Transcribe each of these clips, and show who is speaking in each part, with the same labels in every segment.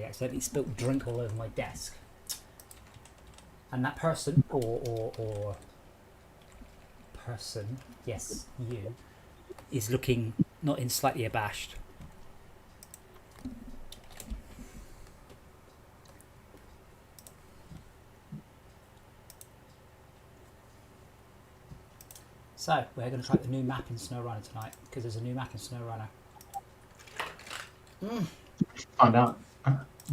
Speaker 1: accidentally spilt drink all over my desk. And that person, or person, yes, you, is looking not in slightly abashed. So, we're going to try the new map in SnowRunner tonight, because there's a new map in SnowRunner.
Speaker 2: Find out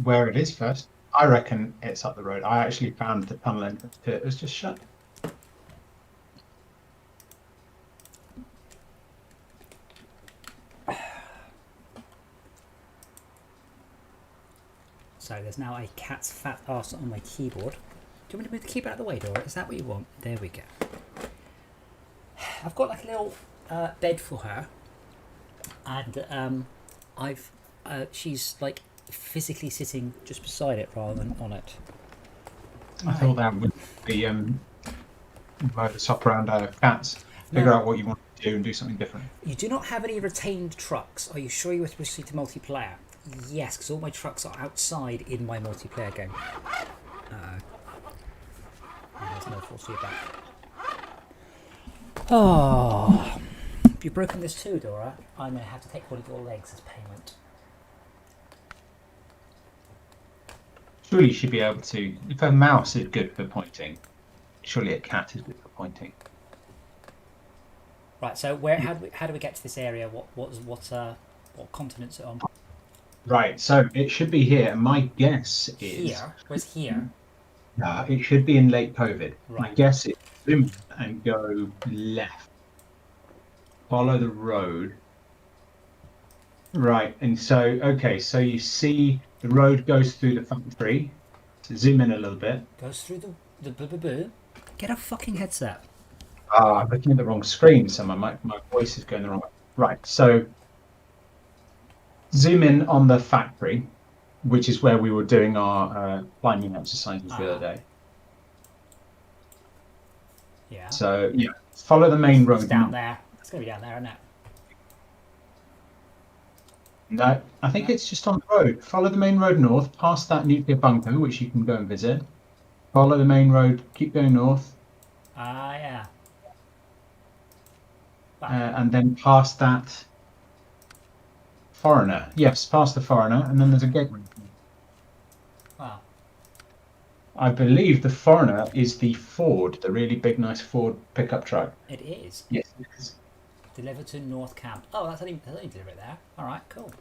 Speaker 2: where it is first. I reckon it's up the road. I actually found the tunnel entrance to it. It was just shut.
Speaker 1: So there's now a cat's fat arse on my keyboard. Do you want me to move the keyboard out of the way, Dora? Is that what you want? There we go. I've got like a little bed for her, and she's like physically sitting just beside it rather than on it.
Speaker 2: I thought that would be modus operandi of cats. Figure out what you want to do and do something different.
Speaker 1: You do not have any retained trucks. Are you sure you wish to proceed to multiplayer? Yes, because all my trucks are outside in my multiplayer game. There's no force feedback. Oh, you've broken this too, Dora. I'm going to have to take one of your legs as payment.
Speaker 2: Surely you should be able to. If a mouse is good for pointing, surely a cat is good for pointing.
Speaker 1: Right. So how do we get to this area? What continent's it on?
Speaker 2: Right. So it should be here. My guess is
Speaker 1: Here. Where's here?
Speaker 2: It should be in late COVID.
Speaker 1: Right.
Speaker 2: My guess is zoom and go left. Follow the road. Right. And so so you see the road goes through the factory. So zoom in a little bit.
Speaker 1: Goes through the Get a fucking headset.
Speaker 2: I'm looking at the wrong screen, so my voice is going the wrong way. Right, so zoom in on the factory, which is where we were doing our climbing exercises the other day.
Speaker 1: Yeah.
Speaker 2: So, yeah, follow the main road.
Speaker 1: It's down there. It's going to be down there, isn't it?
Speaker 2: No, I think it's just on the road. Follow the main road north, past that nuclear bunker, which you can go and visit. Follow the main road, keep going north.
Speaker 1: Yeah.
Speaker 2: And then past that foreigner. Yes, past the foreigner, and then there's a gateway.
Speaker 1: Wow.
Speaker 2: I believe the foreigner is the Ford, the really big, nice Ford pickup truck.
Speaker 1: It is.
Speaker 2: Yes, it is.
Speaker 1: Delivered to North Camp. Oh, that's only delivered there. All right, cool.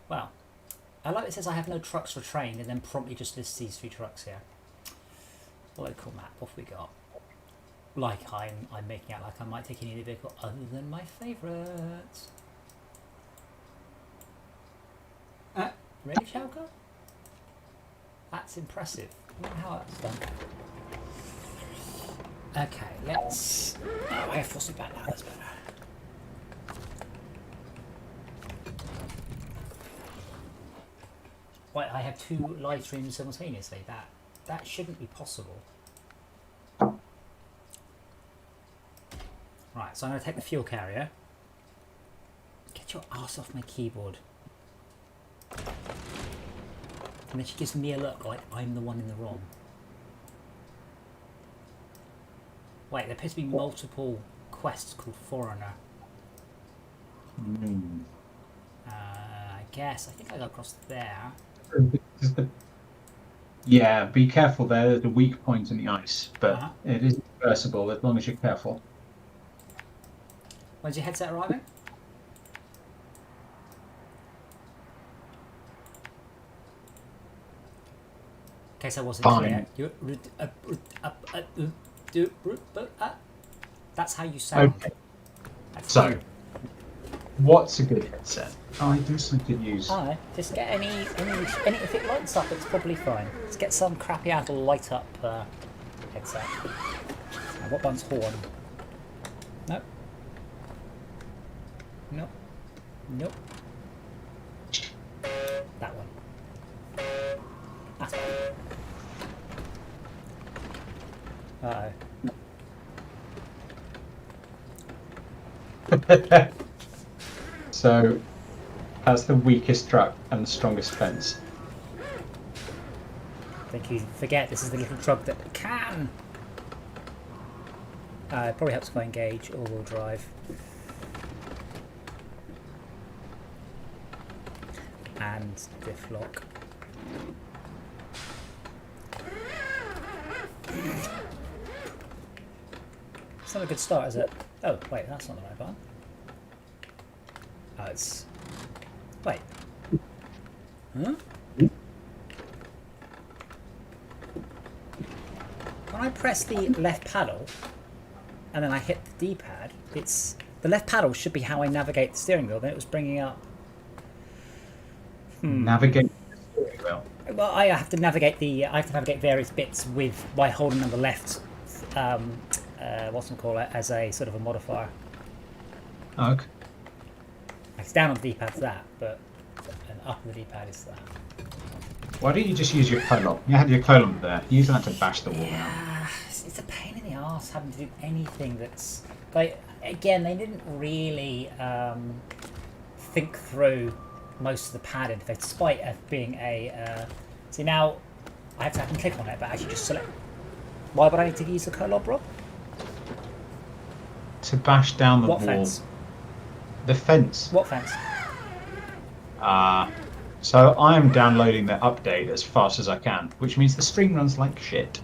Speaker 1: Well, I like it says I have no trucks for train, and then promptly just lists these 3 trucks here. Local map. What have we got? Like I'm making out like I might take any vehicle other than my favourites. Ready, Shalka? That's impressive. I wonder how that's done. Okay, let's. Oh, I have forced it back now. That's better. Wait, I have 2 live streams simultaneously. That shouldn't be possible. Right, so I'm going to take the fuel carrier. Get your ass off my keyboard. And then she gives me a look like I'm the one in the wrong. Wait, there appears to be multiple quests called Foreigner. I think I got across there.
Speaker 2: Yeah, be careful there. There's a weak point in the ice, but it is reversible as long as you're careful.
Speaker 1: When's your headset arriving? In case I wasn't clear. That's how you sound.
Speaker 2: Okay. So, what's a good headset? I guess I could use.
Speaker 1: Just get any. If it lights up, it's probably fine. Let's get some crappy Apple light up headset. Now, what button's horn? Nope. Nope. Nope. That one. That's fine.
Speaker 2: So, That's the weakest truck and the strongest fence.
Speaker 1: I think you forget this is the little truck that can. It probably helps if I engage all-wheel drive. And diff lock. It's not a good start, is it? Oh, wait, that's not the right button. Oh, it's... Wait. Huh? When I press the left paddle, and then I hit the D-pad, it's... The left paddle should be how I navigate the steering wheel, then it was bringing up...
Speaker 2: Navigate the steering wheel.
Speaker 1: Well, I have to navigate various bits with by holding on the left, what's it called, as a sort of a modifier.
Speaker 2: Okay.
Speaker 1: It's down on the D-pad for that, but up on the D-pad is that.
Speaker 2: Why don't you just use your colon? You had your colon there. Use that to bash the wall now.
Speaker 1: Yeah, it's a pain in the arse having to do anything that's like. Again, they didn't really think through most of the pad interface, despite it being a. See now, I can click on it, but actually just select. Why would I need to use the colon, Rob?
Speaker 2: To bash down the wall.
Speaker 1: What fence?
Speaker 2: The fence.
Speaker 1: What fence?
Speaker 2: So I am downloading the update as fast as I can, which means the stream runs like shit.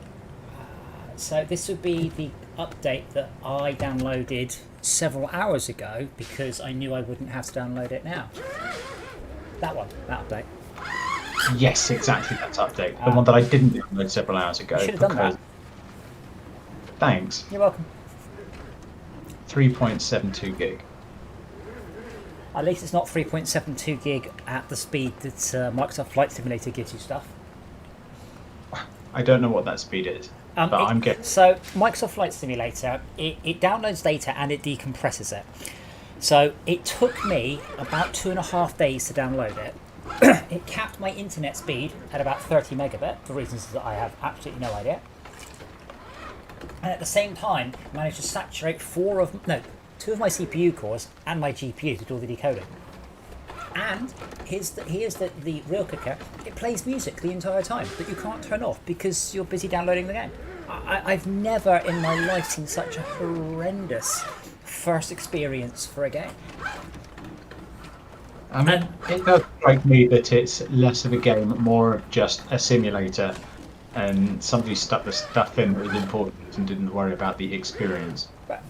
Speaker 1: So this would be the update that I downloaded several hours ago because I knew I wouldn't have to download it now. That one, that update.
Speaker 2: Yes, exactly, that's update. The one that I didn't download several hours ago.
Speaker 1: You should have done that.
Speaker 2: Thanks.
Speaker 1: You're welcome.
Speaker 2: 3.72 gig.
Speaker 1: At least it's not 3.72 gig at the speed that Microsoft Flight Simulator gives you stuff.
Speaker 2: I don't know what that speed is, but I'm getting...
Speaker 1: So Microsoft Flight Simulator, it downloads data and it decompresses it. So it took me about 2.5 days to download it. It capped my internet speed at about 30 megabit, for reasons that I have absolutely no idea. And at the same time, managed to saturate two of my CPU cores and my GPU to do all the decoding. And here's the real kicker: it plays music the entire time that you can't turn off because you're busy downloading the game. I've never in my life seen such a horrendous first experience for a game.
Speaker 2: I mean, it does strike me that it's less of a game, more of just a simulator, and somebody stuck the stuff in that was important and didn't worry about the experience.
Speaker 1: But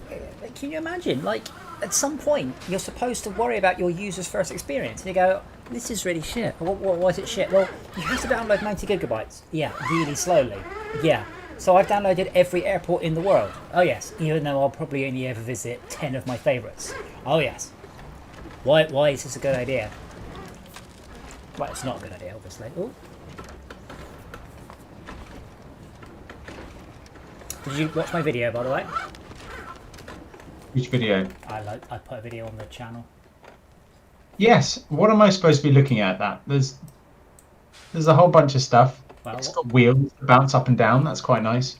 Speaker 1: can you imagine, like, at some point you're supposed to worry about your user's first experience and you go, this is really shit. Why is it shit? Well, you have to download 90 gigabytes. Yeah, really slowly. Yeah. So I've downloaded every airport in the world. Oh yes, even though I'll probably only ever visit 10 of my favourites. Oh yes. Why is this a good idea? Well, it's not a good idea, obviously. Ooh. Did you watch my video, by the way?
Speaker 2: Which video?
Speaker 1: I put a video on the channel.
Speaker 2: Yes. What am I supposed to be looking at? That there's a whole bunch of stuff.
Speaker 1: Well,
Speaker 2: it's got wheels that bounce up and down. That's quite nice.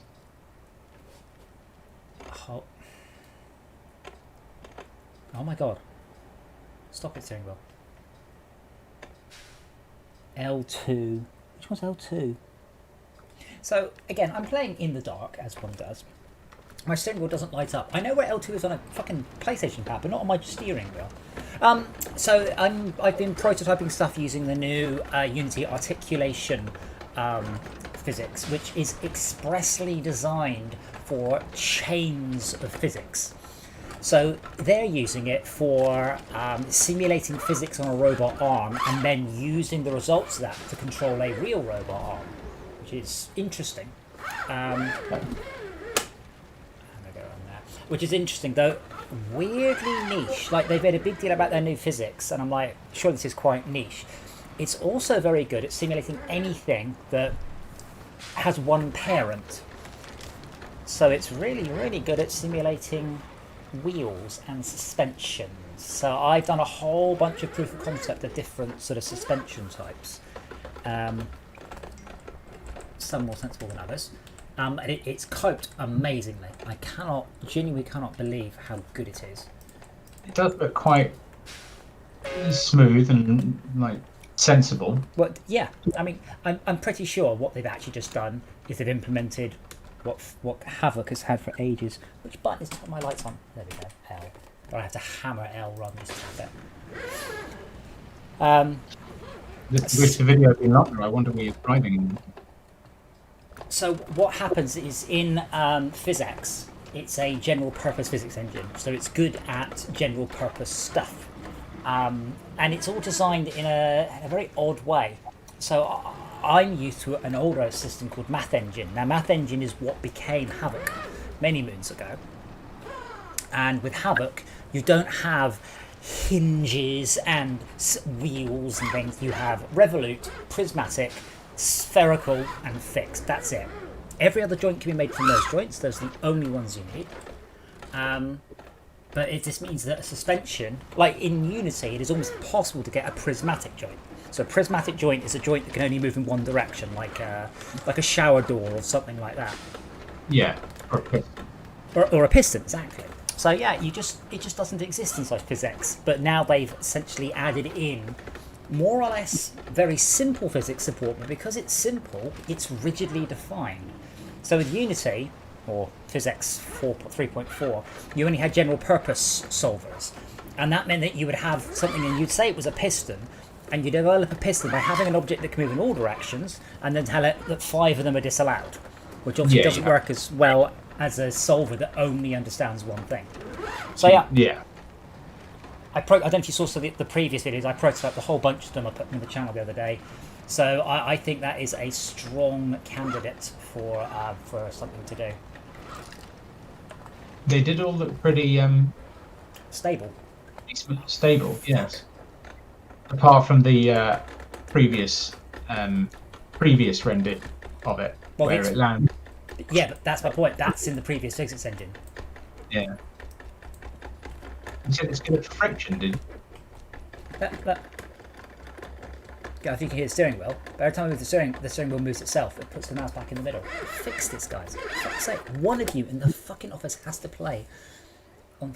Speaker 1: Oh my god! Stop it, steering wheel. L2. Which one's L2? So again, I'm playing in the dark as one does. My steering wheel doesn't light up. I know where L2 is on a fucking PlayStation pad, but not on my steering wheel. So I've been prototyping stuff using the new Unity articulation physics, which is expressly designed for chains of physics. So they're using it for simulating physics on a robot arm and then using the results of that to control a real robot arm, which is interesting. Which is interesting, though weirdly niche. Like, they've made a big deal about their new physics, and I'm like, sure, this is quite niche. It's also very good at simulating anything that has one parent. So it's really, really good at simulating wheels and suspensions. So I've done a whole bunch of proof of concept of different sort of suspension types. Some more sensible than others. And it's coped amazingly. I genuinely cannot believe how good it is.
Speaker 2: It does look quite smooth and like sensible.
Speaker 1: Well, yeah. I mean, I'm pretty sure what they've actually just done is they've implemented what Havoc has had for ages. Which button is to put my lights on? There we go. L. But I have to hammer L rather than just tap it.
Speaker 2: With the video being longer, I wonder where you're driving.
Speaker 1: So what happens is in PhysX, it's a general purpose physics engine. So it's good at general purpose stuff. And it's all designed in a very odd way. So I'm used to an older system called Math Engine. Now Math Engine is what became Havoc many moons ago. And with Havoc, you don't have hinges and wheels and things. You have revolute, prismatic, spherical, and fixed. That's it. Every other joint can be made from those joints. Those are the only ones you need. But it just means that a suspension, like in Unity, it is almost possible to get a prismatic joint. So a prismatic joint is a joint that can only move in one direction, like a shower door or something like that.
Speaker 2: Yeah, or a piston.
Speaker 1: Or a piston, exactly. So yeah, it just doesn't exist inside PhysX. But now they've essentially added in more or less very simple physics support, but because it's simple, it's rigidly defined. So with Unity, or PhysX 3.4, you only had general purpose solvers. And that meant that you would have something and you'd say it was a piston, and you develop a piston by having an object that can move in all directions, and then tell it that 5 of them are disallowed, which obviously doesn't work as well as a solver that only understands one thing. So yeah. I don't know if you saw the previous videos. I prototyped a whole bunch of them. I put them in the channel the other day. So I think that is a strong candidate for something to do.
Speaker 2: They did all look pretty
Speaker 1: Stable.
Speaker 2: stable, yes. Apart from the previous render of it, where it landed.
Speaker 1: Yeah, but that's my point. That's in the previous physics engine.
Speaker 2: Yeah. You said it's good at friction, did you?
Speaker 1: I think you can hear the steering wheel. But every time I move the steering wheel moves itself. It puts the mouse back in the middle. Fix this, guys. For fuck's sake. One of you in the fucking office has to play on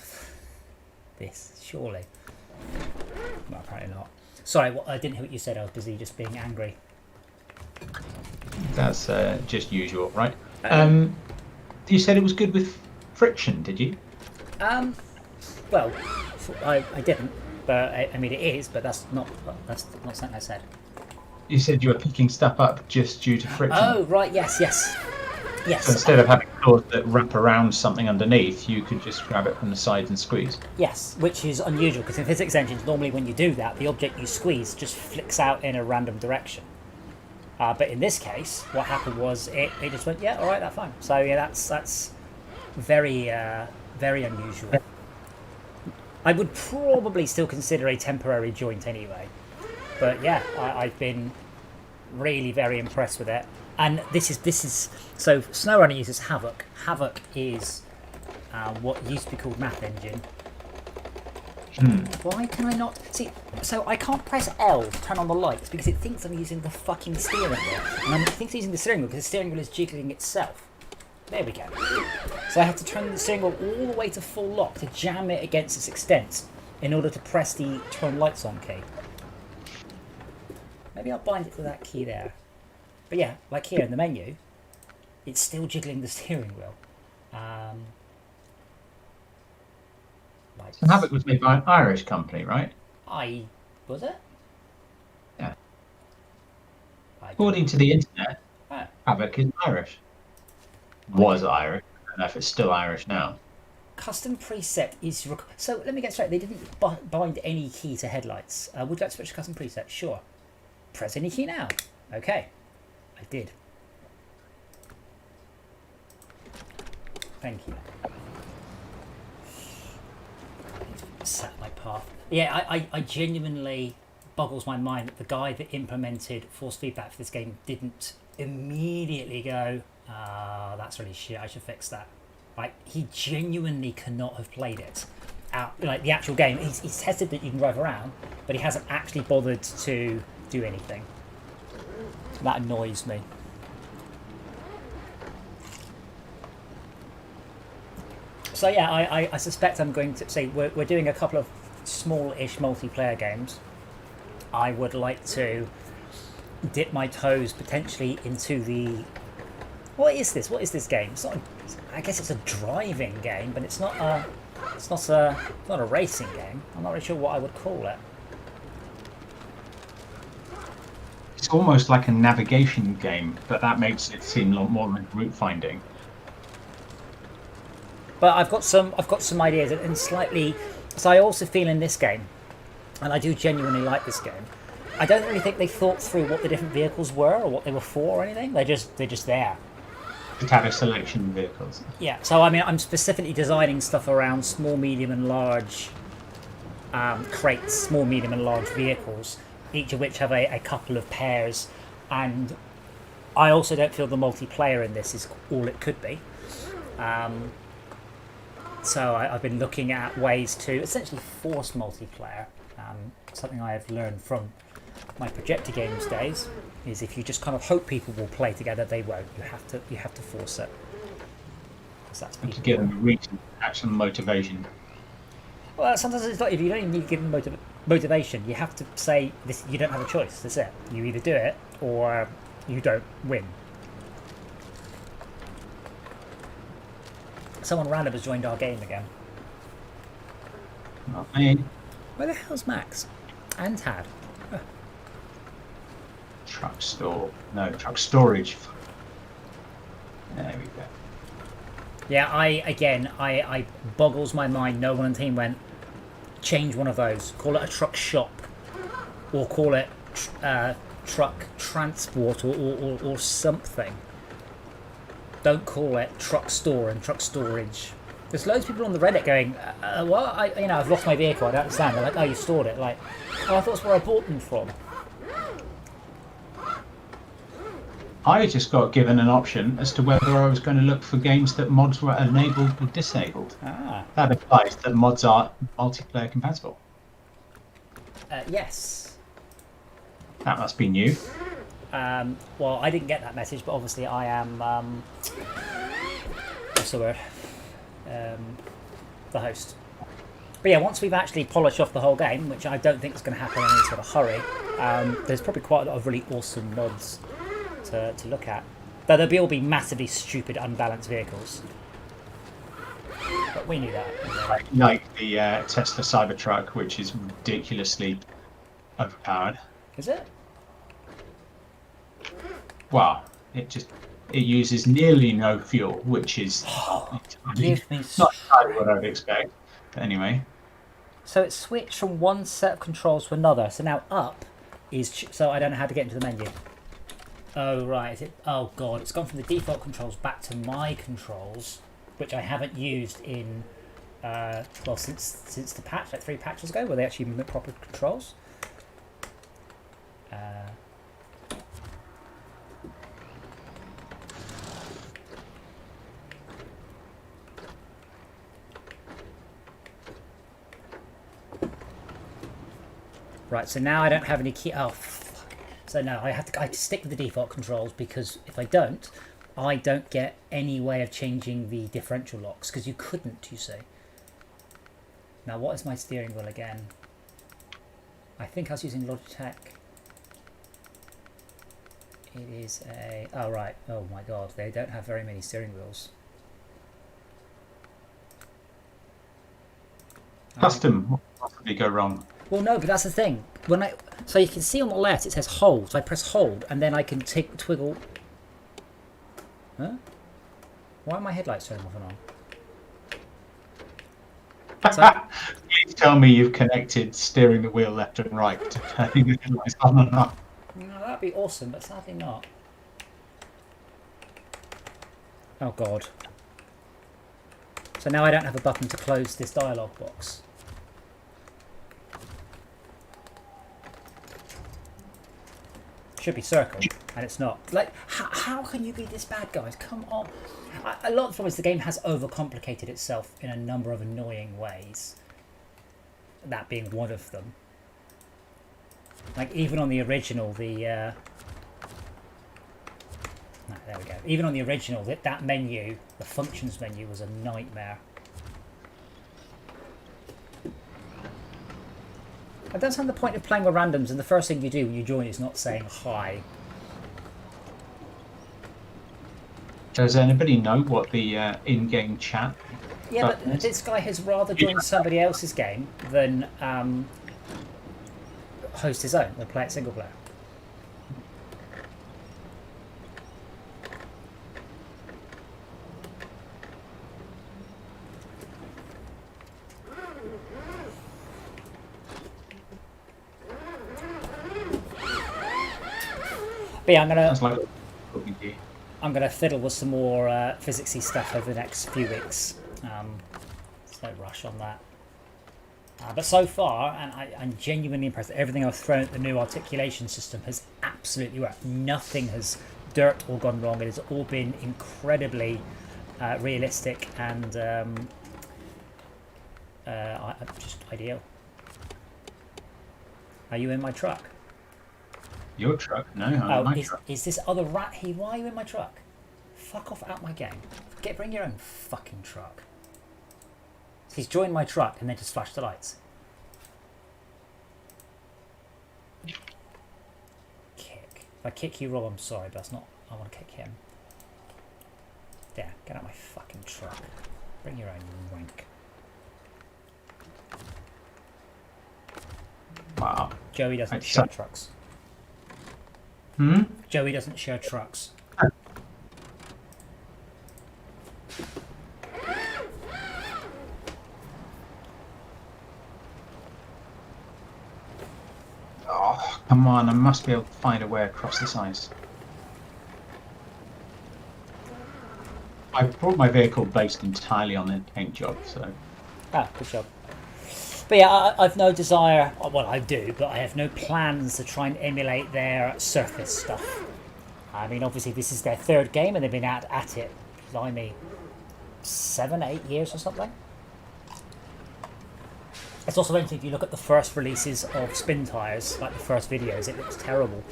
Speaker 1: this, surely. Well, apparently not. Sorry, I didn't hear what you said. I was busy just being angry.
Speaker 2: That's just usual, right? You said it was good with friction, did you?
Speaker 1: Well, I didn't, but I mean it is, but that's not something I said.
Speaker 2: You said you were picking stuff up just due to friction.
Speaker 1: Oh right, yes.
Speaker 2: So instead of having claws that wrap around something underneath, you could just grab it from the sides and squeeze.
Speaker 1: Yes, which is unusual because in physics engines, normally when you do that, the object you squeeze just flicks out in a random direction. But in this case, what happened was it just went, yeah, all right, that's fine. So yeah, that's very very unusual. I would probably still consider a temporary joint anyway. But yeah, I've been really very impressed with it. And this is so SnowRunner uses Havoc. Havoc is what used to be called Math Engine. Why can I not see? So I can't press L to turn on the lights because it thinks I'm using the fucking steering wheel, and it thinks I'm using the steering wheel because the steering wheel is jiggling itself. There we go. So I have to turn the steering wheel all the way to full lock to jam it against its extent in order to press the turn lights on key. Maybe I'll bind it to that key there. But yeah, like here in the menu, it's still jiggling the steering wheel.
Speaker 2: And Havoc was made by an Irish company, right?
Speaker 1: Was it?
Speaker 2: Yeah. According to the internet, Havoc is Irish. Was Irish. I don't know if it's still Irish now.
Speaker 1: Custom preset is... So let me get straight. They didn't bind any key to headlights. Would you like to switch to custom preset? Sure. Press any key now. Okay. I did. Thank you. Satellite path. Yeah, I genuinely boggles my mind that the guy that implemented force feedback for this game didn't immediately go, that's really shit, I should fix that. Like, he genuinely cannot have played it out, like the actual game. He's tested that you can drive around, but he hasn't actually bothered to do anything. That annoys me. So yeah, I suspect I'm going to say we're doing a couple of small-ish multiplayer games, I would like to dip my toes potentially into the... What is this? What is this game? It's not. I guess it's a driving game, but it's not a. It's not a racing game. I'm not really sure what I would call it.
Speaker 2: It's almost like a navigation game, but that makes it seem a lot more like route finding.
Speaker 1: But I've got some ideas, and slightly. So I also feel in this game, and I do genuinely like this game. I don't really think they thought through what the different vehicles were or what they were for or anything. They're just there.
Speaker 2: Just have a selection of vehicles.
Speaker 1: Yeah. So I mean, I'm specifically designing stuff around small, medium, and large crates, small, medium, and large vehicles, each of which have a couple of pairs. And I also don't feel the multiplayer in this is all it could be. So I've been looking at ways to essentially force multiplayer. Something I have learned from my projector games days is if you just kind of hope people will play together, they won't. You have to force it. That's
Speaker 2: to give them a reason, actual motivation.
Speaker 1: Well, sometimes it's not. If you don't even need to give them motivation, you have to say this. You don't have a choice. That's it. You either do it or you don't win. Someone random has joined our game again.
Speaker 2: Not me.
Speaker 1: Where the hell's Max? And Tad?
Speaker 2: Truck store. No, truck storage. There we go.
Speaker 1: Yeah, I boggles my mind. No one on the team went, change one of those. Call it a truck shop. Or call it truck transport or something. Don't call it truck store and truck storage. There's loads of people on the Reddit going, well, I've lost my vehicle, I don't understand. They're like, oh, you stored it. Like, oh, I thought that's where I bought them from.
Speaker 2: I just got given an option as to whether I was going to look for games that mods were enabled or disabled.
Speaker 1: Ah.
Speaker 2: That implies that mods are multiplayer compatible.
Speaker 1: Yes.
Speaker 2: That must be new.
Speaker 1: Well, I didn't get that message, but obviously I am, what's the word? The host. But yeah, once we've actually polished off the whole game, which I don't think is going to happen in any sort of hurry, there's probably quite a lot of really awesome mods to look at. Though there'll all be massively stupid, unbalanced vehicles. But we knew that.
Speaker 2: Like the Tesla Cybertruck, which is ridiculously overpowered.
Speaker 1: Is it?
Speaker 2: Well, it uses nearly no fuel, which is
Speaker 1: Give me
Speaker 2: not entirely what I'd expect. But anyway.
Speaker 1: So it switched from one set of controls to another. So now up is... So I don't know how to get into the menu. Oh, right. Is it? Oh, God. It's gone from the default controls back to my controls, which I haven't used in... well, since the patch, like 3 patches ago, where they actually mimic proper controls. Right, so now I don't have any key. Oh, fuck. So no, I have to stick with the default controls because if I don't get any way of changing the differential locks because you couldn't, you see. Now, what is my steering wheel again? I think I was using Logitech. It is a... Oh, right. Oh, my God. They don't have very many steering wheels.
Speaker 2: Custom. What could possibly go wrong?
Speaker 1: Well, no, but that's the thing. So you can see on the left it says hold. So I press hold, and then I can twiggle. Huh? Why are my headlights turning off and on? So,
Speaker 2: Please tell me you've connected steering the wheel left and right to turning the headlights on and off.
Speaker 1: no, that'd be awesome, but sadly not. Oh God. So now I don't have a button to close this dialog box. Should be circle, and it's not. Like, how can you be this bad, guys? Come on. A lot of the problem is the game has overcomplicated itself in a number of annoying ways. That being one of them. Like, even on the original, no, there we go. Even on the original, that menu, the functions menu, was a nightmare. I don't understand the point of playing with randoms, and the first thing you do when you join is not saying hi.
Speaker 2: Does anybody know what the in-game chat?
Speaker 1: Yeah, but this guy has rather joined somebody else's game than host his own, or play it single player. But yeah, I'm gonna fiddle with some more physicsy stuff over the next few weeks. There's no rush on that. But so far, and I'm genuinely impressed. Everything I've thrown at the new articulation system has absolutely worked. Nothing has dirt or gone wrong. It has all been incredibly realistic and just ideal. Are you in my truck?
Speaker 2: Your truck? No, I'm in my truck.
Speaker 1: Is this other rat here? Why are you in my truck? Fuck off out my game. Bring your own fucking truck. He's joined my truck and then just flashed the lights. Kick. If I kick you, Rob, I'm sorry, but that's not... I want to kick him. There, get out my fucking truck. Bring your own wank.
Speaker 2: Wow.
Speaker 1: Joey doesn't share trucks.
Speaker 2: Hmm?
Speaker 1: Joey doesn't share trucks.
Speaker 2: Oh, come on, I must be able to find a way across this ice. I brought my vehicle based entirely on the paint job, so...
Speaker 1: Ah, good job. But yeah, I've no desire, well I do, but I have no plans to try and emulate their surface stuff. I mean, obviously this is their third game and they've been at it, blimey, 7, 8 years or something. It's also interesting if you look at the first releases of Spin Tires, like the first videos, it looks terrible.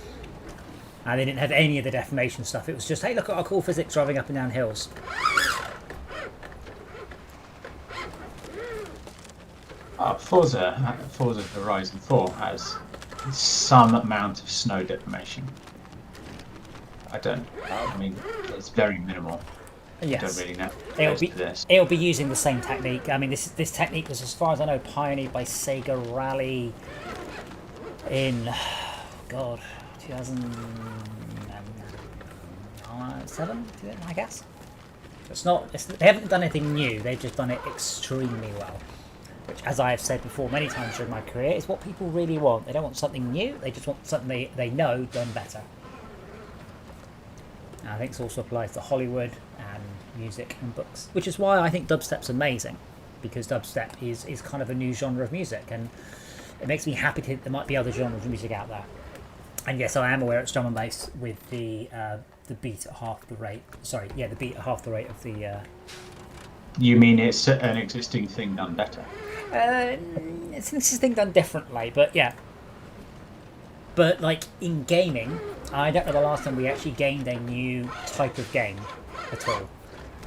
Speaker 1: And they didn't have any of the deformation stuff. It was just, hey, look at our cool physics driving up and down hills.
Speaker 2: Forza Horizon 4 has some amount of snow deformation. I mean, it's very minimal.
Speaker 1: Yes.
Speaker 2: I don't really know.
Speaker 1: It'll be using the same technique. I mean, this technique was, as far as I know, pioneered by Sega Rally in, God, 2007, I guess. They haven't done anything new. They've just done it extremely well. Which, as I have said before many times during my career, is what people really want. They don't want something new. They just want something they know done better. And I think this also applies to Hollywood and music and books, which is why I think dubstep's amazing, because dubstep is kind of a new genre of music, and it makes me happy to think there might be other genres of music out there. And yes, I am aware it's drum and bass with the beat at half the rate. Sorry, yeah, the beat at half the rate of the.
Speaker 2: You mean it's an existing thing done better?
Speaker 1: It's an existing thing done differently, but yeah. But like in gaming, I don't know the last time we actually gained a new type of game at all.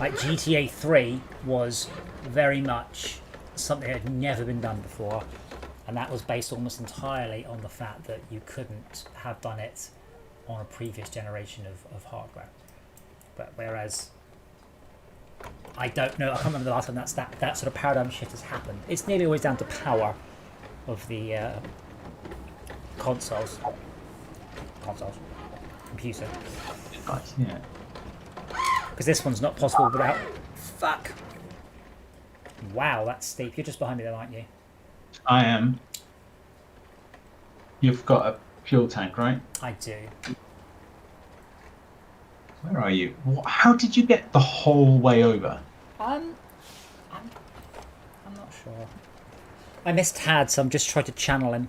Speaker 1: Like GTA 3 was very much something that had never been done before, and that was based almost entirely on the fact that you couldn't have done it on a previous generation of hardware. But whereas I don't know, I can't remember the last time that sort of paradigm shift has happened. It's nearly always down to power of the computer.
Speaker 2: Nice, yeah.
Speaker 1: Because this one's not possible without... Fuck! Wow, that's steep. You're just behind me though, aren't you?
Speaker 2: I am. You've got a fuel tank, right?
Speaker 1: I do.
Speaker 2: Where are you? How did you get the whole way over?
Speaker 1: I'm not sure. I missed Had, so I'm just trying to channel him.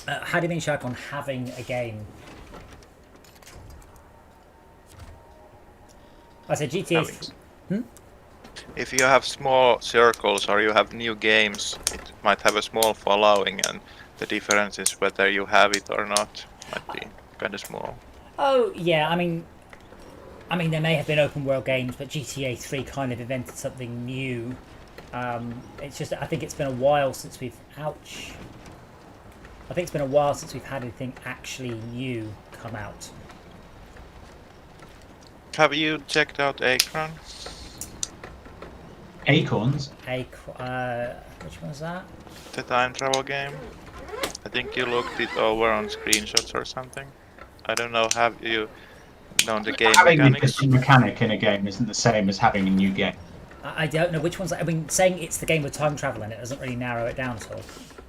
Speaker 1: How do you mean, Shark, on having a game? I said GTA.
Speaker 3: If you have small circles or you have new games, it might have a small following, and the difference is whether you have it or not. Might be kind of small.
Speaker 1: Oh yeah, I mean, there may have been open world games, but GTA 3 kind of invented something new. It's just I think it's been a while since we've I think it's been a while since we've had anything actually new come out.
Speaker 3: Have you checked out Akron?
Speaker 2: Acorns.
Speaker 1: Which one was that?
Speaker 3: The time travel game? I think you looked it over on screenshots or something. I don't know, have you known the game
Speaker 2: Having a
Speaker 3: mechanics?
Speaker 2: different mechanic in a game isn't the same as having a new game.
Speaker 1: I don't know which one's. I mean, saying it's the game with time travel in it doesn't really narrow it down at all.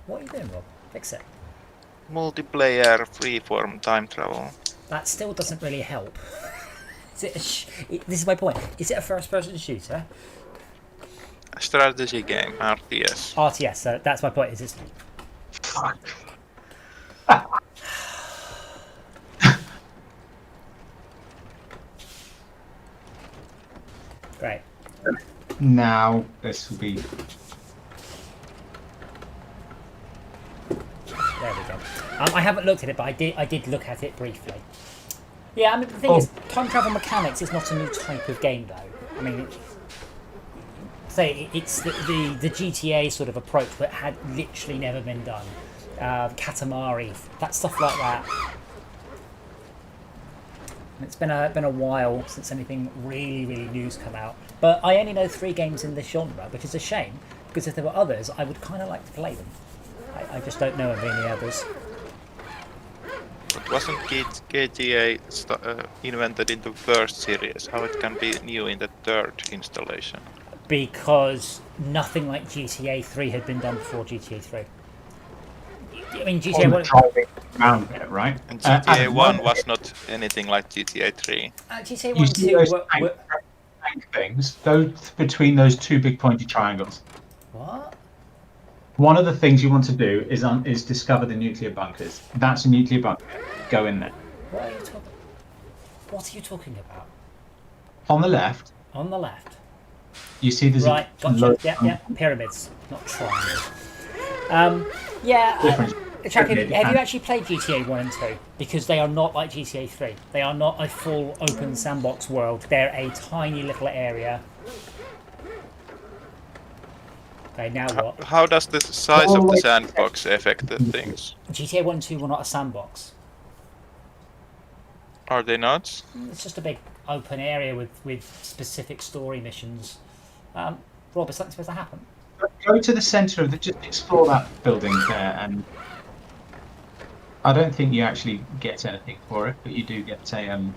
Speaker 1: What are you doing, Rob? Fix it.
Speaker 3: Multiplayer freeform time travel.
Speaker 1: That still doesn't really help. This is my point. Is it a first-person shooter?
Speaker 3: A strategy game, RTS.
Speaker 1: RTS. So that's my point. Is it?
Speaker 2: Fuck.
Speaker 1: Great.
Speaker 2: Now this will be.
Speaker 1: There we go. I haven't looked at it, but I did look at it briefly. Yeah, I mean the thing is, time travel mechanics is not a new type of game, though. I mean, it's the GTA sort of approach, but had literally never been done. Katamari, that stuff like that. It's been a while since anything really new's come out. But I only know 3 games in this genre, which is a shame, because if there were others, I would kind of like to play them. I just don't know of any others.
Speaker 3: But wasn't GTA invented in the first series? How it can be new in the third installation?
Speaker 1: Because nothing like GTA 3 had been done before GTA 3. I mean, GTA 1...
Speaker 2: driving around it, right?
Speaker 3: And GTA 1 was not anything like GTA 3.
Speaker 1: GTA 1
Speaker 2: You
Speaker 1: and
Speaker 2: see
Speaker 1: 2
Speaker 2: those
Speaker 1: were...
Speaker 2: tank things? Go between those 2 big pointy triangles.
Speaker 1: What?
Speaker 2: One of the things you want to do is discover the nuclear bunkers. That's a nuclear bunker. Go in there.
Speaker 1: What are you talking about?
Speaker 2: On the left,
Speaker 1: On the left.
Speaker 2: you see there's
Speaker 1: Right,
Speaker 2: a
Speaker 1: gotcha. Yeah, pyramids, not triangles. Chuck, have you actually played GTA 1 and 2? Because they are not like GTA 3. They are not a full open sandbox world. They're a tiny little area. Okay, now what?
Speaker 3: How does the size of the sandbox affect the things?
Speaker 1: GTA 1 and 2 were not a sandbox.
Speaker 3: Are they not?
Speaker 1: It's just a big open area with specific story missions. Rob, is something supposed to happen?
Speaker 2: Go to the centre of just explore that building there, and I don't think you actually get anything for it, but you do get a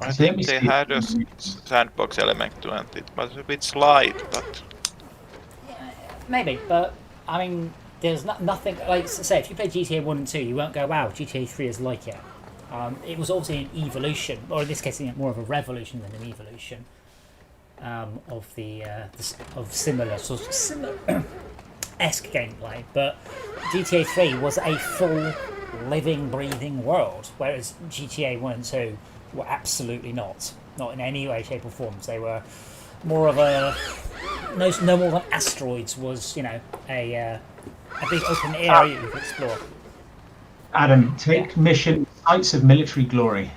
Speaker 3: I think they had a sandbox element to it. It was a bit slight, but
Speaker 1: Yeah, maybe, but I mean, there's nothing like say if you play GTA 1 and 2, you won't go, wow, GTA 3 is like it. It was obviously an evolution, or in this case, more of a revolution than an evolution of of similar esque gameplay. But GTA 3 was a full, living, breathing world, whereas GTA 1 and 2 were absolutely not in any way, shape, or form. They were more of a no more than asteroids was, a big open area you could explore.
Speaker 2: Adam, take mission Sites of Military Glory.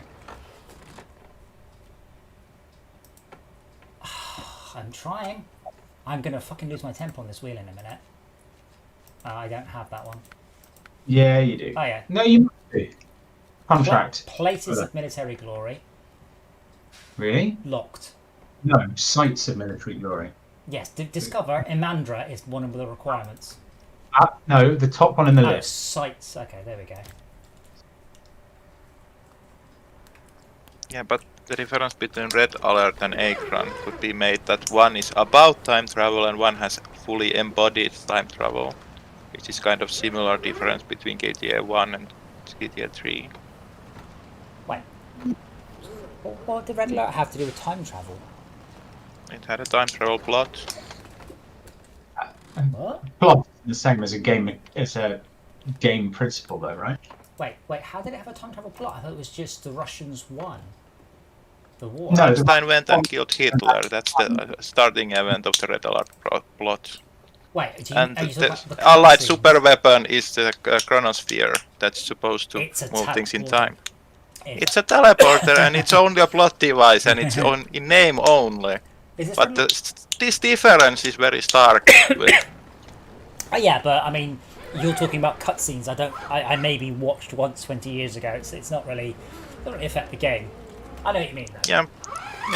Speaker 1: I'm trying. I'm gonna fucking lose my temper on this wheel in a minute. I don't have that one.
Speaker 2: Yeah, you do.
Speaker 1: Oh yeah.
Speaker 2: No, you must do. Contract.
Speaker 1: Places of military glory.
Speaker 2: Really?
Speaker 1: Locked.
Speaker 2: No, Sites of Military Glory.
Speaker 1: Yes, discover Imandra is one of the requirements.
Speaker 2: No, the top one in the list.
Speaker 1: Sites. Okay, there we go.
Speaker 3: yeah, but the difference between Red Alert and Akron could be made that one is about time travel and one has fully embodied time travel, which is kind of similar difference between GTA 1 and GTA 3.
Speaker 1: Wait. What did Red Alert have to do with time travel?
Speaker 3: It had a time travel plot.
Speaker 1: What?
Speaker 2: Plot the same as a game principle, though, right?
Speaker 1: Wait, how did it have a time travel plot? I thought it was just the Russians won the war.
Speaker 2: No,
Speaker 3: Einstein went and killed Hitler. That's the starting event of the Red Alert plot.
Speaker 1: Wait,
Speaker 3: And
Speaker 1: are you talking
Speaker 3: the
Speaker 1: about the
Speaker 3: allied
Speaker 1: cutscenes?
Speaker 3: super weapon is the chronosphere that's supposed to
Speaker 1: It's a
Speaker 3: move things in
Speaker 1: teleporter.
Speaker 3: time. It's a teleporter and it's only a plot device and it's on in name only.
Speaker 1: Is this
Speaker 3: But
Speaker 1: from...
Speaker 3: this difference is very stark.
Speaker 1: Oh, yeah, but I mean, you're talking about cutscenes. I maybe watched once 20 years ago. It's not really doesn't really affect the game. I know what you mean though.
Speaker 3: Yeah,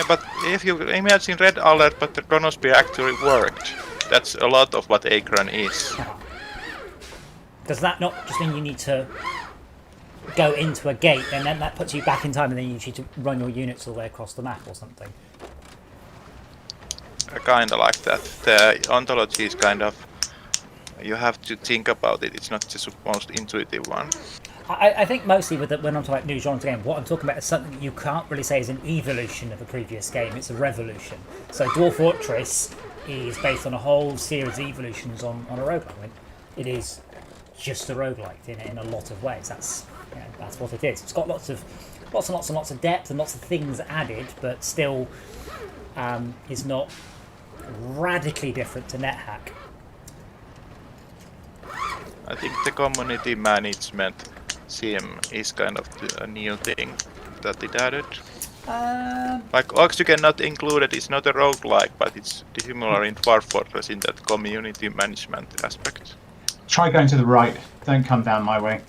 Speaker 3: but if you imagine Red Alert, but the chronosphere actually worked, that's a lot of what Akron is.
Speaker 1: Does that not just mean you need to go into a gate and then that puts you back in time and then you need to run your units all the way across the map or something?
Speaker 3: Kinda like that. The ontology is kind of, you have to think about it, it's not just the most intuitive one.
Speaker 1: I think mostly when I'm talking about new genres game, what I'm talking about is something that you can't really say is an evolution of a previous game, it's a revolution. So Dwarf Fortress is based on a whole series of evolutions on a roguelike. I mean, it is just a roguelike in a lot of ways. That's what it is. It's got lots and lots of depth and lots of things added, but still is not radically different to NetHack.
Speaker 3: I think the community management sim is kind of a new thing that it added. Like Oxygen not included is not a roguelike, but it's similar in Dwarf Fortress in that community management aspect.
Speaker 2: Try going to the right. Don't come down my way.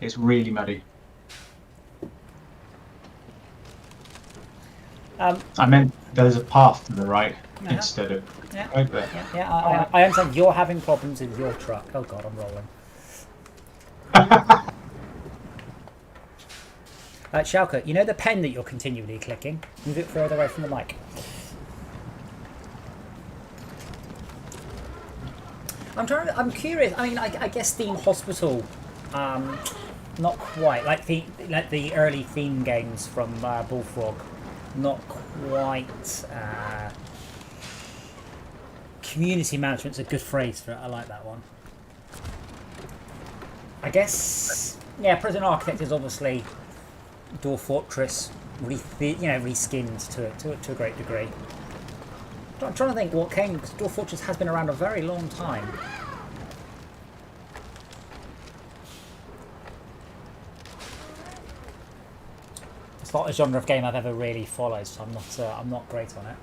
Speaker 2: It's really muddy. I meant there's a path to the right instead of right there.
Speaker 1: Yeah, I understand you're having problems with your truck. Oh god, I'm rolling. Shalka, you know the pen that you're continually clicking? Move it further away from the mic. I'm curious. I mean, I guess Theme Hospital, not quite like the early theme games from Bullfrog, not quite. Community management's a good phrase for it. I like that one. I guess, yeah. Prison Architect is obviously Dwarf Fortress, reskinned to a great degree. I'm trying to think what came, because Dwarf Fortress has been around a very long time. It's not a genre of game I've ever really followed, so I'm not great on it.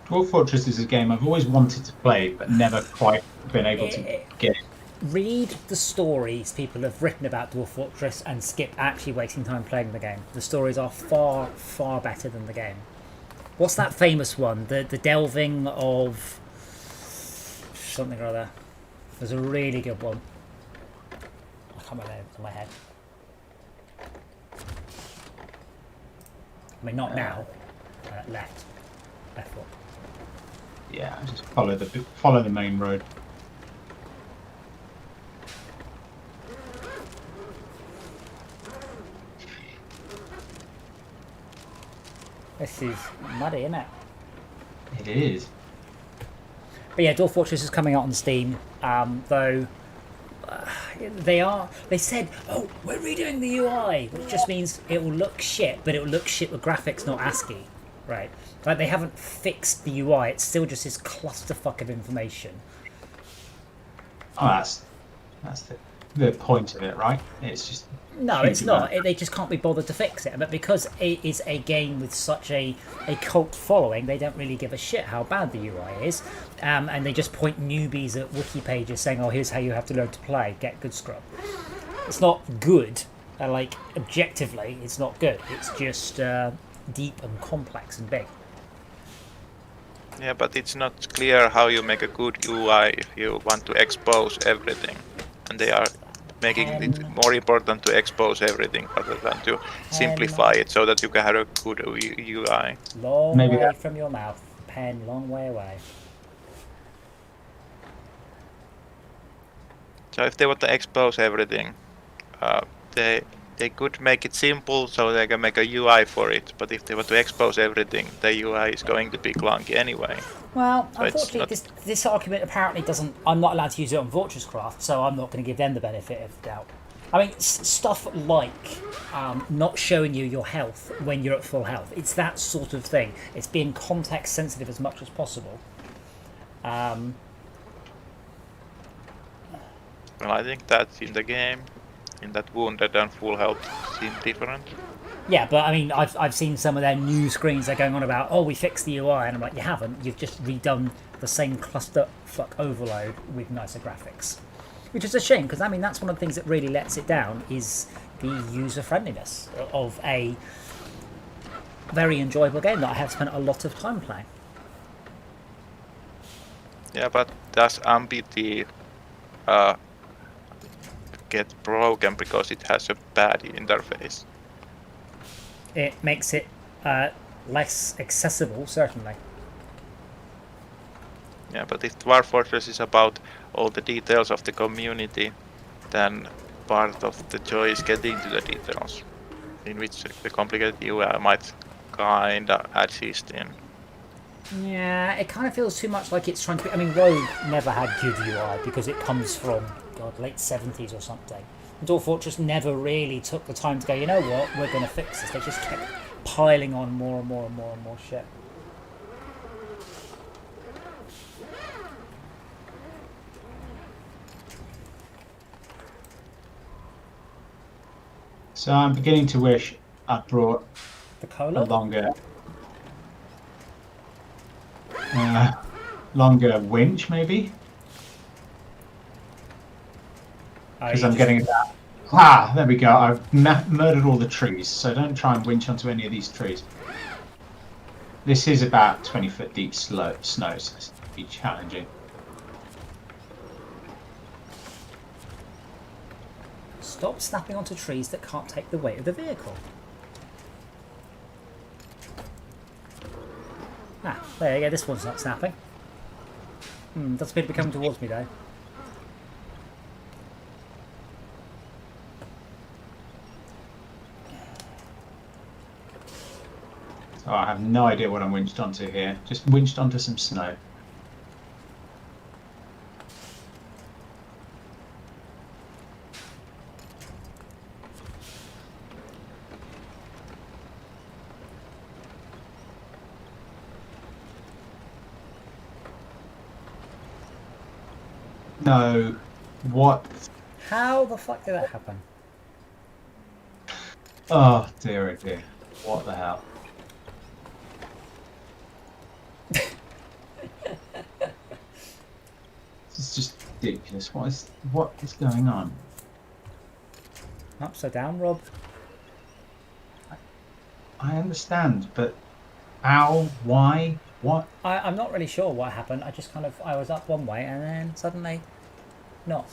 Speaker 2: Dwarf Fortress is a game I've always wanted to play, but never quite been able to get.
Speaker 1: Read the stories people have written about Dwarf Fortress and skip actually wasting time playing the game. The stories are far, far better than the game. What's that famous one? The delving of something or other. There's a really good one. I can't remember it in my head. I mean, not now. Left foot.
Speaker 2: Yeah, just follow the main road.
Speaker 1: This is muddy, isn't it?
Speaker 2: It is.
Speaker 1: But yeah, Dwarf Fortress is coming out on Steam, though they said, oh, we're redoing the UI, which just means it will look shit, but it will look shit with graphics, not ASCII, right? Like, they haven't fixed the UI, it's still just this clusterfuck of information.
Speaker 2: Oh, that's the point of it, right? It's just...
Speaker 1: No, it's not. They just can't be bothered to fix it. But because it is a game with such a cult following, they don't really give a shit how bad the UI is. And they just point newbies at wiki pages saying, oh, here's how you have to learn to play. Get good scrub. It's not good. Like, objectively, it's not good. It's just deep and complex and big.
Speaker 3: Yeah, but it's not clear how you make a good UI if you want to expose everything. And they are making it more important to expose everything rather than to simplify it so that you can have a good UI.
Speaker 1: Long way from your mouth. Pen, long way away.
Speaker 3: So if they want to expose everything, they could make it simple so they can make a UI for it. But if they want to expose everything, the UI is going to be clunky anyway.
Speaker 1: Well,
Speaker 3: so
Speaker 1: unfortunately, this argument apparently doesn't... I'm not allowed to use it on Fortresscraft, so I'm not going to give them the benefit of the doubt. I mean, stuff like not showing you your health when you're at full health. It's that sort of thing. It's being context sensitive as much as possible.
Speaker 3: Well, I think that's in the game. In that wounded and full health seem different.
Speaker 1: Yeah, but I mean, I've seen some of their new screens. They're going on about, oh, we fixed the UI, and I'm like, you haven't. You've just redone the same cluster fuck overload with nicer graphics, which is a shame because I mean that's one of the things that really lets it down is the user friendliness of a very enjoyable game that I have spent a lot of time playing.
Speaker 3: Yeah, but does MBT get broken because it has a bad interface?
Speaker 1: It makes it less accessible, certainly.
Speaker 3: Yeah, but if Dwarf Fortress is about all the details of the community, then part of the joy is getting to the details, in which the complicated UI might kinda assist in.
Speaker 1: Yeah, it kind of feels too much like it's trying to be... I mean, Rogue never had good UI because it comes from, God, late 70s or something. Dwarf Fortress never really took the time to go, you know what, we're going to fix this. They just kept piling on more and more and more and more shit.
Speaker 2: So I'm beginning to wish I brought
Speaker 1: The
Speaker 2: a
Speaker 1: cola?
Speaker 2: longer winch, maybe? Because I'm getting that. Ah, there we go. I've murdered all the trees, so don't try and winch onto any of these trees. This is about 20-foot deep snow, so it's going to be challenging.
Speaker 1: Stop snapping onto trees that can't take the weight of the vehicle. Ah, there you go, this one's not snapping. Doesn't appear to be coming towards me though.
Speaker 2: So I have no idea what I'm winched onto here. Just winched onto some snow. No. What?
Speaker 1: How the fuck did that happen?
Speaker 2: Oh dear, oh dear. What the hell? This is just ridiculous. What is going on?
Speaker 1: Upside down, Rob.
Speaker 2: I understand, but how? Why? What?
Speaker 1: I'm not really sure what happened. I just kind of, I was up one way and then suddenly not.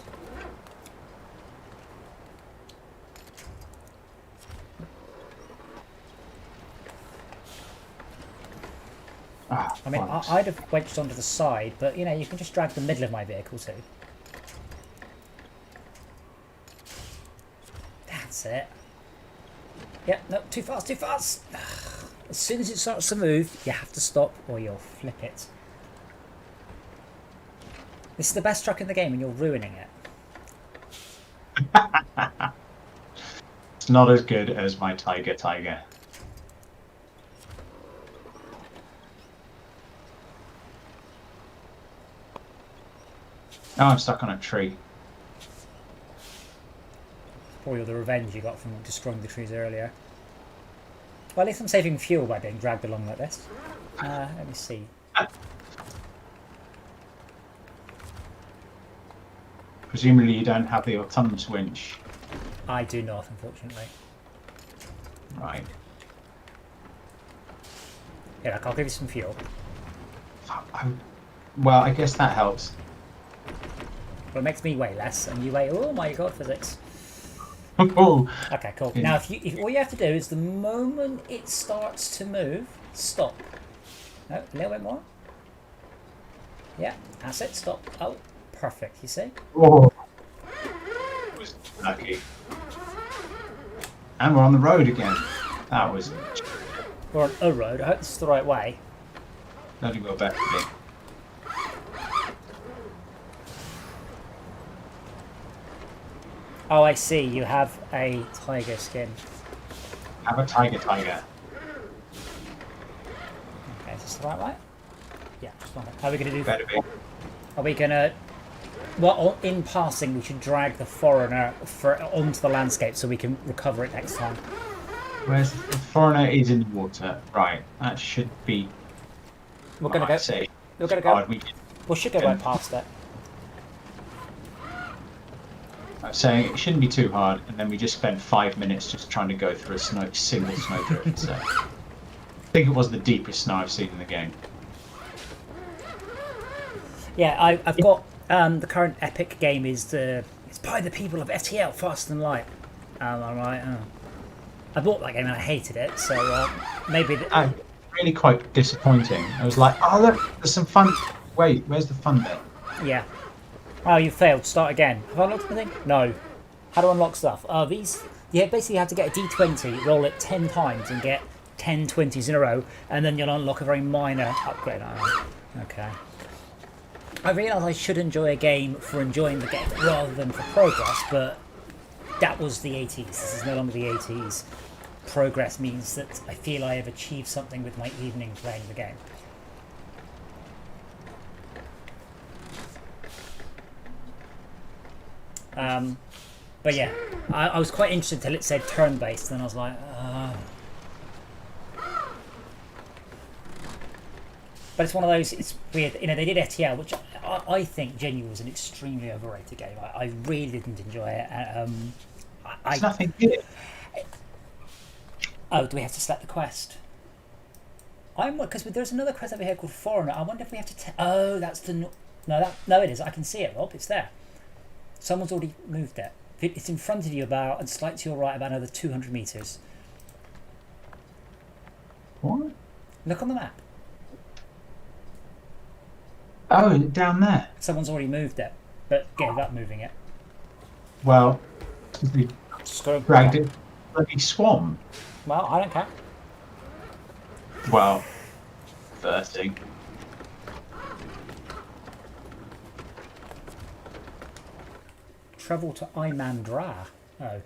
Speaker 2: Ah,
Speaker 1: I mean,
Speaker 2: bollocks.
Speaker 1: I'd have wedged onto the side, but you know, you can just drag the middle of my vehicle too. That's it. Yep, no, too fast, too fast. As soon as it starts to move, you have to stop or you'll flip it. This is the best truck in the game and you're ruining it.
Speaker 2: It's not as good as my Tiger. Now I'm stuck on a tree.
Speaker 1: Probably the revenge you got from destroying the trees earlier. Well, at least I'm saving fuel by being dragged along like this. Let me see.
Speaker 2: Presumably you don't have the autonomous winch.
Speaker 1: I do not, unfortunately.
Speaker 2: Right.
Speaker 1: Yeah, look, I'll give you some fuel.
Speaker 2: Well, I guess that helps.
Speaker 1: But it makes me weigh less, and you weigh, oh my god, physics.
Speaker 2: Oh,
Speaker 1: Okay, cool.
Speaker 2: Yeah.
Speaker 1: Now, if all you have to do is the moment it starts to move, stop. No, a little bit more. Yeah, that's it, stop. Oh, perfect, you see?
Speaker 2: oh. Was lucky. And we're on the road again. That was
Speaker 1: We're on a road, I hope this is the right way.
Speaker 2: bloody well better for me.
Speaker 1: Oh, I see. You have a tiger skin.
Speaker 2: Have a tiger.
Speaker 1: Okay, is this the right way? Yeah, just one. How are we going to do?
Speaker 2: Better be.
Speaker 1: Are we going to... Well, in passing, we should drag the foreigner onto the landscape so we can recover it next time.
Speaker 2: Where's the foreigner is in the water? Right, that should be.
Speaker 1: We're going to go.
Speaker 2: Say,
Speaker 1: We're going to go. We should go
Speaker 2: can-
Speaker 1: right past it.
Speaker 2: I'm saying it shouldn't be too hard, and then we just spent 5 minutes just trying to go through a single snowdrift. So I think it was the deepest snow I've seen in the game.
Speaker 1: Yeah, I've got the current epic game is it's by the people of FTL, Faster Than Light. I'm like, I bought that game and I hated it, so maybe.
Speaker 2: Really quite disappointing. I was like, oh look, there's some fun. Wait, where's the fun bit?
Speaker 1: Yeah. Oh, you failed. Start again. Have I unlocked anything? No. How to unlock stuff? Oh, these. Yeah, basically you have to get a D20, roll it 10 times, and get 10 20s in a row, and then you'll unlock a very minor upgrade. Okay. I realise I should enjoy a game for enjoying the game rather than for progress, but that was the 80s. This is no longer the 80s. Progress means that I feel I have achieved something with my evening playing the game. But yeah, I was quite interested until it said turn-based, and I was like, But it's one of those, it's weird, you know, they did FTL, which I think genuinely was an extremely overrated game. I really didn't enjoy it.
Speaker 2: It's nothing good.
Speaker 1: Oh, do we have to select the quest? Because there's another quest over here called Foreigner. I wonder if we have to... Oh, that's the... No, it is. I can see it, Rob. It's there. Someone's already moved it. It's in front of you about, and slightly to your right, about another 200 metres.
Speaker 2: What?
Speaker 1: Look on the map.
Speaker 2: Oh, down there.
Speaker 1: Someone's already moved it, but gave up moving it.
Speaker 2: Well, we
Speaker 1: Just go
Speaker 2: dragged it. Bloody swamp.
Speaker 1: Well, I don't care.
Speaker 2: Well, 30.
Speaker 1: Travel to Imandra. Oh.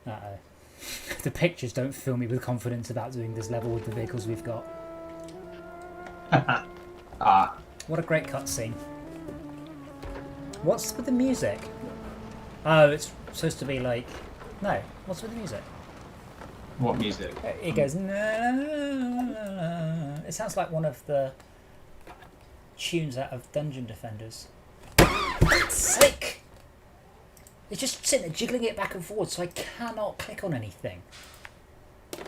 Speaker 1: Uh-oh. The pictures don't fill me with confidence about doing this level with the vehicles we've got. What a great cutscene. What's with the music? Oh, it's supposed to be like... No, what's with the music?
Speaker 2: What music?
Speaker 1: It goes... It sounds like one of the tunes out of Dungeon Defenders. God's sake! It's just sitting there jiggling it back and forward, so I cannot click on anything. I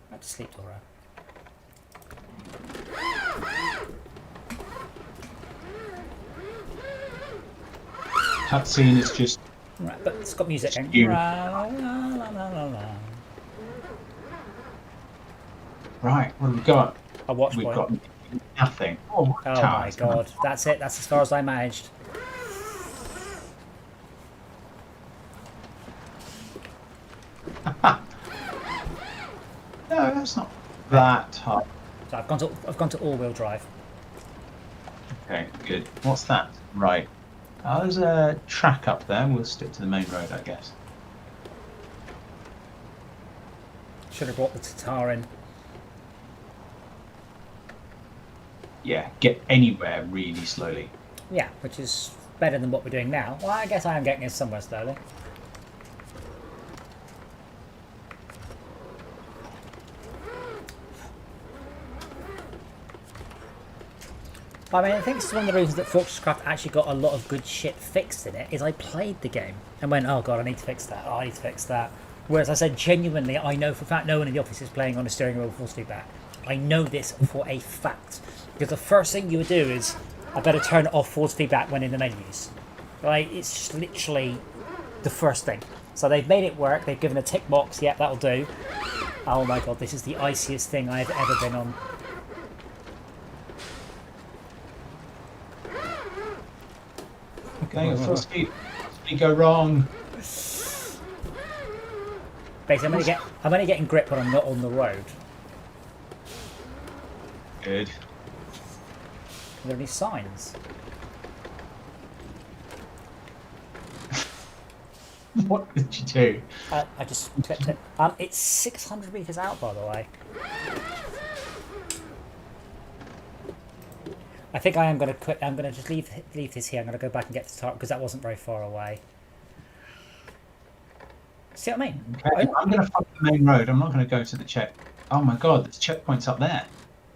Speaker 1: have to sleep, Laura.
Speaker 2: Cutscene is just...
Speaker 1: Right, but it's got music going.
Speaker 2: You.
Speaker 1: Right,
Speaker 2: Right, what have we got?
Speaker 1: a watch
Speaker 2: We've
Speaker 1: point.
Speaker 2: got nothing. Oh
Speaker 1: My god, that's it. That's as far as I managed.
Speaker 2: No, that's not that hard.
Speaker 1: So I've gone to all-wheel drive.
Speaker 2: Okay, good. What's that? Right. There's a track up there. We'll stick to the main road, I guess.
Speaker 1: Should have brought the Tatar in.
Speaker 2: Yeah, get anywhere really slowly.
Speaker 1: Yeah, which is better than what we're doing now. Well, I guess I am getting us somewhere slowly. I mean, I think it's one of the reasons that Fortresscraft actually got a lot of good shit fixed in it, is I played the game and went, oh god, I need to fix that, oh, I need to fix that. Whereas I said, genuinely, I know for a fact no one in the office is playing on a steering wheel with force feedback. I know this for a fact. Because the first thing you would do is, I better turn off force feedback when in the menus. Right? It's just literally the first thing. So they've made it work, they've given a tick box, yep, that'll do. Oh my god, this is the iciest thing I've ever been on.
Speaker 2: Okay, full speed. Speed go wrong.
Speaker 1: Basically, I'm only getting grip when I'm not on the road.
Speaker 2: Good.
Speaker 1: Are there any signs?
Speaker 2: What did you do?
Speaker 1: I just clipped it. It's 600 meters out, by the way. I think I am going to quit. I'm going to just leave this here. I'm going to go back and get the target because that wasn't very far away. See what I mean?
Speaker 2: Okay, I'm going to follow the main road. I'm not going to go to the check. Oh my god, there's checkpoints up there.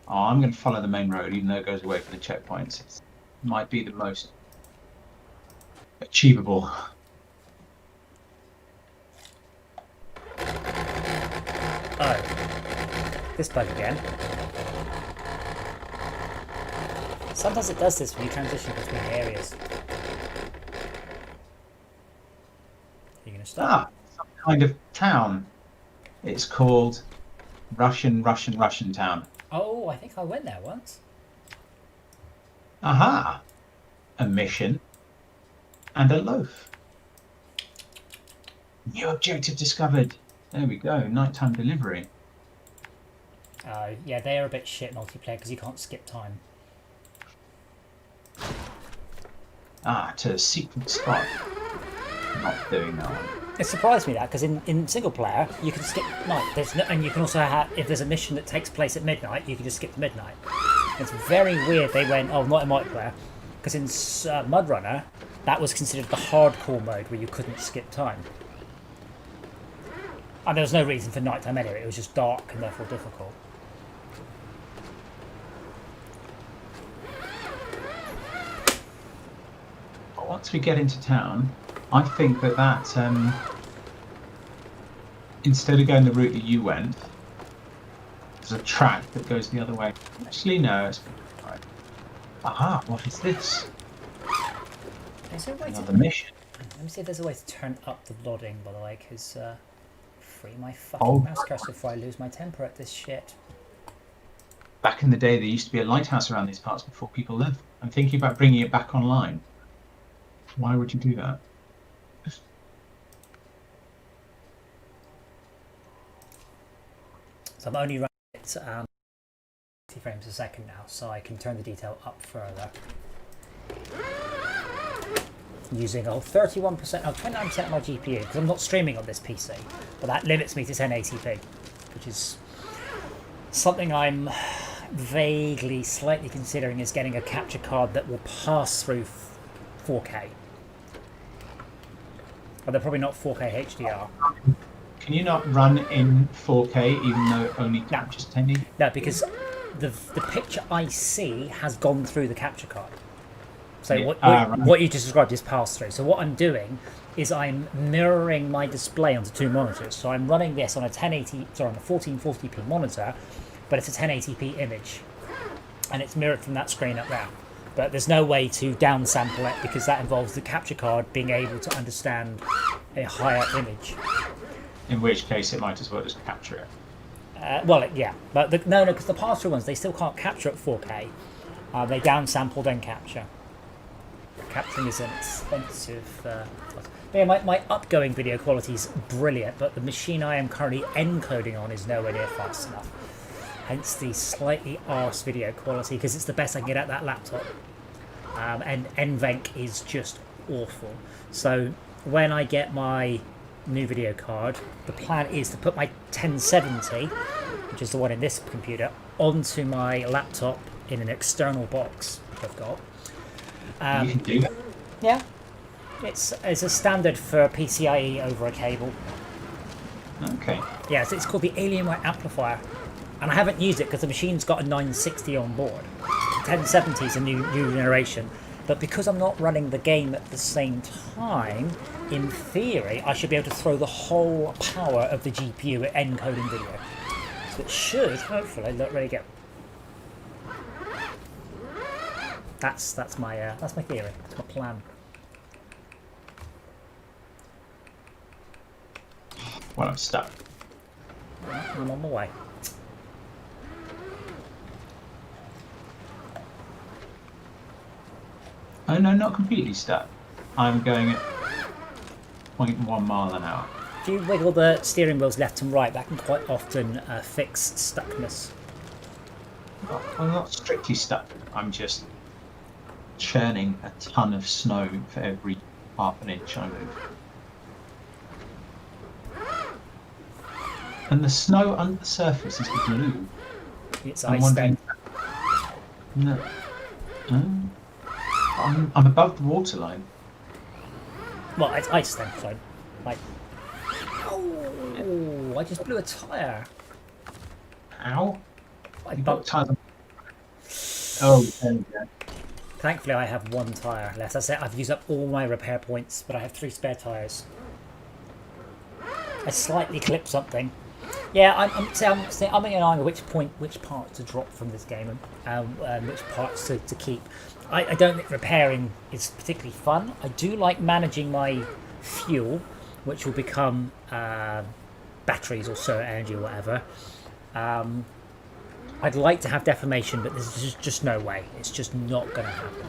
Speaker 2: Oh, I'm going to follow the main road, even though it goes away from the checkpoints. It might be the most achievable.
Speaker 1: Oh, this bug again. Sometimes it does this when you transition between areas. You're going to stop?
Speaker 2: Ah, some kind of town. It's called Russian town.
Speaker 1: Oh, I think I went there once.
Speaker 2: Aha! A mission and a loaf. New objective discovered. There we go. Nighttime delivery.
Speaker 1: Yeah, they are a bit shit multiplayer because you can't skip time.
Speaker 2: Ah, to a secret spot. Not doing that one.
Speaker 1: It surprised me that because in single player you can skip night. There's no, and you can also have if there's a mission that takes place at midnight, you can just skip to midnight. It's very weird. They went not in multiplayer because in MudRunner that was considered the hardcore mode where you couldn't skip time. And there was no reason for nighttime anyway. It was just dark and therefore difficult.
Speaker 2: But once we get into town, I think that instead of going the route that you went, there's a track that goes the other way. Actually, no, it's right. Aha, what is this?
Speaker 1: Is there a way
Speaker 2: Another mission.
Speaker 1: Let me see if there's a way to turn up the loading, by the way, because free my fucking mouse cursor before I lose my temper at this shit.
Speaker 2: Back in the day, there used to be a lighthouse around these parts before people lived. I'm thinking about bringing it back online. Why would you do that?
Speaker 1: So I'm only running it 50 frames a second now, so I can turn the detail up further. Using a 31%, 29% of my GPU, because I'm not streaming on this PC, but that limits me to 1080p, which is something I'm vaguely, slightly considering is getting a capture card that will pass through 4K. But they're probably not 4K HDR.
Speaker 2: Can you not run in 4K even though it only captures 1080?
Speaker 1: No, because the picture I see has gone through the capture card. So
Speaker 2: Yeah.
Speaker 1: what
Speaker 2: Right.
Speaker 1: you just described is pass through. So what I'm doing is I'm mirroring my display onto two monitors. So I'm running this on a 1440p monitor, but it's a 1080p image, and it's mirrored from that screen up there. But there's no way to downsample it because that involves the capture card being able to understand a higher image.
Speaker 2: In which case, it might as well just capture it.
Speaker 1: Yeah, but no, because the pass-through ones, they still can't capture at 4K. They downsample, then capture. Capturing is an expensive... yeah, my upgoing video quality is brilliant, but the machine I am currently encoding on is nowhere near fast enough. Hence the slightly arse video quality, because it's the best I can get at that laptop. And NVENC is just awful. So when I get my new video card, the plan is to put my 1070, which is the one in this computer, onto my laptop in an external box I've got.
Speaker 2: You can do that.
Speaker 1: Yeah, it's a standard for PCIe over a cable.
Speaker 2: Okay.
Speaker 1: Yeah, so it's called the Alienware Amplifier, and I haven't used it because the machine's got a 960 on board. 1070 is a new generation, but because I'm not running the game at the same time, in theory, I should be able to throw the whole power of the GPU at encoding video. So it should, hopefully, not really get. That's my theory. That's my plan.
Speaker 2: Well, I'm stuck.
Speaker 1: I'm on my way.
Speaker 2: Oh no, not completely stuck. I'm going at 0.1 mile an hour.
Speaker 1: If you wiggle the steering wheels left and right, that can quite often fix stuckness.
Speaker 2: I'm not strictly stuck. I'm just churning a ton of snow for every half an inch I move. And the snow under the surface is blue.
Speaker 1: It's
Speaker 2: I'm
Speaker 1: ice
Speaker 2: wondering.
Speaker 1: then.
Speaker 2: No. I'm above the waterline.
Speaker 1: Well, it's ice then, so like. Oh, I just blew a tyre.
Speaker 2: Ow!
Speaker 1: I
Speaker 2: You got
Speaker 1: bumped.
Speaker 2: tires. Oh, there we go.
Speaker 1: Thankfully, I have one tyre left. That's it. I've used up all my repair points, but I have 3 spare tyres. I slightly clipped something. Yeah, I'm in an eye which part to drop from this game and which parts to keep. I don't think repairing is particularly fun. I do like managing my fuel, which will become batteries or solar energy or whatever. I'd like to have deformation, but there's just no way. It's just not going to happen.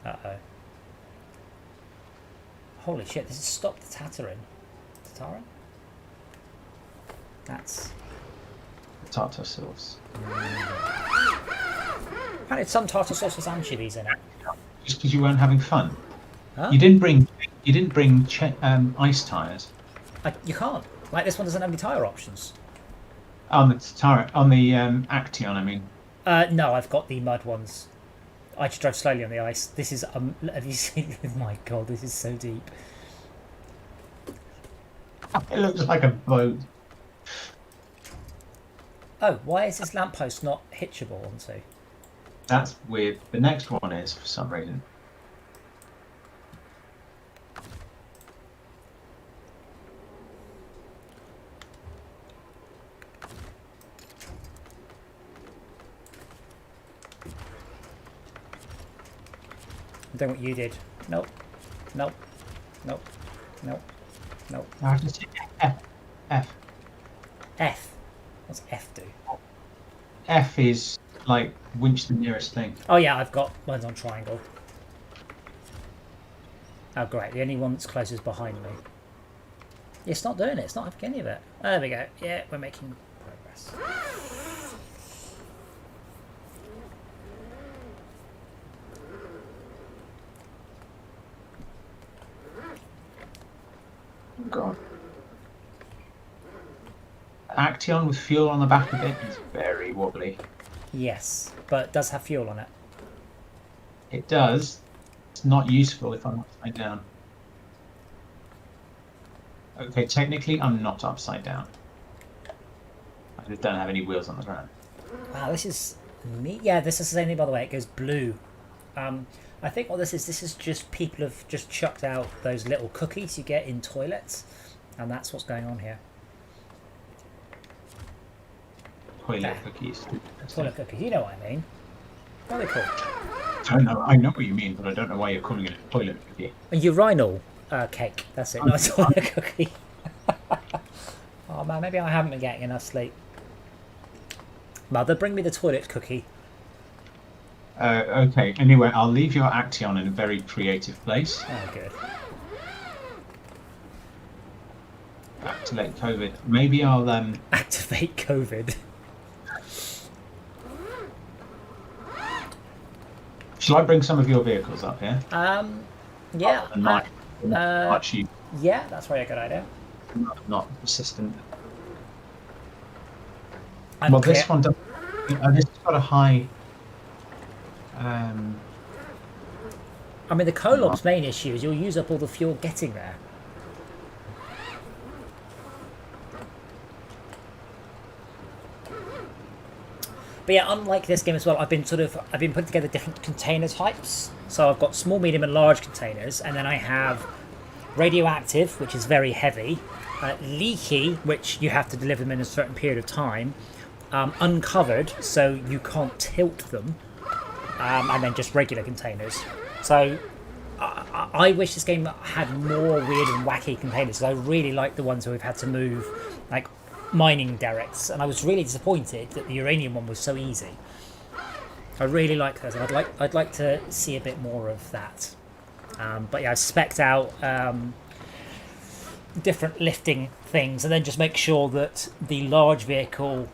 Speaker 1: Uh-oh. Holy shit, this has stopped the Tatarin. Tatarin? That's...
Speaker 2: Tartar sauce.
Speaker 1: Apparently some tartar sauce has anchovies in it.
Speaker 2: Just because you weren't having fun.
Speaker 1: Huh?
Speaker 2: You didn't bring ice tires
Speaker 1: You can't. Like, this one doesn't have any tyre options.
Speaker 2: on the Action. I mean,
Speaker 1: No, I've got the mud ones. I just drove slowly on the ice. This is... have you seen... Oh my god, this is so deep.
Speaker 2: it looks like a boat.
Speaker 1: Oh, why is this lamppost not hitchable onto?
Speaker 2: That's weird. The next one is for some reason.
Speaker 1: I'm doing what you did. Nope. Nope. Nope. Nope. Nope.
Speaker 2: I have to say F.
Speaker 1: F. What's F do?
Speaker 2: F is like winch the nearest thing.
Speaker 1: Oh yeah, I've got ones on triangle. Oh great, the only one that's closest is behind me. It's not doing it, it's not having any of it. Oh, there we go. Yeah, we're making progress.
Speaker 2: God. Action with fuel on the back of it is very wobbly.
Speaker 1: Yes, but it does have fuel on it.
Speaker 2: It does. It's not useful if I'm upside down. Okay, technically I'm not upside down. I just don't have any wheels on the ground.
Speaker 1: Wow, this is neat. Yeah, this is the same thing, by the way. It goes blue. I think what this is just people have just chucked out those little cookies you get in toilets, and that's what's going on here.
Speaker 2: Toilet cookies.
Speaker 1: Toilet cookies, you know what I mean. What are they called?
Speaker 2: I don't know. I know what you mean, but I don't know why you're calling it a toilet cookie.
Speaker 1: A urinal cake. That's it. Not a toilet cookie. Oh man, maybe I haven't been getting enough sleep. Mother, bring me the toilet cookie.
Speaker 2: Okay, anyway, I'll leave your Action in a very creative place.
Speaker 1: Oh, good.
Speaker 2: Activate COVID. Maybe I'll
Speaker 1: Activate COVID.
Speaker 2: Shall I bring some of your vehicles up here?
Speaker 1: Yeah.
Speaker 2: And not you.
Speaker 1: Yeah, that's probably a good idea.
Speaker 2: Not persistent.
Speaker 1: I'm
Speaker 2: This one does. This has got a high.
Speaker 1: I mean, the Kolob's main issue is you'll use up all the fuel getting there. But yeah, unlike this game as well, I've been putting together different container types. So I've got small, medium, and large containers, and then I have radioactive, which is very heavy, leaky, which you have to deliver them in a certain period of time, uncovered, so you can't tilt them, and then just regular containers. So I wish this game had more weird and wacky containers. I really like the ones where we've had to move, like mining derricks, and I was really disappointed that the uranium one was so easy. I really like those. I'd like to see a bit more of that. But yeah, I've spec'd out different lifting things, and then just make sure that the large vehicle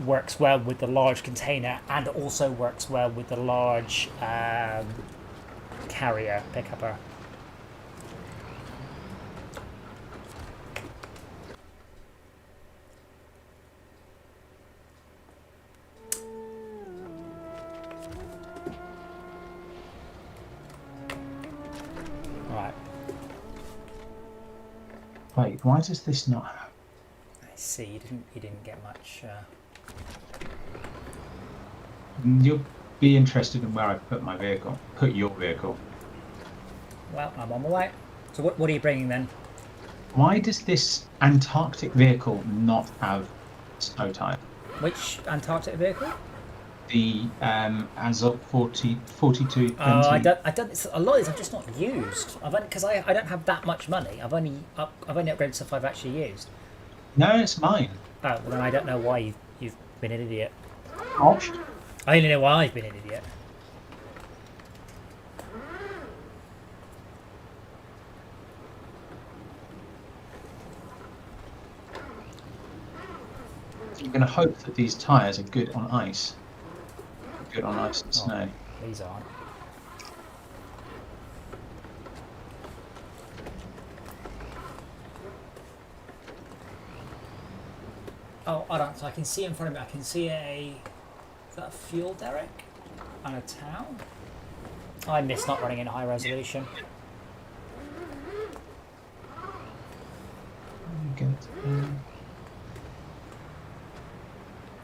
Speaker 1: works well with the large container, and also works well with the large carrier pick up a... Right.
Speaker 2: Wait, why does this not have...
Speaker 1: I see, you didn't get much...
Speaker 2: You'll be interested in where I put my vehicle. Put your vehicle.
Speaker 1: Well, I'm on my way. So what are you bringing then?
Speaker 2: Why does this Antarctic vehicle not have snow tyre?
Speaker 1: Which Antarctic vehicle?
Speaker 2: The Azov 4220.
Speaker 1: Oh, I don't. It's, a lot of these I've just not used. I've only because I don't have that much money. I've only upgraded stuff I've actually used.
Speaker 2: No, it's mine.
Speaker 1: Oh, well, then I don't know why you've been an idiot.
Speaker 2: Gosh.
Speaker 1: I only know why I've been an idiot.
Speaker 2: I'm going to hope that these tyres are good on ice. Good on ice and snow.
Speaker 1: These aren't. Oh, hold on. So I can see in front of me. I can see is that a fuel derrick and a town? I miss not running in high resolution.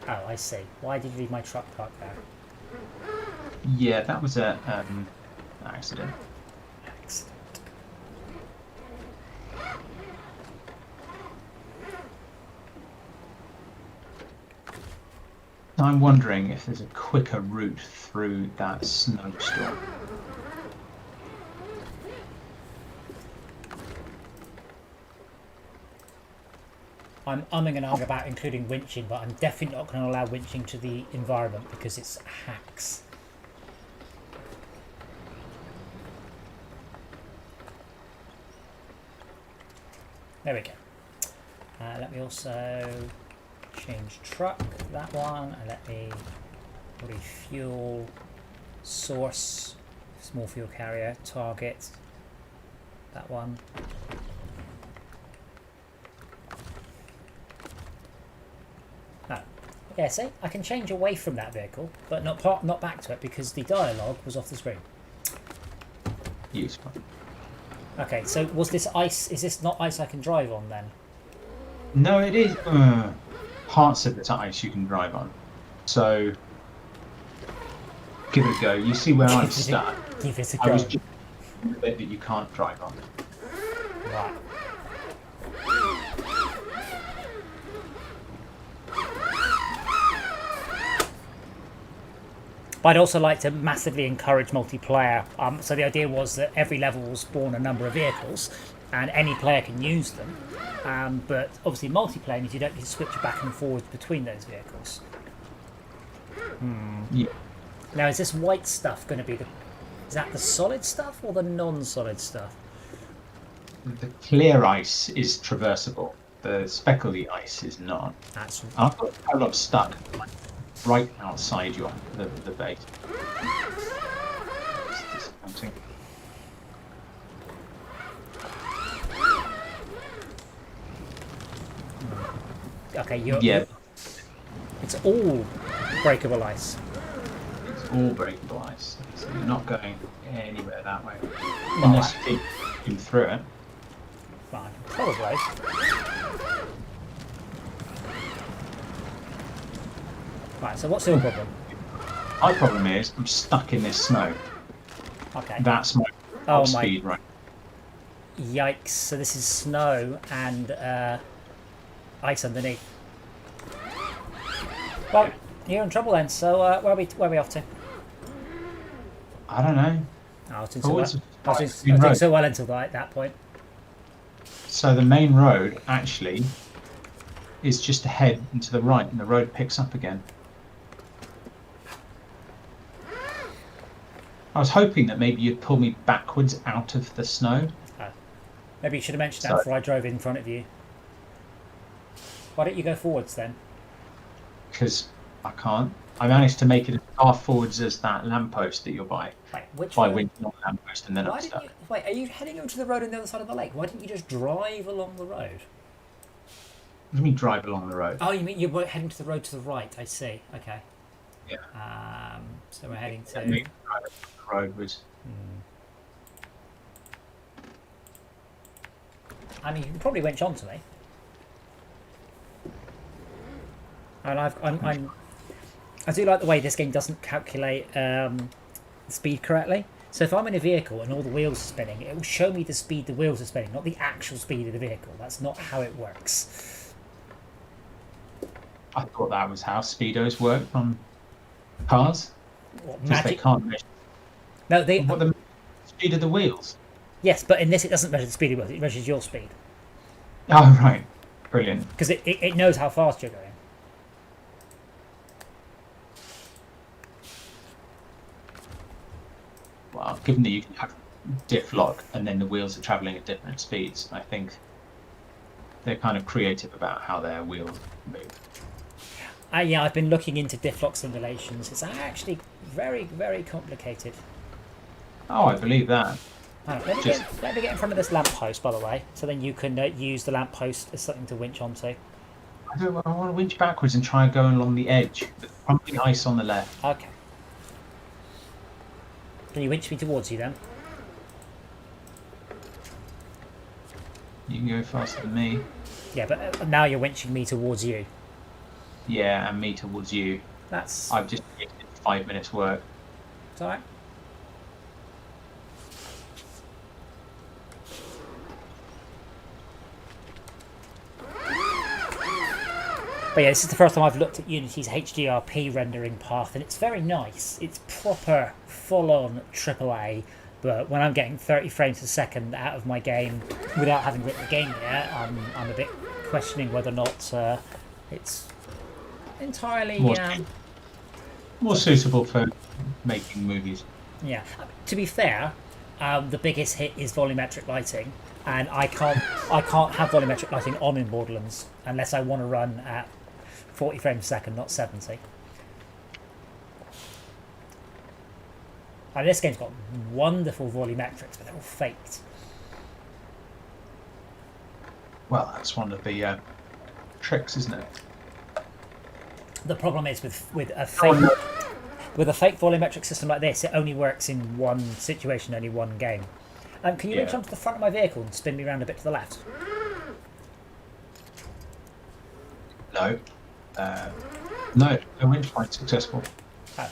Speaker 1: Oh, I see. Why did you leave my truck parked there?
Speaker 2: Yeah, that was a accident.
Speaker 1: Excellent.
Speaker 2: I'm wondering if there's a quicker route through that snowstorm.
Speaker 1: I'm umming and ahhing about including winching, but I'm definitely not going to allow winching to the environment because it's hacks. There we go. Let me also change truck, that one, and let me refuel, source, small fuel carrier, target, that one. Oh, yeah, see, I can change away from that vehicle, but not back to it because the dialogue was off the screen.
Speaker 2: Useful.
Speaker 1: Okay, so was this ice? Is this not ice I can drive on then?
Speaker 2: No, it is. Parts of it's ice you can drive on. So give it a go. You see where I'm stuck.
Speaker 1: Give it a
Speaker 2: I
Speaker 1: go.
Speaker 2: was just the bit that you can't drive on.
Speaker 1: Right. But I'd also like to massively encourage multiplayer. So the idea was that every level will spawn a number of vehicles, and any player can use them. But obviously, multiplayer means you don't need to switch back and forward between those vehicles.
Speaker 2: Yeah.
Speaker 1: Now, is this white stuff going to be is that the solid stuff or the non-solid stuff?
Speaker 2: The clear ice is traversable. The speckly ice is not.
Speaker 1: That's
Speaker 2: I've got a lot stuck right outside the base. It's disappointing.
Speaker 1: okay.
Speaker 2: Yeah,
Speaker 1: It's all breakable ice.
Speaker 2: it's all breakable ice. So you're not going anywhere that way. Unless you keep through it.
Speaker 1: Fine, probably. Right. So what's your problem?
Speaker 2: My problem is I'm stuck in this snow.
Speaker 1: Okay.
Speaker 2: That's my
Speaker 1: Oh,
Speaker 2: top
Speaker 1: my-
Speaker 2: speed right.
Speaker 1: Yikes! So this is snow and ice underneath. Well, you're in trouble then. So where are we off to?
Speaker 2: I don't know.
Speaker 1: I was doing
Speaker 2: Oh,
Speaker 1: so well.
Speaker 2: it's a
Speaker 1: I was
Speaker 2: main
Speaker 1: doing
Speaker 2: road.
Speaker 1: so well until that point.
Speaker 2: So the main road actually is just ahead and to the right, and the road picks up again. I was hoping that maybe you'd pull me backwards out of the snow.
Speaker 1: Maybe you should have mentioned that
Speaker 2: Sorry.
Speaker 1: before I drove in front of you. Why don't you go forwards then?
Speaker 2: Because I can't. I managed to make it as far forwards as that lamppost that you're by.
Speaker 1: Wait, which
Speaker 2: By
Speaker 1: road?
Speaker 2: winching on the lamppost and then
Speaker 1: Why
Speaker 2: I'm
Speaker 1: didn't
Speaker 2: stuck.
Speaker 1: you? Wait, are you heading over to the road on the other side of the lake? Why didn't you just drive along the road?
Speaker 2: What do you mean drive along the road?
Speaker 1: Oh, you mean you were heading to the road to the right? I see. Okay.
Speaker 2: Yeah.
Speaker 1: So we're heading to.
Speaker 2: I mean, driving along the road was.
Speaker 1: I mean, you can probably winch onto me. And I do like the way this game doesn't calculate speed correctly. So if I'm in a vehicle and all the wheels are spinning, it will show me the speed the wheels are spinning, not the actual speed of the vehicle. That's not how it works.
Speaker 2: I thought that was how speedos work on cars.
Speaker 1: What,
Speaker 2: Just they
Speaker 1: magic?
Speaker 2: can't measure.
Speaker 1: No, they.
Speaker 2: What the speed of the wheels?
Speaker 1: Yes, but in this it doesn't measure the speed of the wheels. It measures your speed
Speaker 2: Oh right, brilliant.
Speaker 1: because it knows how fast you're going.
Speaker 2: Well, given that you can have diff lock and then the wheels are traveling at different speeds, I think they're kind of creative about how their wheels move.
Speaker 1: Yeah, I've been looking into diff lock simulations. It's actually very, very complicated.
Speaker 2: Oh, I believe that.
Speaker 1: Right, let me get in front of this lamppost, by the way, so then you can use the lamppost as something to winch onto.
Speaker 2: I want to winch backwards and try going along the edge with crumbling ice on the left.
Speaker 1: Okay. Can you winch me towards you then?
Speaker 2: You can go faster than me.
Speaker 1: Yeah, but now you're winching me towards you.
Speaker 2: Yeah, and me towards you.
Speaker 1: That's
Speaker 2: I've just wasted 5 minutes work.
Speaker 1: it's alright. But yeah, this is the first time I've looked at Unity's HDRP rendering path, and it's very nice. It's proper, full-on AAA. But when I'm getting 30 frames a second out of my game without having written the game yet, I'm a bit questioning whether or not it's entirely.
Speaker 2: More suitable for making movies.
Speaker 1: Yeah. To be fair, the biggest hit is volumetric lighting, and I can't have volumetric lighting on in Borderlands unless I want to run at 40 frames a second, not 70. And this game's got wonderful volumetrics, but they're all faked.
Speaker 2: Well, that's one of the tricks, isn't it?
Speaker 1: The problem is with a fake volumetric system like this, it only works in one situation, only one game. Can you reach onto the front of my vehicle and spin me around a bit to the left?
Speaker 2: No. No winch point successful.
Speaker 1: Oh.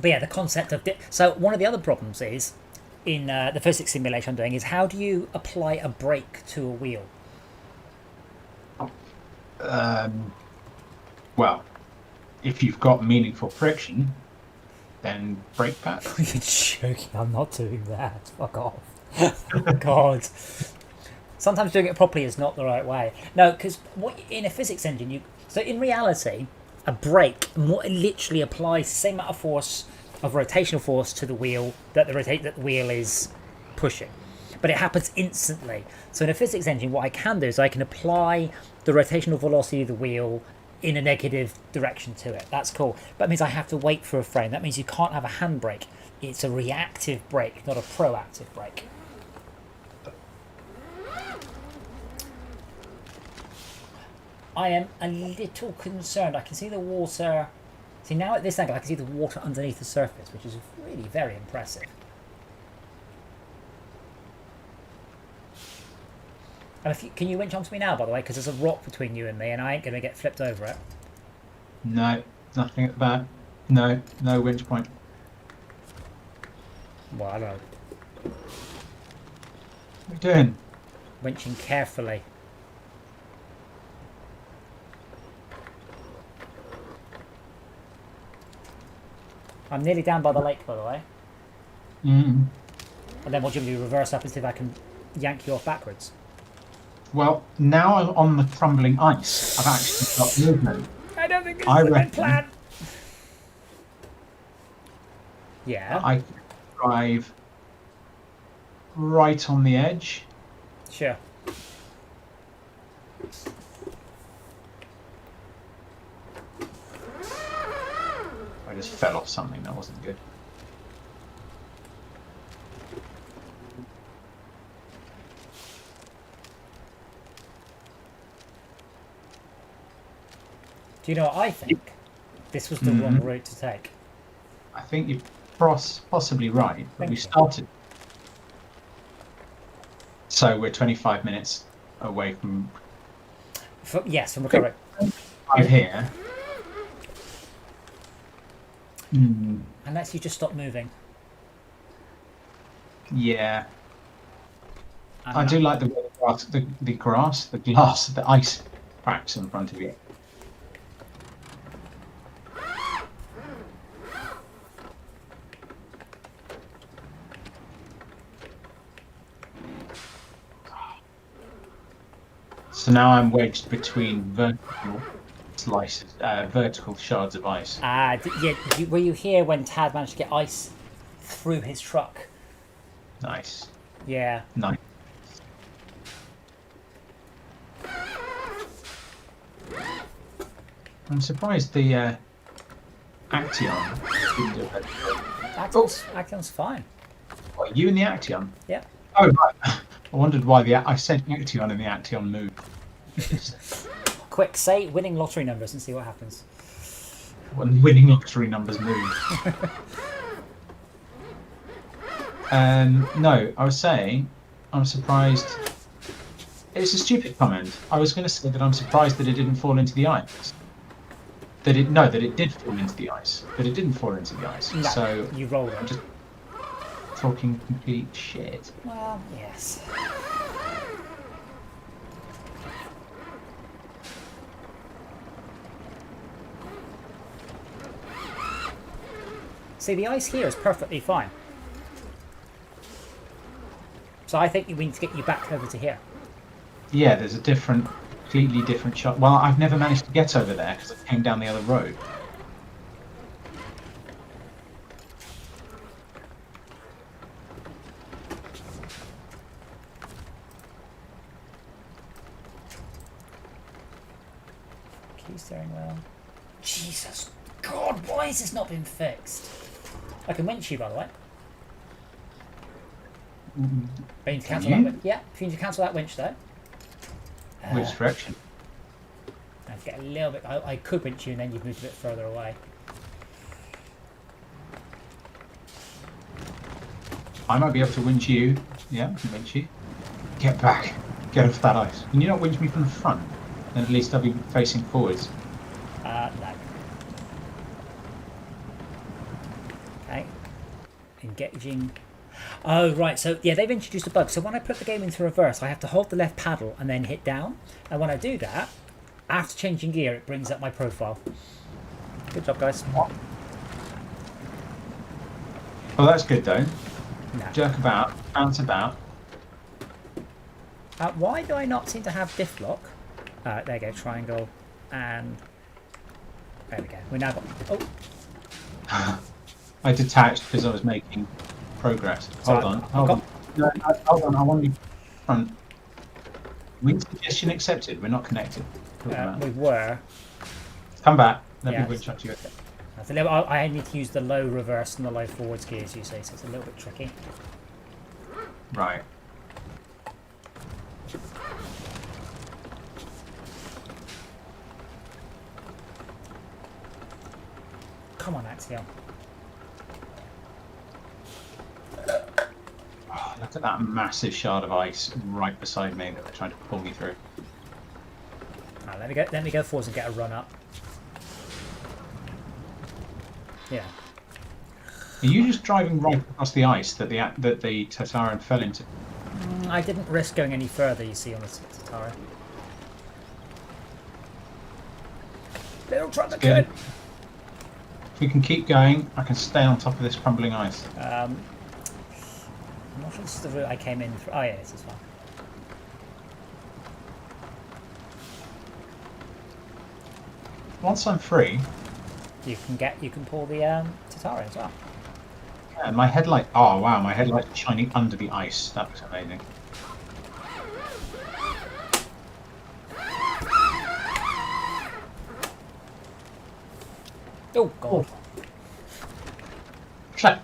Speaker 1: But yeah, the concept of so one of the other problems is in the physics simulation I'm doing is how do you apply a brake to a wheel?
Speaker 2: Well, if you've got meaningful friction, then brake pads.
Speaker 1: You're joking. I'm not doing that. Fuck off. Oh, God. Sometimes doing it properly is not the right way. No, because in a physics engine, so in reality, a brake literally applies the same amount of force, of rotational force to the wheel that the wheel is pushing, but it happens instantly. So in a physics engine, what I can do is I can apply the rotational velocity of the wheel in a negative direction to it. That's cool. But that means I have to wait for a frame. That means you can't have a handbrake. It's a reactive brake, not a proactive brake. I am a little concerned. I can see the water. See, now at this angle, I can see the water underneath the surface, which is really very impressive. And can you winch onto me now, by the way? Because there's a rock between you and me, and I ain't going to get flipped over it.
Speaker 2: No, nothing at the back. No winch point.
Speaker 1: Well, I don't know.
Speaker 2: What are you doing?
Speaker 1: Winching carefully. I'm nearly down by the lake, by the way.
Speaker 2: Mm.
Speaker 1: And then what do you do? Reverse up and see if I can yank you off backwards.
Speaker 2: Well, now I'm on the crumbling ice. I've actually got movement.
Speaker 1: I don't think it's the right plan. Yeah.
Speaker 2: I can drive right on the edge.
Speaker 1: Sure.
Speaker 2: I just fell off something. That wasn't good.
Speaker 1: Do you know what I think? This was the wrong route to take.
Speaker 2: I think you're possibly right, but
Speaker 1: Thank
Speaker 2: we
Speaker 1: you.
Speaker 2: started. So we're 25 minutes away from
Speaker 1: Yes, from recovery.
Speaker 2: right here.
Speaker 1: Unless you just stop moving.
Speaker 2: Yeah,
Speaker 1: And
Speaker 2: I do like the glass, the ice cracks in front of you. So now I'm wedged between vertical slices, vertical shards of ice.
Speaker 1: Were you here when Tad managed to get ice through his truck?
Speaker 2: Nice.
Speaker 1: Yeah.
Speaker 2: Nice. I'm surprised the Action didn't do it.
Speaker 1: Action's fine.
Speaker 2: What, you and the Action?
Speaker 1: Yeah.
Speaker 2: Oh, right. I wondered why I said Action and the Action moved.
Speaker 1: Quick, say winning lottery numbers and see what happens.
Speaker 2: When winning lottery numbers move. No, I was saying, I'm surprised. It's a stupid comment. I was going to say that I'm surprised that it didn't fall into the ice. That it did fall into the ice, but it didn't fall into the ice.
Speaker 1: No,
Speaker 2: so
Speaker 1: you rolled it.
Speaker 2: I'm just talking complete shit.
Speaker 1: Well, yes. See, the ice here is perfectly fine. So I think we need to get you back over to here.
Speaker 2: Yeah, there's a completely different shot. Well, I've never managed to get over there because I came down the other road.
Speaker 1: Key steering wheel. Jesus God, why has this not been fixed? I can winch you, by the way. But you need to cancel that winch. Yeah, if you need to cancel that winch though.
Speaker 2: Which direction?
Speaker 1: I have to get a little bit. I could winch you, and then you've moved a bit further away.
Speaker 2: I might be able to winch you. Yeah, I can winch you. Get back. Get off that ice. Can you not winch me from the front? Then at least I'll be facing forwards.
Speaker 1: No. Okay. Engaging. Oh, right. So, yeah, they've introduced a bug. So when I put the game into reverse, I have to hold the left paddle and then hit down. And when I do that, after changing gear, it brings up my profile. Good job, guys.
Speaker 2: Well, that's good, though.
Speaker 1: No.
Speaker 2: Jerk about. Bounce about.
Speaker 1: Why do I not seem to have diff lock? There you go. Triangle. And... there we go. We now got... oh.
Speaker 2: I detached because I was making progress. Hold on. No, hold on. I want to be front. Wing suggestion accepted. We're not connected.
Speaker 1: We were.
Speaker 2: Come back. Let
Speaker 1: Yeah.
Speaker 2: me winch up to you.
Speaker 1: That's a little, I need to use the low reverse and the low forwards gears, you see, so it's a little bit tricky.
Speaker 2: Right.
Speaker 1: Come on, Axiom.
Speaker 2: Oh, look at that massive shard of ice right beside me that they're trying to pull me through.
Speaker 1: Right, let me go forwards and get a run up. Yeah.
Speaker 2: Are you just driving right across the ice that the Tataran fell into?
Speaker 1: I didn't risk going any further, you see, on the Tatara. Little truck that could.
Speaker 2: If we can keep going, I can stay on top of this crumbling ice.
Speaker 1: I'm not sure this is the route I came in through. Oh yeah, this is fine.
Speaker 2: Once I'm free,
Speaker 1: You can pull the Tatara as well.
Speaker 2: And my headlight. Oh wow, my headlight's shining under the ice. That was amazing.
Speaker 1: Oh god.
Speaker 2: Check.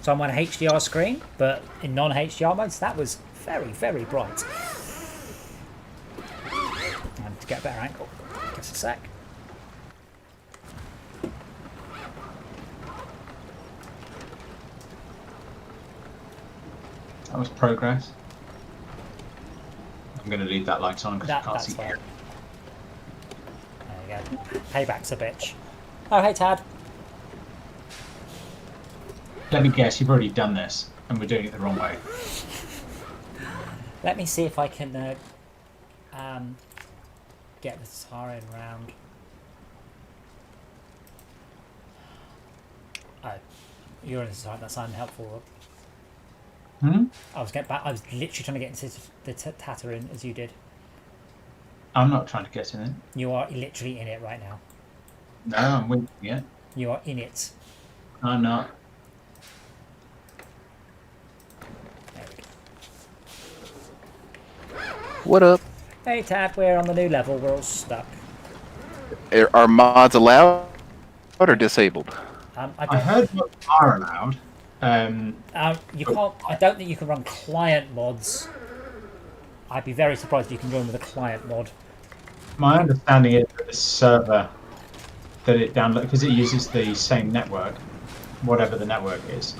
Speaker 1: So I'm on a HDR screen, but in non-HDR modes, that was very, very bright. And to get a better angle, just a sec.
Speaker 2: That was progress. I'm going to leave that light on because I can't
Speaker 1: That's
Speaker 2: see
Speaker 1: fine.
Speaker 2: here.
Speaker 1: There you go. Payback's a bitch. Oh, hey, Tad.
Speaker 2: Let me guess, you've already done this, and we're doing it the wrong way.
Speaker 1: Let me see if I can get the siren round. Oh, you're in the siren. That's unhelpful, Rob.
Speaker 2: Hmm?
Speaker 1: I was literally trying to get into the tatter in as you did.
Speaker 2: I'm not trying to get in it.
Speaker 1: You are literally in it right now.
Speaker 2: No, I'm winking it.
Speaker 1: You are in it.
Speaker 2: I'm not.
Speaker 1: There we go.
Speaker 4: What up?
Speaker 1: Hey, Tad. We're on the new level. We're all stuck.
Speaker 4: Are mods allowed or disabled?
Speaker 2: I heard what are allowed.
Speaker 1: You can't. I don't think you can run client mods. I'd be very surprised if you can run with a client mod.
Speaker 2: My understanding is that the server that it downloads, because it uses the same network, whatever the network is.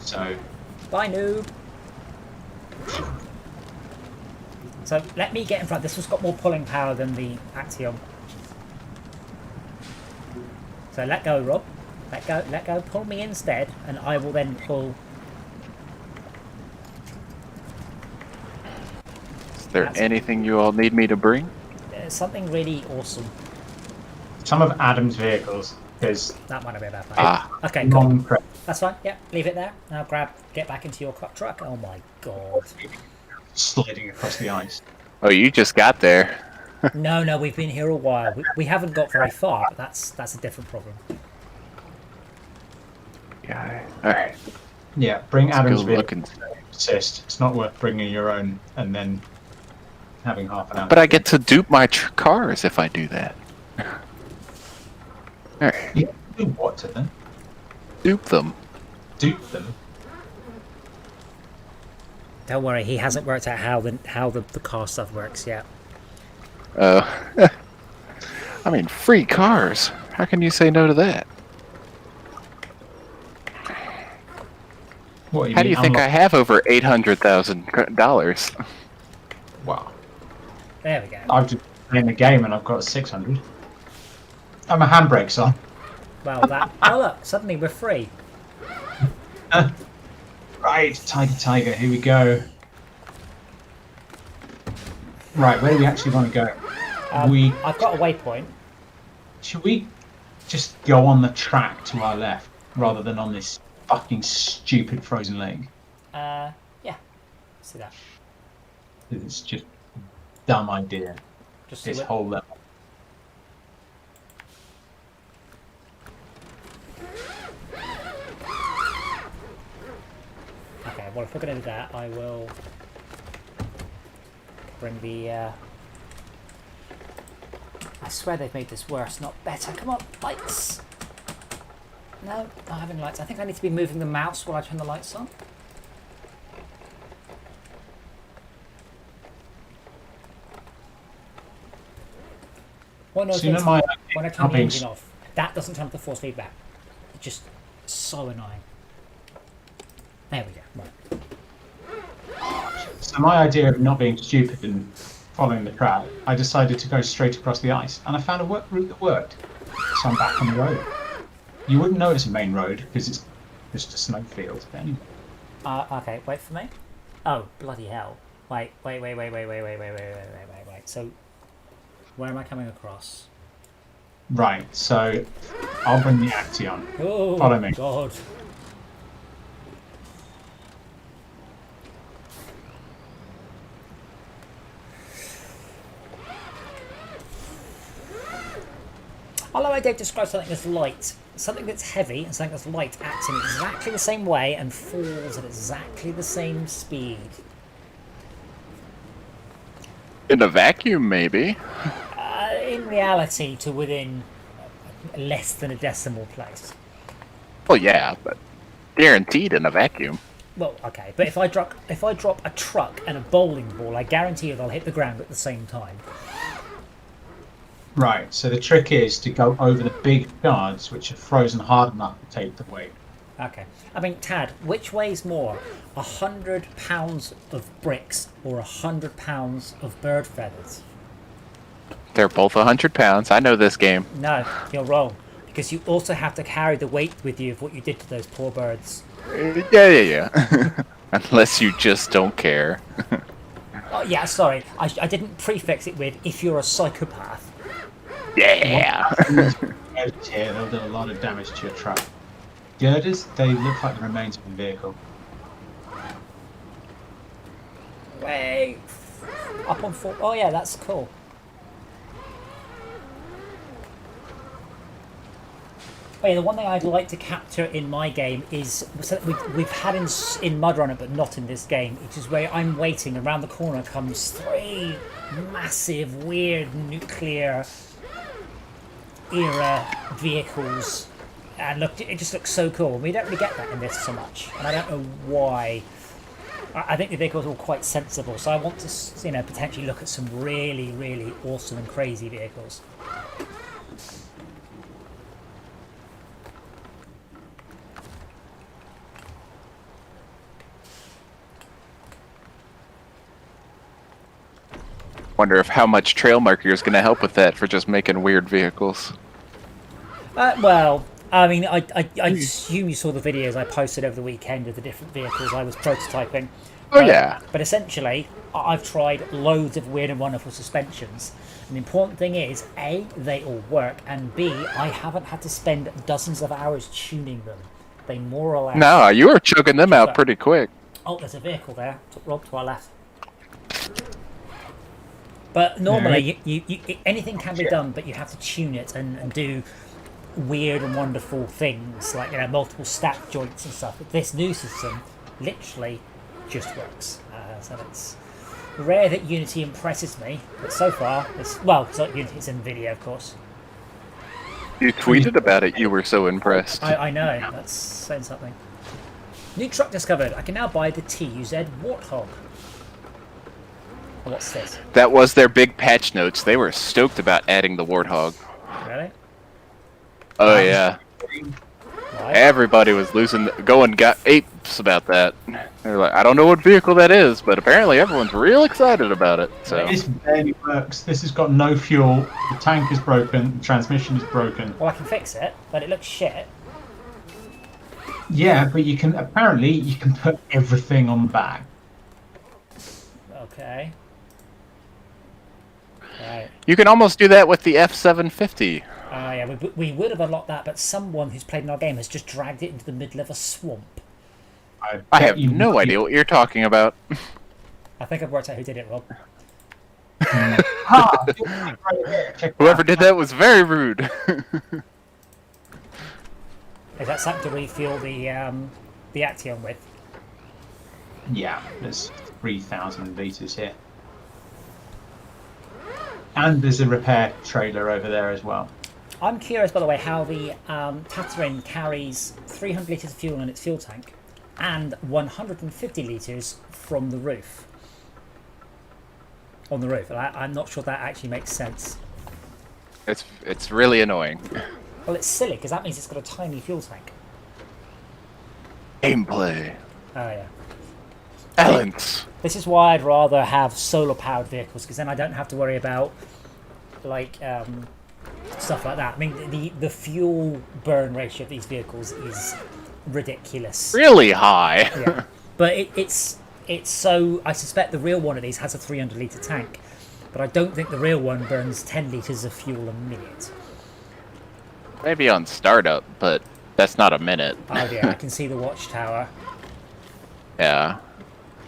Speaker 2: So.
Speaker 1: Bye, noob. So let me get in front. This one's got more pulling power than the Axiom. So let go, Rob. Let go. Pull me instead, and I will then pull.
Speaker 4: Is there anything you all need me to bring?
Speaker 1: Something really awesome.
Speaker 2: Some of Adam's vehicles, because
Speaker 1: That might have been a bad plan.
Speaker 4: Ah.
Speaker 1: Okay, cool.
Speaker 2: non-prep.
Speaker 1: That's fine. Yeah, leave it there. Now get back into your truck. Oh my god.
Speaker 2: Sliding across the ice.
Speaker 4: Oh, you just got there.
Speaker 1: No, we've been here a while. We haven't got very far, but that's a different problem.
Speaker 4: Yeah. All right.
Speaker 2: Yeah, bring Adam's
Speaker 4: Good
Speaker 2: vehicle.
Speaker 4: looking.
Speaker 2: Insist. It's not worth bringing your own and then having half an hour.
Speaker 4: But I get to dupe my cars if I do that. All right.
Speaker 2: You do what to them?
Speaker 4: Dupe them.
Speaker 2: Dupe them?
Speaker 1: Don't worry, he hasn't worked out how the car stuff works yet.
Speaker 4: I mean, free cars. How can you say no to that?
Speaker 2: What,
Speaker 4: How do you think I have over $800,000?
Speaker 2: Wow.
Speaker 1: There we go.
Speaker 2: I've just playing the game and I've got 600. And my handbrake's on.
Speaker 1: Well, that. Oh look! Suddenly we're free.
Speaker 2: Right, tiger, here we go. Right, where do we actually want to go?
Speaker 1: I've got a waypoint.
Speaker 2: Should we just go on the track to our left rather than on this fucking stupid frozen lake?
Speaker 1: Yeah. See that?
Speaker 2: It's just a dumb idea.
Speaker 1: Just
Speaker 2: This
Speaker 1: see what,
Speaker 2: whole level.
Speaker 1: Okay. Well, if we're gonna do that, I will bring the. I swear they've made this worse, not better. Come on, lights. No, not having lights. I think I need to be moving the mouse while I turn the lights on. One of
Speaker 2: So
Speaker 1: the
Speaker 2: you know
Speaker 1: things
Speaker 2: my
Speaker 1: when I turn the engine off, that doesn't turn up the force feedback. It's just so annoying. There we go. Right.
Speaker 2: So my idea of not being stupid and following the crowd, I decided to go straight across the ice, and I found a route that worked. So I'm back on the road. You wouldn't know it's a main road because it's just a snowfield. But anyway.
Speaker 1: Okay, wait for me. Oh, bloody hell. Wait. So, where am I coming across?
Speaker 2: Right, so I'll bring the Action.
Speaker 1: Oh,
Speaker 2: Follow me.
Speaker 1: God. I like how Dave describes something as light. something that's heavy and something that's light acts in exactly the same way and falls at exactly the same speed.
Speaker 4: In a vacuum, maybe.
Speaker 1: In reality, to within less than a decimal place.
Speaker 4: Well, yeah, but guaranteed in a vacuum.
Speaker 1: Well, okay, but if I drop a truck and a bowling ball, I guarantee you they'll hit the ground at the same time.
Speaker 2: Right, so the trick is to go over the big shards which are frozen hard enough to take the weight.
Speaker 1: Okay. I mean, Tad, which weighs more? 100 pounds of bricks or 100 pounds of bird feathers?
Speaker 4: They're both 100 pounds. I know this game.
Speaker 1: No, you're wrong. Because you also have to carry the weight with you of what you did to those poor birds.
Speaker 4: Yeah. Unless you just don't care.
Speaker 1: Oh, yeah, sorry. I didn't prefix it with if you're a psychopath.
Speaker 4: Yeah.
Speaker 2: Girders here, they'll do a lot of damage to your truck. Girders, they look like the remains of a vehicle.
Speaker 1: Wait. Up on 4. Oh, yeah, that's cool. Oh, yeah, the one thing I'd like to capture in my game is something we've had in MudRunner, but not in this game, which is where I'm waiting. Around the corner comes 3 massive, weird nuclear era vehicles, and look, it just looks so cool. We don't really get that in this so much, and I don't know why. I think the vehicles are all quite sensible, so I want to, you know, potentially look at some really, really awesome and crazy vehicles.
Speaker 4: Wonder if how much trail marker is going to help with that for just making weird vehicles.
Speaker 1: Well, I mean, I assume you saw the videos I posted over the weekend of the different vehicles I was prototyping.
Speaker 4: Oh, yeah.
Speaker 1: But essentially, I've tried loads of weird and wonderful suspensions. And the important thing is, A, they all work, and B, I haven't had to spend dozens of hours tuning them. They more or less...
Speaker 4: No, you were chugging them out pretty quick.
Speaker 1: Oh, there's a vehicle there. Rob, to our left. But normally, anything can be done, but you have to tune it and do weird and wonderful things, like, you know, multiple stack joints and stuff. But this new system literally just works. So it's rare that Unity impresses me, but so far, it's not Unity, it's NVIDIA, of course.
Speaker 4: You tweeted about it, you were so impressed.
Speaker 1: I know, that's saying something. New truck discovered. I can now buy the TUZ Warthog. What's this?
Speaker 4: That was their big patch notes. They were stoked about adding the Warthog.
Speaker 1: Really?
Speaker 4: Oh, yeah.
Speaker 1: Why?
Speaker 4: Everybody was got apes about that. They're like, I don't know what vehicle that is, but apparently everyone's real excited about it. So
Speaker 2: This barely works. This has got no fuel. The tank is broken. The transmission is broken.
Speaker 1: Well, I can fix it, but it looks shit.
Speaker 2: Yeah, but you can put everything on the back.
Speaker 1: Okay. Right.
Speaker 4: you can almost do that with the F750.
Speaker 1: Yeah, we would have unlocked that, but someone who's played in our game has just dragged it into the middle of a swamp.
Speaker 4: I have no idea what you're talking about.
Speaker 1: I think I've worked out who did it, Rob.
Speaker 4: Whoever did that was very rude.
Speaker 1: Is that something to refuel the Action with?
Speaker 2: Yeah, there's 3,000 litres here. And there's a repair trailer over there as well.
Speaker 1: I'm curious, by the way, how the Tatarin carries 300 litres of fuel in its fuel tank and 150 litres from the roof. On the roof. And I'm not sure that actually makes sense.
Speaker 4: It's really annoying.
Speaker 1: Well, it's silly, because that means it's got a tiny fuel tank.
Speaker 4: Gameplay.
Speaker 1: Oh, yeah.
Speaker 4: Balance.
Speaker 1: This is why I'd rather have solar-powered vehicles, because then I don't have to worry about, like, stuff like that. I mean, the fuel burn ratio of these vehicles is ridiculous.
Speaker 4: Really high.
Speaker 1: Yeah. But it's so... I suspect the real one of these has a 300-litre tank, but I don't think the real one burns 10 litres of fuel a minute.
Speaker 4: Maybe on startup, but that's not a minute.
Speaker 1: Oh, yeah, I can see the watchtower.
Speaker 4: Yeah.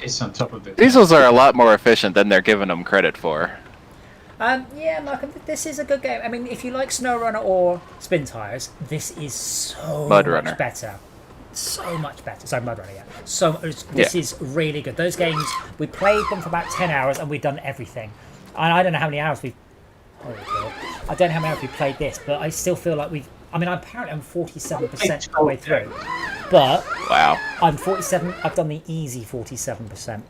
Speaker 2: It's on top of it.
Speaker 4: Diesels are a lot more efficient than they're giving them credit for.
Speaker 1: Yeah, Malcolm, this is a good game. I mean, if you like SnowRunner or Spin Tires, this is so
Speaker 4: Mud
Speaker 1: much
Speaker 4: Runner.
Speaker 1: better. So much better. Sorry, Mud Runner, yeah. This is really good. Those games, we played them for about 10 hours and we've done everything. And I don't know how many hours we've... Oh, God. I don't know how many hours we've played this, but I still feel like we've... I mean, apparently I'm 47% of the way through. But
Speaker 4: Wow.
Speaker 1: I'm 47... I've done the easy 47%.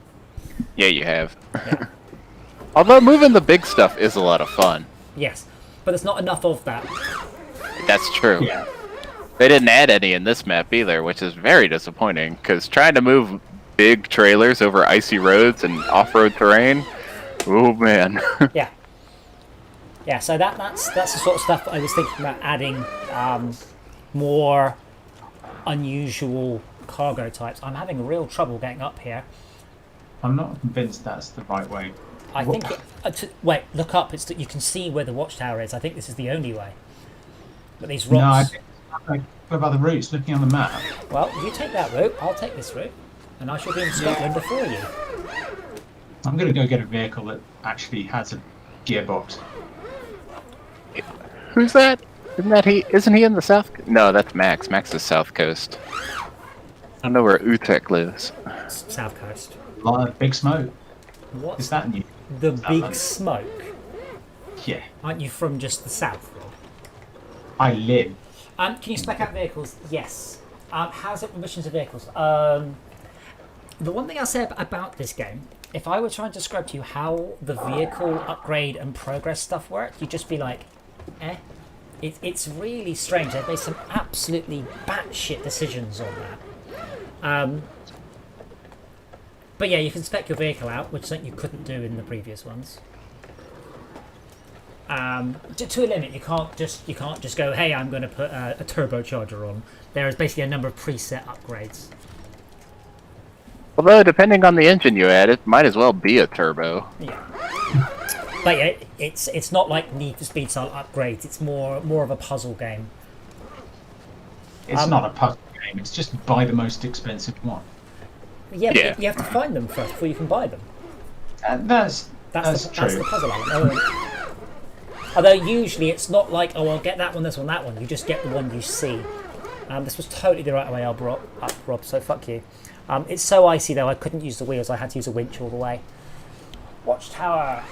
Speaker 4: Yeah, you have.
Speaker 1: Yeah.
Speaker 4: Although moving the big stuff is a lot of fun.
Speaker 1: Yes. But there's not enough of that.
Speaker 4: That's true.
Speaker 2: Yeah.
Speaker 4: They didn't add any in this map either, which is very disappointing, because trying to move big trailers over icy roads and off-road terrain, oh man.
Speaker 1: Yeah. Yeah, so that's the sort of stuff I was thinking about adding more unusual cargo types. I'm having real trouble getting up here.
Speaker 2: I'm not convinced that's the right way.
Speaker 1: I think... wait, look up. It's that you can see where the watchtower is. I think this is the only way. But these rocks...
Speaker 2: No, I think what about the routes looking on the map?
Speaker 1: Well, you take that route, I'll take this route. And I shall be in Scotland before you.
Speaker 2: I'm going to go get a vehicle that actually has a gearbox.
Speaker 4: Who's that? Isn't he in the south? No, that's Max. Max is south coast. I don't know where Utek lives.
Speaker 1: South Coast.
Speaker 2: Big smoke.
Speaker 1: What?
Speaker 2: Is that new?
Speaker 1: The
Speaker 2: that
Speaker 1: Big
Speaker 2: right?
Speaker 1: Smoke?
Speaker 2: Yeah.
Speaker 1: Aren't you from just the south, Rob?
Speaker 2: I live.
Speaker 1: Can you spec out vehicles? Yes. How's it with missions of vehicles? The one thing I'll say about this game, if I were trying to describe to you how the vehicle upgrade and progress stuff work, you'd just be like, eh. It's really strange. They've made some absolutely batshit decisions on that. But yeah, you can spec your vehicle out, which is something you couldn't do in the previous ones. To a limit, you can't just go, hey, I'm going to put a turbocharger on. There is basically a number of preset upgrades.
Speaker 4: Although, depending on the engine you add, it might as well be a turbo.
Speaker 1: Yeah. But yeah, it's not like Need for Speed style upgrades. It's more of a puzzle game.
Speaker 2: It's not a puzzle game. It's just buy the most expensive one.
Speaker 1: Yeah, but you have to find them first before you can buy them.
Speaker 2: That's true.
Speaker 1: That's the puzzle element. Although usually it's not like, oh, I'll get that one, this one, that one. You just get the one you see. This was totally the right way up, Rob, so fuck you. It's so icy though, I couldn't use the wheels. I had to use a winch all the way. Watchtower.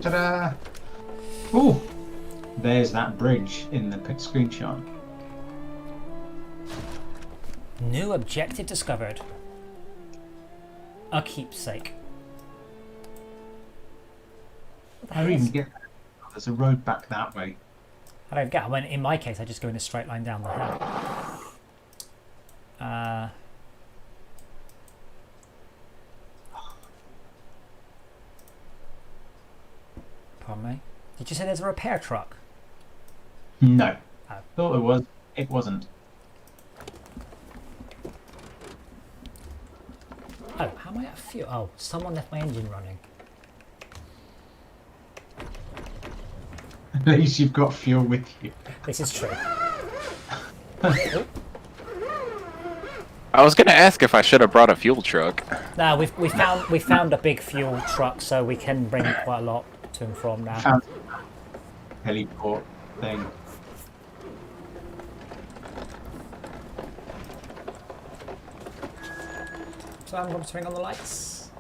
Speaker 2: Ta-da! Ooh, there's that bridge in the screenshot.
Speaker 1: New objective discovered. A keepsake.
Speaker 2: I don't even get that. There's a road back that way.
Speaker 1: I don't get it. When in my case, I just go in a straight line down the hill. Pardon me. Did you say there's a repair truck?
Speaker 2: No.
Speaker 1: Oh.
Speaker 2: Thought it was. It wasn't.
Speaker 1: Oh, how am I out of fuel? Oh, someone left my engine running.
Speaker 2: At least you've got fuel with you.
Speaker 1: This is true.
Speaker 4: I was gonna ask if I should have brought a fuel truck.
Speaker 1: No, we found a big fuel truck, so we can bring quite a lot to and from now.
Speaker 2: Found a heliport thing.
Speaker 1: So I'm going to swing on the lights.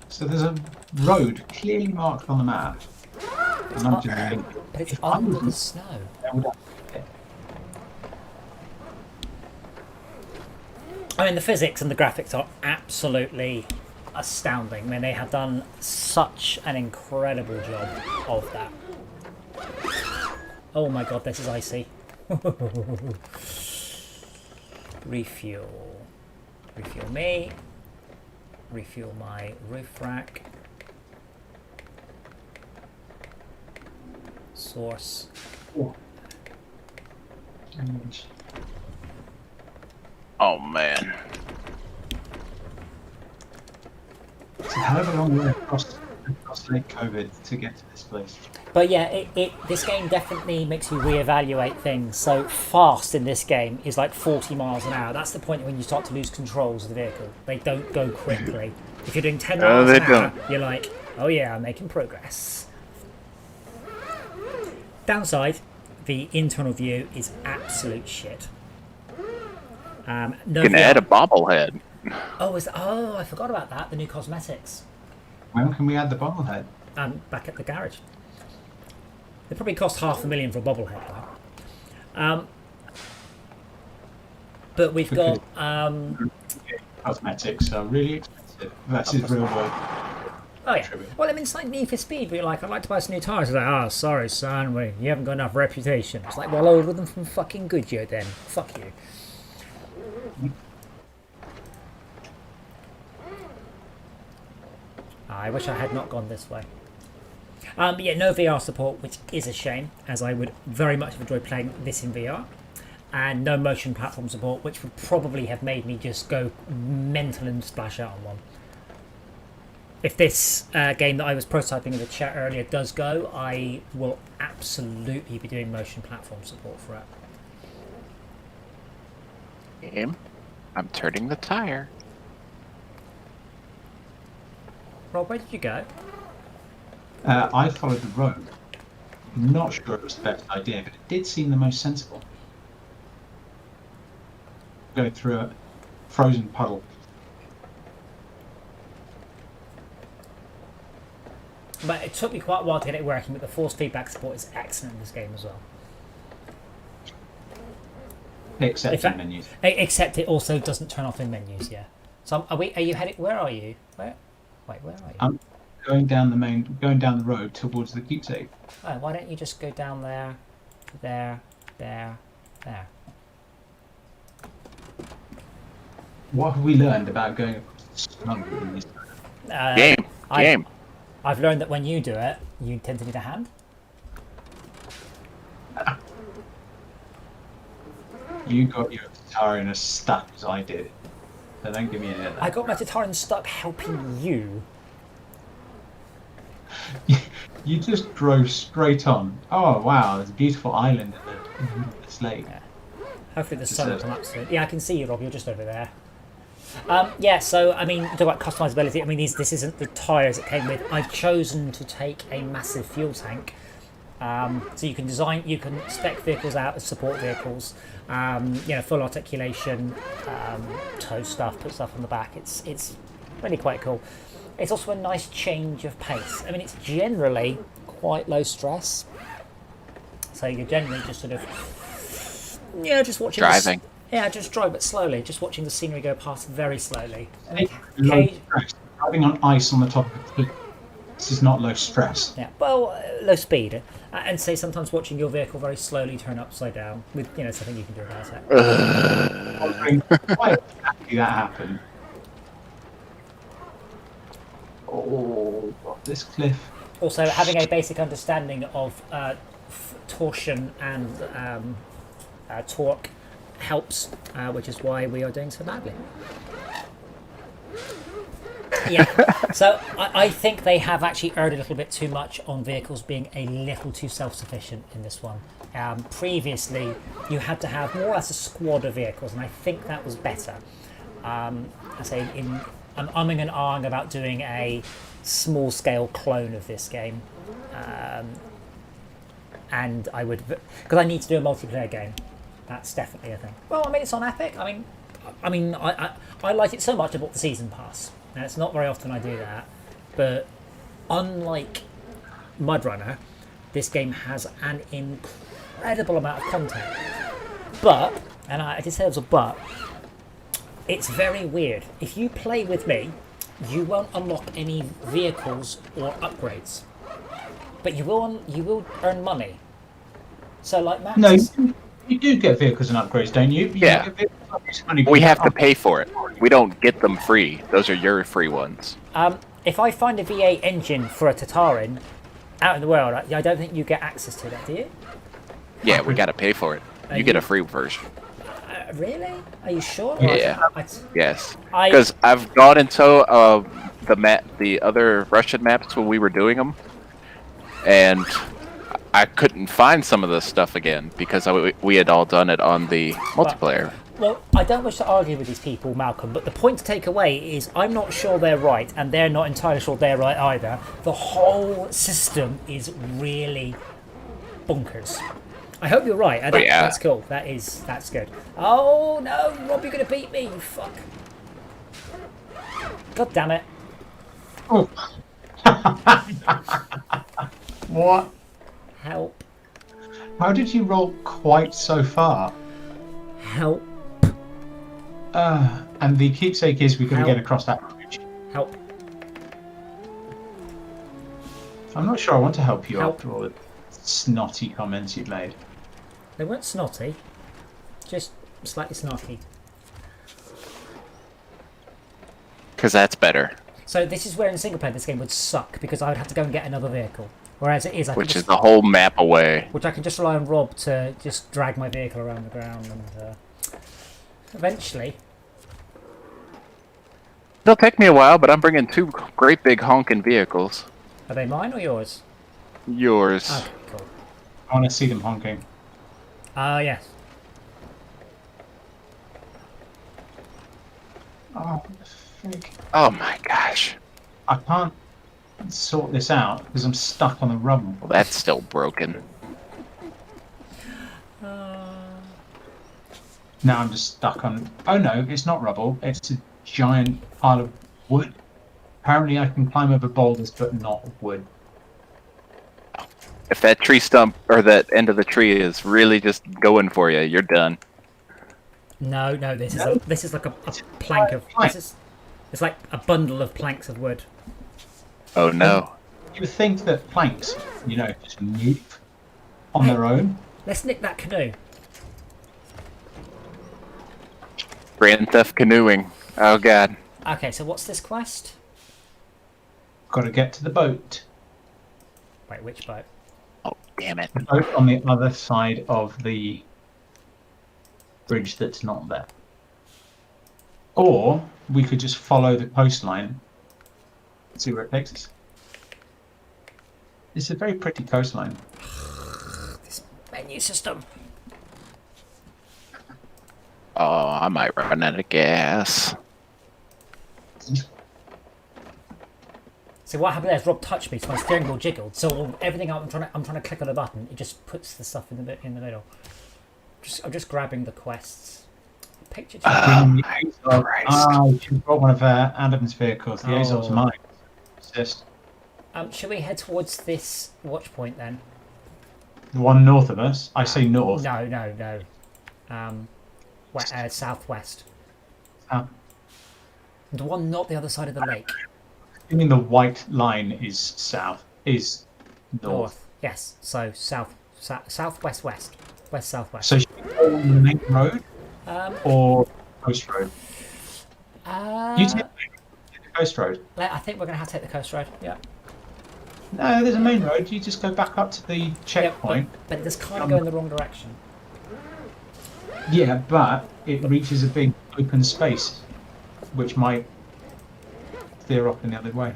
Speaker 2: So there's a road clearly marked on the map. And I'm just thinking,
Speaker 1: But it's
Speaker 2: if I
Speaker 1: under the
Speaker 2: was-
Speaker 1: snow.
Speaker 2: I would have-
Speaker 1: I mean, the physics and the graphics are absolutely astounding. I mean, they have done such an incredible job of that. Oh my god, this is icy. Refuel. Refuel me. Refuel my roof rack. Source.
Speaker 4: Oh man.
Speaker 2: It's a hell of a long way across across Lake COVID to get to this place.
Speaker 1: But yeah, this game definitely makes you reevaluate things. So fast in this game is like 40 miles an hour. That's the point when you start to lose controls of the vehicle. They don't go quickly. If you're doing 10 miles an hour, you're like, oh yeah, I'm making progress. Downside, the internal view is absolute shit. No
Speaker 4: You can add a bobblehead.
Speaker 1: Oh, I forgot about that. The new cosmetics.
Speaker 2: When can we add the bobblehead?
Speaker 1: Back at the garage. They probably cost $500,000 for a bobblehead though. But we've got
Speaker 2: Cosmetics are really expensive. That's his real world.
Speaker 1: oh yeah. Well, I mean, it's like Need for Speed. We're like, I'd like to buy some new tires. It's like, oh, sorry, son, you haven't got enough reputation. It's like, well, order them from fucking Goodyear then. Fuck you. I wish I had not gone this way. But yeah, no VR support, which is a shame, as I would very much have enjoyed playing this in VR. And no motion platform support, which would probably have made me just go mental and splash out on one. If this game that I was prototyping in the chat earlier does go, I will absolutely be doing motion platform support for it.
Speaker 4: Game, I'm turning the tire.
Speaker 1: Rob, where did you go?
Speaker 2: I followed the road. I'm not sure it was the best idea, but it did seem the most sensible. Go through a frozen puddle.
Speaker 1: But it took me quite a while to get it working, but the force feedback support is excellent in this game as well.
Speaker 2: Except in menus.
Speaker 1: Except it also doesn't turn off in menus, yeah. So are you heading? Where are you? Where are you?
Speaker 2: I'm going down the road towards the keepsake.
Speaker 1: Oh, why don't you just go down there, there.
Speaker 2: What have we learned about going across the snow in this?
Speaker 4: Game.
Speaker 1: I've learned that when you do it, you tend to need a hand.
Speaker 2: You got your guitar in as stuck as I did. So don't give me any of that.
Speaker 1: I got my guitar stuck helping you.
Speaker 2: You just drove straight on. Oh wow, there's a beautiful island in this lake.
Speaker 1: Yeah. Hopefully the sun will come up soon. Yeah, I can see you, Rob. You're just over there. Yeah, so I mean, talk about customizability. I mean, this isn't the tyres it came with. I've chosen to take a massive fuel tank, so you can spec vehicles out as support vehicles. Full articulation, tow stuff, put stuff on the back. It's really quite cool. It's also a nice change of pace. I mean, it's generally quite low stress, so you're generally just sort of just watching
Speaker 4: driving.
Speaker 1: Just drive it slowly, just watching the scenery go past very slowly.
Speaker 2: Low stress. Driving on ice on the top of the cliff. This is not low stress.
Speaker 1: Yeah, well, low speed. And say sometimes watching your vehicle very slowly turn upside down with, something you can do about it.
Speaker 2: Wondering why exactly that happened. Oh, this cliff.
Speaker 1: Also, having a basic understanding of torsion and torque helps, which is why we are doing so badly. Yeah, so I think they have actually erred a little bit too much on vehicles being a little too self-sufficient in this one. Previously, you had to have more or less a squad of vehicles, and I think that was better. I'm umming and ahhing about doing a small-scale clone of this game, and I would, because I need to do a multiplayer game. That's definitely a thing. Well, I mean, it's on Epic. I like it so much I bought the season pass. Now, it's not very often I do that, but unlike MudRunner, this game has an incredible amount of content. But, and I did say there was a but, it's very weird. If you play with me, you won't unlock any vehicles or upgrades, but you will earn money. So, like Max.
Speaker 2: No, you do get vehicles and upgrades, don't you?
Speaker 4: Yeah. We have to pay for it. We don't get them free. Those are your free ones.
Speaker 1: If I find a V8 engine for a Tatarin out in the world, I don't think you get access to that, do you?
Speaker 4: Yeah, we got to pay for it. You get a free version.
Speaker 1: Really? Are you sure?
Speaker 4: Yeah. Yes. Because I've got into the other Russian maps when we were doing them, and I couldn't find some of this stuff again because we had all done it on the multiplayer.
Speaker 1: Well, I don't wish to argue with these people, Malcolm, but the point to take away is I'm not sure they're right, and they're not entirely sure they're right either. The whole system is really bonkers. I hope you're right. That's cool. That's good. Oh no, Rob, you're gonna beat me, you fuck. God damn it.
Speaker 2: Oh. What?
Speaker 1: Help.
Speaker 2: How did you roll quite so far?
Speaker 1: Help.
Speaker 2: And the keepsake is we've got to get across that bridge.
Speaker 1: Help.
Speaker 2: I'm not sure I want to help you after all the snotty comments you've made.
Speaker 1: They weren't snotty, just slightly snarky.
Speaker 4: Because that's better.
Speaker 1: So this is where in single player this game would suck because I would have to go and get another vehicle. Whereas it is,
Speaker 4: which is the whole map away.
Speaker 1: Which I can just rely on Rob to just drag my vehicle around the ground and eventually.
Speaker 4: It'll take me a while, but I'm bringing 2 great big honking vehicles.
Speaker 1: Are they mine or yours?
Speaker 4: Yours.
Speaker 1: Okay, cool.
Speaker 2: I want to see them honking.
Speaker 1: Yes.
Speaker 2: Oh, frick.
Speaker 4: Oh my gosh.
Speaker 2: I can't sort this out because I'm stuck on the rubble.
Speaker 4: Well, that's still broken.
Speaker 2: Now I'm just stuck on... Oh no, it's not rubble. It's a giant pile of wood. Apparently I can climb over boulders, but not wood.
Speaker 4: If that tree stump, or that end of the tree is really just going for you, you're done.
Speaker 1: No, this is like a plank of... It's like a bundle of planks of wood.
Speaker 4: Oh no.
Speaker 2: You would think that planks, just move on their own.
Speaker 1: Let's nick that canoe.
Speaker 4: Grand Theft Canoeing. Oh god.
Speaker 1: Okay, so what's this quest?
Speaker 2: Got to get to the boat.
Speaker 1: Wait, which boat?
Speaker 4: Oh, damn it.
Speaker 2: The boat on the other side of the bridge that's not there. Or we could just follow the coastline and see where it takes us. It's a very pretty coastline.
Speaker 1: This menu system.
Speaker 4: Oh, I might run out of gas.
Speaker 1: So what happened there is Rob touched me, so my steering wheel jiggled. So everything I'm trying to click on a button, it just puts the stuff in the middle. I'm just grabbing the quests. Picture.
Speaker 2: You brought one of Adam's vehicles. The Azor's mine. Just.
Speaker 1: Should we head towards this watch point then?
Speaker 2: The one north of us. I say north.
Speaker 1: No. Southwest. The one not the other side of the lake.
Speaker 2: You mean the white line is south? Is north?
Speaker 1: Yes. So southwest. West southwest.
Speaker 2: So should we go on the main road or coast road? You take the coast road.
Speaker 1: I think we're going to have to take the coast road. Yeah.
Speaker 2: No, there's a main road. You just go back up to the checkpoint.
Speaker 1: Yeah, but it's kind of going the wrong direction.
Speaker 2: Yeah, but it reaches a big open space, which might veer off in the other way.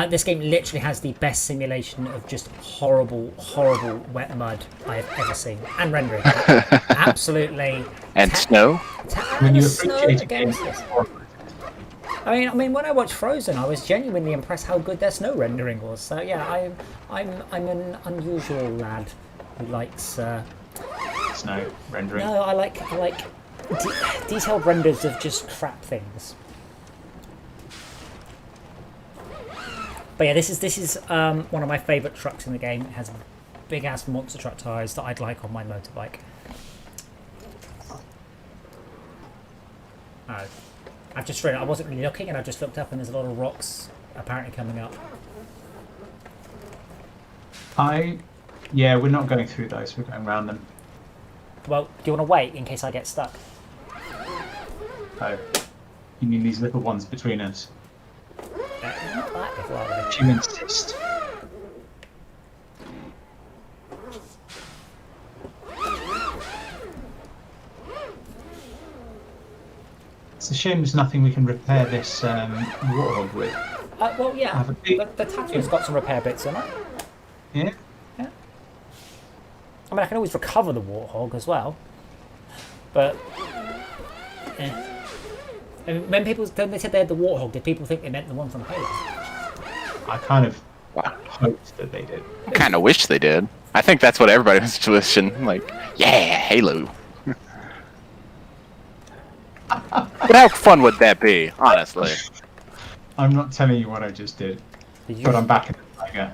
Speaker 1: This game literally has the best simulation of just horrible wet mud I have ever seen. And rendering. Absolutely.
Speaker 4: And snow?
Speaker 2: When you
Speaker 1: snow
Speaker 2: appreciate
Speaker 1: against this. I mean, when I watched Frozen, I was genuinely impressed how good their snow rendering was. So yeah, I'm an unusual lad who likes
Speaker 2: snow rendering.
Speaker 1: No, I like detailed renders of just crap things. But yeah, this is one of my favourite trucks in the game. It has big ass monster truck tyres that I'd like on my motorbike. Oh. I've just read it. I wasn't really looking and I just looked up and there's a lot of rocks apparently coming up.
Speaker 2: Yeah, we're not going through those, we're going around them.
Speaker 1: Well, do you want to wait in case I get stuck?
Speaker 2: Oh. You mean these little ones between us?
Speaker 1: Not that little, are they?
Speaker 2: If you insist. It's a shame there's nothing we can repair this warthog with.
Speaker 1: Well, yeah,
Speaker 2: Have a big-
Speaker 1: the Tatooine's got some repair bits in it.
Speaker 2: Yeah.
Speaker 1: Yeah. I mean, I can always recover the warthog as well. But I mean, when they said they had the warthog, did people think they meant the one from Halo?
Speaker 2: I kind of hoped that they did.
Speaker 4: I kind of wish they did. I think that's what everybody was wishing. Like, yeah, Halo. But how fun would that be, honestly?
Speaker 2: I'm not telling you what I just did, but I'm back in the tiger.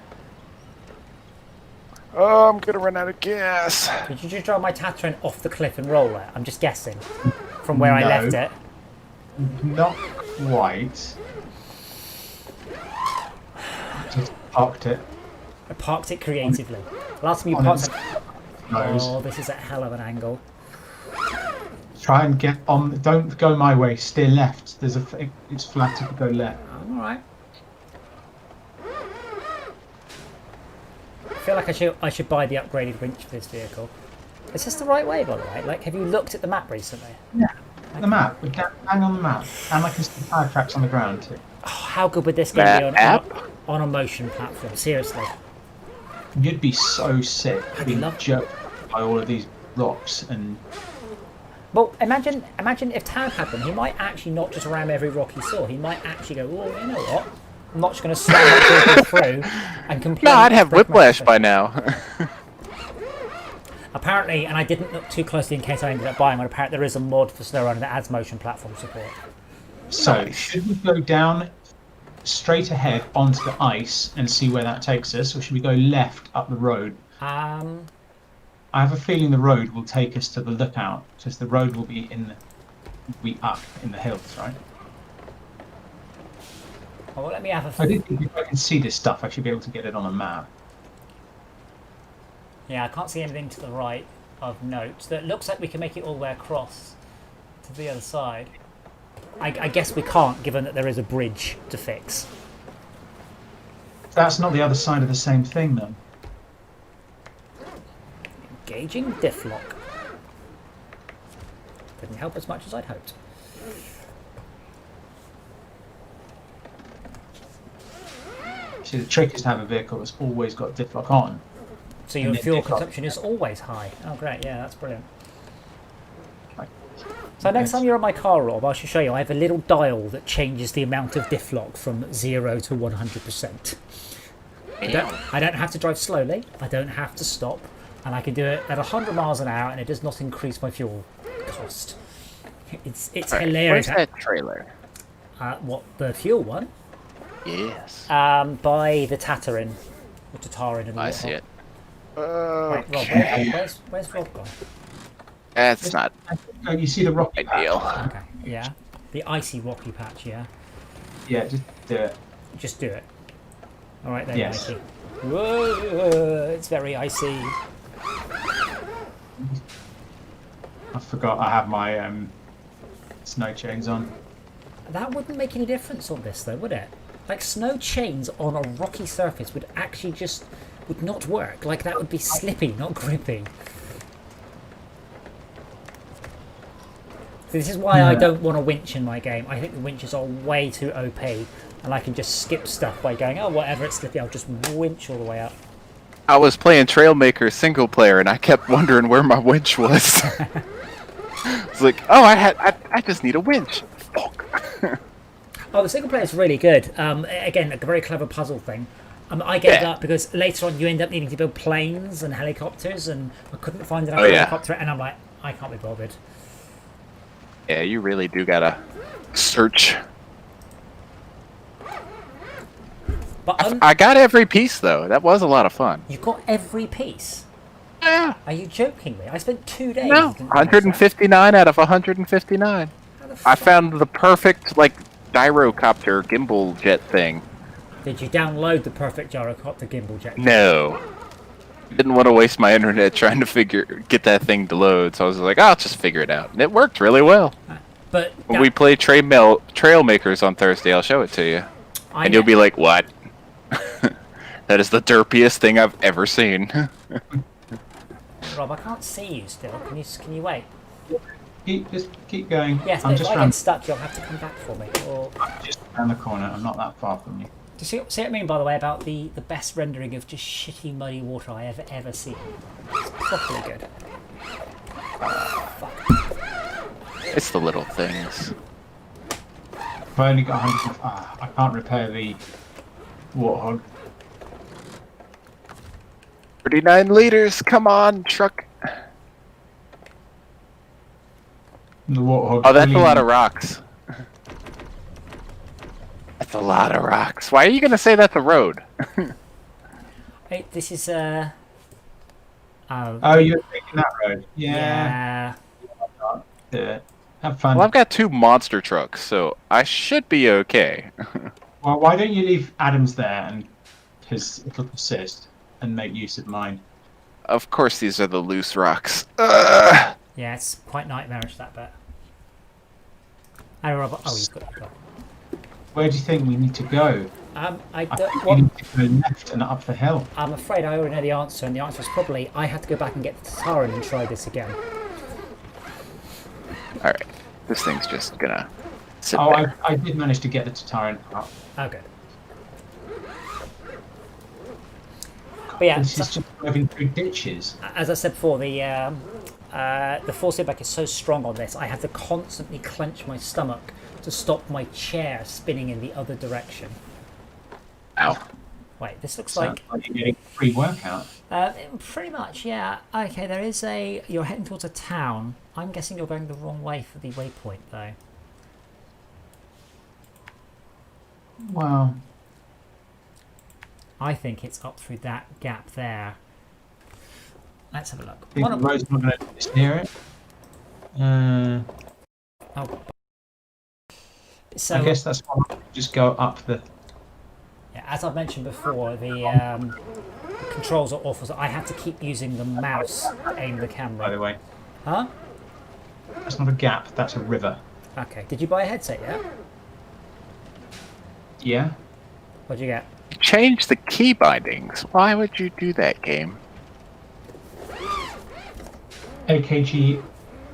Speaker 4: Oh, I'm gonna run out of gas.
Speaker 1: Did you just drive my Tatooine off the cliff and roll it? I'm just guessing from where I left it.
Speaker 2: Not quite. Just parked it.
Speaker 1: I parked it creatively. Last time you parked it.
Speaker 2: Nose.
Speaker 1: Oh, this is a hell of an angle.
Speaker 2: Try and get on. Don't go my way. Steer left. It's flat if you go left.
Speaker 1: I'm alright. I feel like I should buy the upgraded winch for this vehicle. Is this the right way, by the way? Like, have you looked at the map recently?
Speaker 2: Yeah. The map. We can hang on the map, and I can see tire tracks on the ground too.
Speaker 1: Oh, how good would this game be on a motion platform? Seriously.
Speaker 2: You'd be so sick being
Speaker 1: love-
Speaker 2: jerked by all of these rocks and.
Speaker 1: Well, imagine if Tad had them. He might actually not just ram every rock he saw. He might actually go, oh, you know what? I'm not just going to slam my vehicle through and complain.
Speaker 4: No, I'd have whiplash by now.
Speaker 1: Apparently, and I didn't look too closely in case I ended up buying one, apparently there is a mod for SnowRunner that adds motion platform support.
Speaker 2: So, should we go down straight ahead onto the ice and see where that takes us, or should we go left up the road? I have a feeling the road will take us to the lookout, because the road will be up in the hills, right?
Speaker 1: Oh, well, let me have a.
Speaker 2: I do think if I can see this stuff, I should be able to get it on a map.
Speaker 1: Yeah, I can't see anything to the right of note. That looks like we can make it all the way across to the other side. I guess we can't, given that there is a bridge to fix.
Speaker 2: That's not the other side of the same thing, though.
Speaker 1: Engaging diff lock. Didn't help as much as I'd hoped.
Speaker 2: See, the trick is to have a vehicle that's always got diff lock on.
Speaker 1: So your fuel consumption is always high. Oh, great. Yeah, that's brilliant. So next time you're on my car, Rob, I should show you. I have a little dial that changes the amount of diff lock from 0 to 100%. I don't have to drive slowly. I don't have to stop. And I can do it at 100 miles an hour, and it does not increase my fuel cost. It's hilarious.
Speaker 4: Where's that trailer?
Speaker 1: What, the fuel one?
Speaker 4: Yes.
Speaker 1: By the Tatooine. Or Tatarin and
Speaker 4: I see it.
Speaker 1: Wait, Rob, where's Rob gone?
Speaker 4: That's not
Speaker 2: Oh, you see the rocky
Speaker 4: ideal.
Speaker 2: patch?
Speaker 1: Okay, yeah. The icy rocky patch, yeah.
Speaker 2: Yeah, just do it.
Speaker 1: Just do it. Alright then,
Speaker 2: Yes.
Speaker 1: Mikey. Whoa, it's very icy.
Speaker 2: I forgot I have my snow chains on.
Speaker 1: That wouldn't make any difference on this though, would it? Like, snow chains on a rocky surface would actually would not work. Like, that would be slippy, not grippy. So this is why I don't want a winch in my game. I think the winches are way too OP, and I can just skip stuff by going, oh, whatever, it's slippy, I'll just winch all the way up.
Speaker 4: I was playing Trailmaker single player, and I kept wondering where my winch was. It's like, oh, I just need a winch. Fuck.
Speaker 1: Oh, the single player is really good. Again, a very clever puzzle thing. I gave it up because later on you end up needing to build planes and helicopters, and I couldn't find another helicopter, and I'm like, I can't be bothered.
Speaker 4: Yeah, you really do gotta search.
Speaker 1: But
Speaker 4: I got every piece though. That was a lot of fun.
Speaker 1: you got every piece.
Speaker 4: Yeah.
Speaker 1: Are you joking me? I spent 2 days.
Speaker 4: No,
Speaker 1: didn't I?
Speaker 4: 159 out of 159.
Speaker 1: How the
Speaker 4: I
Speaker 1: fuck-
Speaker 4: found the perfect like gyrocopter gimbal jet thing.
Speaker 1: Did you download the perfect gyrocopter gimbal jet?
Speaker 4: No. Didn't want to waste my internet trying to get that thing to load, so I was like, I'll just figure it out. And it worked really well.
Speaker 1: But
Speaker 4: When we play Trail Makers on Thursday, I'll show it to you. And you'll be like, what? That is the derpiest thing I've ever seen.
Speaker 1: Rob, I can't see you still. Can you wait?
Speaker 2: Just keep going.
Speaker 1: Yes,
Speaker 2: I'm
Speaker 1: but if
Speaker 2: just
Speaker 1: I
Speaker 2: around,
Speaker 1: get stuck, you'll have to come back for me. Or
Speaker 2: just around the corner. I'm not that far from you.
Speaker 1: do you see what I mean, by the way, about the best rendering of just shitty muddy water I ever seen? It's properly good.
Speaker 4: It's the little things.
Speaker 2: I've only got 100. I can't repair the warthog.
Speaker 4: 39 liters. Come on, truck.
Speaker 2: The warthog.
Speaker 4: Oh, that's a lot of rocks. That's a lot of rocks. Why are you gonna say that's a road?
Speaker 1: Hey, this is
Speaker 2: Oh, you're taking that road.
Speaker 1: yeah.
Speaker 2: Yeah. Have fun.
Speaker 4: Well, I've got 2 monster trucks, so I should be okay.
Speaker 2: Well, why don't you leave Adam's there, and because it'll persist and make use of mine.
Speaker 4: Of course, these are the loose rocks.
Speaker 1: Yeah, it's quite nightmarish, that bit. Hey, Robert. Oh, you've got.
Speaker 2: Where do you think we need to go?
Speaker 1: I
Speaker 2: I
Speaker 1: don't.
Speaker 2: think we
Speaker 1: What,
Speaker 2: need to go left and up the hill.
Speaker 1: I'm afraid I already know the answer, and the answer is probably I have to go back and get the Tataran and try this again.
Speaker 4: Alright, this thing's just gonna sit
Speaker 2: Oh,
Speaker 4: there.
Speaker 2: I did manage to get the Tataran up.
Speaker 1: Oh, good. But yeah,
Speaker 2: This is just driving through ditches.
Speaker 1: as I said before, the force feedback is so strong on this, I have to constantly clench my stomach to stop my chair spinning in the other direction.
Speaker 4: Ow.
Speaker 1: Wait, this looks
Speaker 2: Sounds like you're getting a free workout.
Speaker 1: pretty much, yeah. Okay, there is a. You're heading towards a town. I'm guessing you're going the wrong way for the waypoint, though.
Speaker 2: Well,
Speaker 1: I think it's up through that gap there. Let's have a look.
Speaker 2: I think the road's not going to just near it.
Speaker 1: Oh. So,
Speaker 2: I guess that's why we just go up the.
Speaker 1: yeah, as I've mentioned before, the controls are awful, so I have to keep using the mouse to aim the
Speaker 2: By
Speaker 1: camera.
Speaker 2: the way,
Speaker 1: Huh?
Speaker 2: that's not a gap. That's a river.
Speaker 1: Okay. Did you buy a headset yet?
Speaker 2: Yeah.
Speaker 1: What'd you get?
Speaker 4: Change the key bindings. Why would you do that, game?
Speaker 2: AKG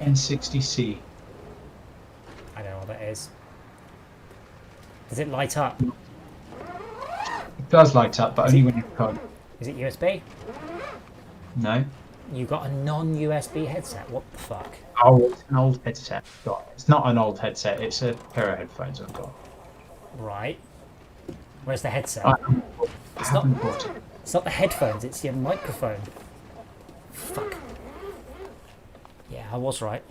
Speaker 2: N60C.
Speaker 1: I don't know what that is. Does it light up?
Speaker 2: It does light up, but only when you're cold.
Speaker 1: Is it USB?
Speaker 2: No.
Speaker 1: You got a non-USB headset? What the fuck?
Speaker 2: Oh, it's an old headset. God, it's not an old headset. It's a pair of headphones I've got.
Speaker 1: Right. Where's the headset?
Speaker 2: I
Speaker 1: It's not-
Speaker 2: haven't bought it.
Speaker 1: It's not the headphones, it's your microphone. Fuck. Yeah, I was right.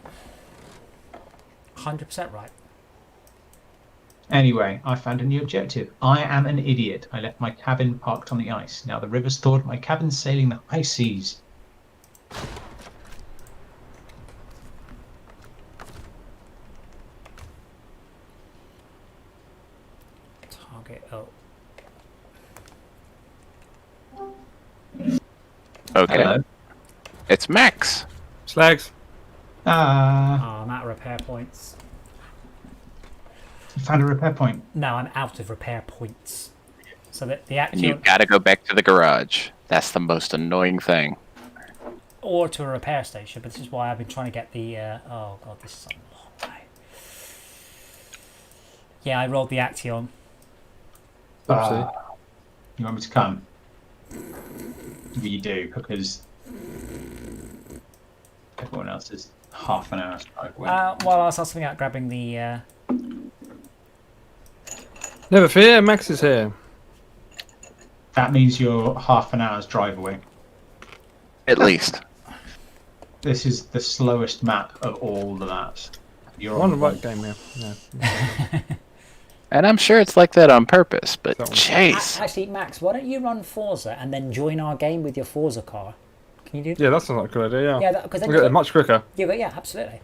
Speaker 1: 100% right.
Speaker 2: Anyway, I found a new objective. I am an idiot. I left my cabin parked on the ice. Now the river's thawed. My cabin's sailing the high seas.
Speaker 1: Target. Oh.
Speaker 4: Okay.
Speaker 2: Hello.
Speaker 4: It's Max.
Speaker 5: Slags.
Speaker 2: Ah,
Speaker 1: I'm out of repair points.
Speaker 2: you found a repair point.
Speaker 1: No, I'm out of repair points. So that the
Speaker 4: And you
Speaker 1: actual.
Speaker 4: gotta go back to the garage. That's the most annoying thing.
Speaker 1: Or to a repair station, but this is why I've been trying to get the. Oh god, this is a long way. Yeah, I rolled the Action.
Speaker 5: Oopsie.
Speaker 2: You want me to come? You do, because everyone else is half an hour's drive away.
Speaker 1: While I was something out grabbing the.
Speaker 5: Never fear, Max is here.
Speaker 2: That means you're half an hour's drive away.
Speaker 4: At least.
Speaker 2: This is the slowest map of all the maps. You're
Speaker 5: On the
Speaker 2: on
Speaker 5: right game here. No.
Speaker 4: And I'm sure it's like that on purpose, but
Speaker 5: That one.
Speaker 4: chase.
Speaker 1: Actually, Max, why don't you run Forza and then join our game with your Forza car? Can you do?
Speaker 5: Yeah, that's not a good idea.
Speaker 1: Yeah, because then
Speaker 5: We'll get it much quicker.
Speaker 1: yeah, absolutely.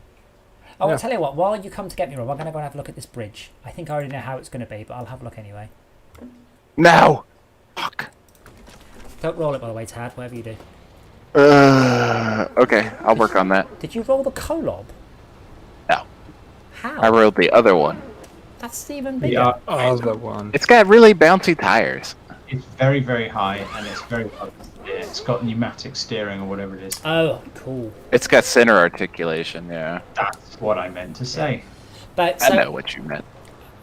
Speaker 1: Oh, I'll
Speaker 5: Yeah.
Speaker 1: tell you what. While you come to get me, Rob, I'm going to go and have a look at this bridge. I think I already know how it's going to be, but I'll have a look anyway.
Speaker 4: No! Fuck.
Speaker 1: Don't roll it, by the way, Tad. Whatever you do.
Speaker 4: Okay, I'll work on that.
Speaker 1: Did you roll the Kolob?
Speaker 4: No.
Speaker 1: How?
Speaker 4: I rode the other one.
Speaker 1: That's even bigger.
Speaker 2: Yeah,
Speaker 5: Oh, that one.
Speaker 4: It's got really bouncy tires.
Speaker 2: it's very, very high, and it's very hard to steer. It's got pneumatic steering or whatever it is.
Speaker 1: Oh, cool.
Speaker 4: It's got center articulation, yeah.
Speaker 2: That's what I meant to say.
Speaker 1: But
Speaker 4: I know what you meant.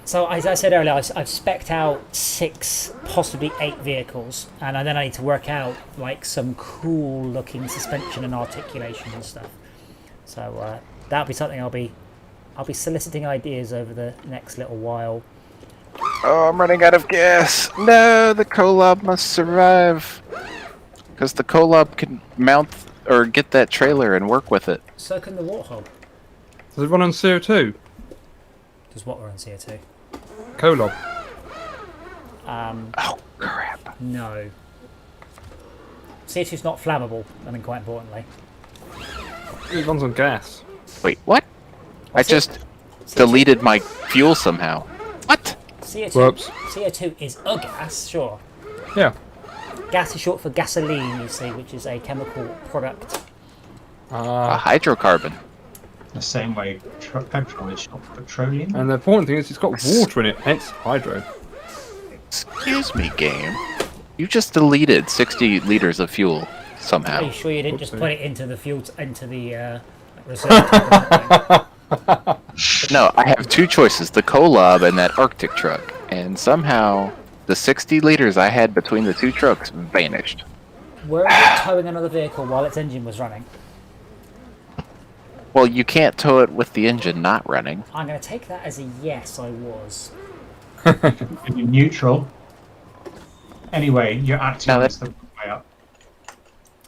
Speaker 1: So as I said earlier, I've spec'd out 6, possibly 8 vehicles, and then I need to work out like some cool looking suspension and articulation and stuff. So that'll be something I'll be soliciting ideas over the next little while.
Speaker 4: Oh, I'm running out of gas. No, the Kolob must survive. Because the Kolob can mount or get that trailer and work with it.
Speaker 1: So can the Warthog.
Speaker 5: Does it run on CO2?
Speaker 1: Does what we're on CO2?
Speaker 5: Kolob.
Speaker 4: Oh, crap.
Speaker 1: No. CO2's not flammable, I mean, quite importantly.
Speaker 5: It runs on gas.
Speaker 4: Wait, what? I just deleted my fuel somehow. What?
Speaker 1: CO2,
Speaker 5: Whoops.
Speaker 1: CO2 is a gas, sure.
Speaker 5: Yeah.
Speaker 1: Gas is short for gasoline, you see, which is a chemical product.
Speaker 4: A hydrocarbon.
Speaker 2: The same way petrol is short for petroleum.
Speaker 5: And the important thing is it's got water in it, hence hydro.
Speaker 4: Excuse me, game. You just deleted 60 liters of fuel
Speaker 1: Are
Speaker 4: somehow.
Speaker 1: you sure you didn't just
Speaker 5: Whoopsie.
Speaker 1: put it into the fuel, into the reserve?
Speaker 4: No, I have 2 choices, the Kolob and that Arctic truck. And somehow, the 60 liters I had between the 2 trucks vanished.
Speaker 1: Were you towing another vehicle while its engine was running?
Speaker 4: Well, you can't tow it with the engine not running.
Speaker 1: I'm going to take that as a yes, I was.
Speaker 2: You're neutral. Anyway, you're acting
Speaker 4: No,
Speaker 2: on the way up.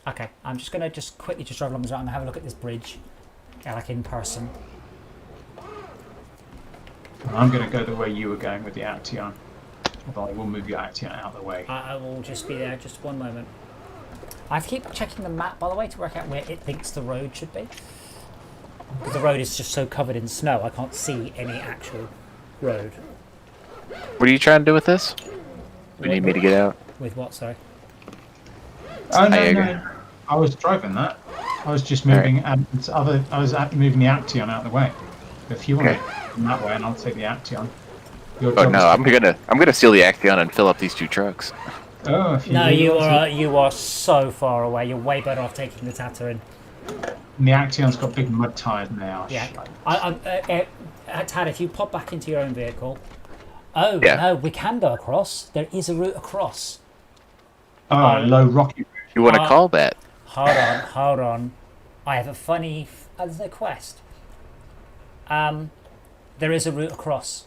Speaker 1: Okay, I'm just going to quickly drive along this route. I'm going to have a look at this bridge, like in person.
Speaker 2: And I'm going to go the way you were going with the Action. Although I will move your Action out of the way.
Speaker 1: I will just be there, just one moment. I have to keep checking the map, by the way, to work out where it thinks the road should be. Because the road is just so covered in snow, I can't see any actual road.
Speaker 4: What are you trying to do with this? You need me to get out?
Speaker 1: With what, sorry?
Speaker 2: Oh no,
Speaker 4: I agree.
Speaker 2: no. I was driving that. I was just moving moving the Action out of the way. If you want
Speaker 4: Okay.
Speaker 2: to come that way, and I'll take the Action.
Speaker 4: Oh no, I'm gonna steal the Action and fill up these 2 trucks.
Speaker 2: Oh, if you
Speaker 1: No,
Speaker 2: really want to.
Speaker 1: you are so far away. You're way better off taking the Tatterin.
Speaker 2: And the Action's got big mud tyres now.
Speaker 1: Yeah. Tad, if you pop back into your own vehicle. Oh,
Speaker 4: Yeah.
Speaker 1: no, we can go across. There is a route across.
Speaker 2: Oh, low rocky.
Speaker 4: You want to call that?
Speaker 1: Hold on. I have a funny... there's no quest. There is a route across.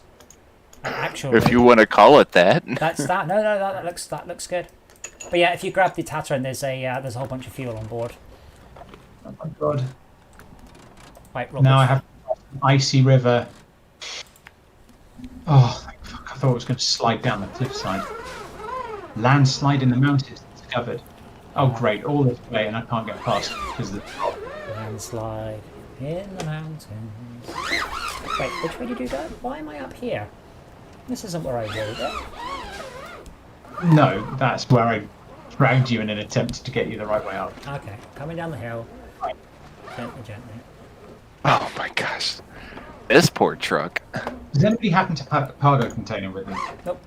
Speaker 1: An actual
Speaker 4: If
Speaker 1: route.
Speaker 4: you want to call it that.
Speaker 1: That's that. No, that looks good. But yeah, if you grab the Tatterin, there's a whole bunch of fuel on board.
Speaker 2: Oh my god.
Speaker 1: Right, Robert.
Speaker 2: Now I have an icy river. Oh, thank fuck. I thought it was going to slide down the cliffside. Landslide in the mountains discovered. Oh great, all this way and I can't get past because of the drop.
Speaker 1: Landslide in the mountains. Wait, which way did you go? Why am I up here? This isn't where I rode it.
Speaker 2: No, that's where I dragged you in an attempt to get you the right way up.
Speaker 1: Okay, coming down the hill. Gently.
Speaker 4: Oh my gosh. This poor truck.
Speaker 2: Does anybody happen to have a cargo container with them?
Speaker 1: Nope.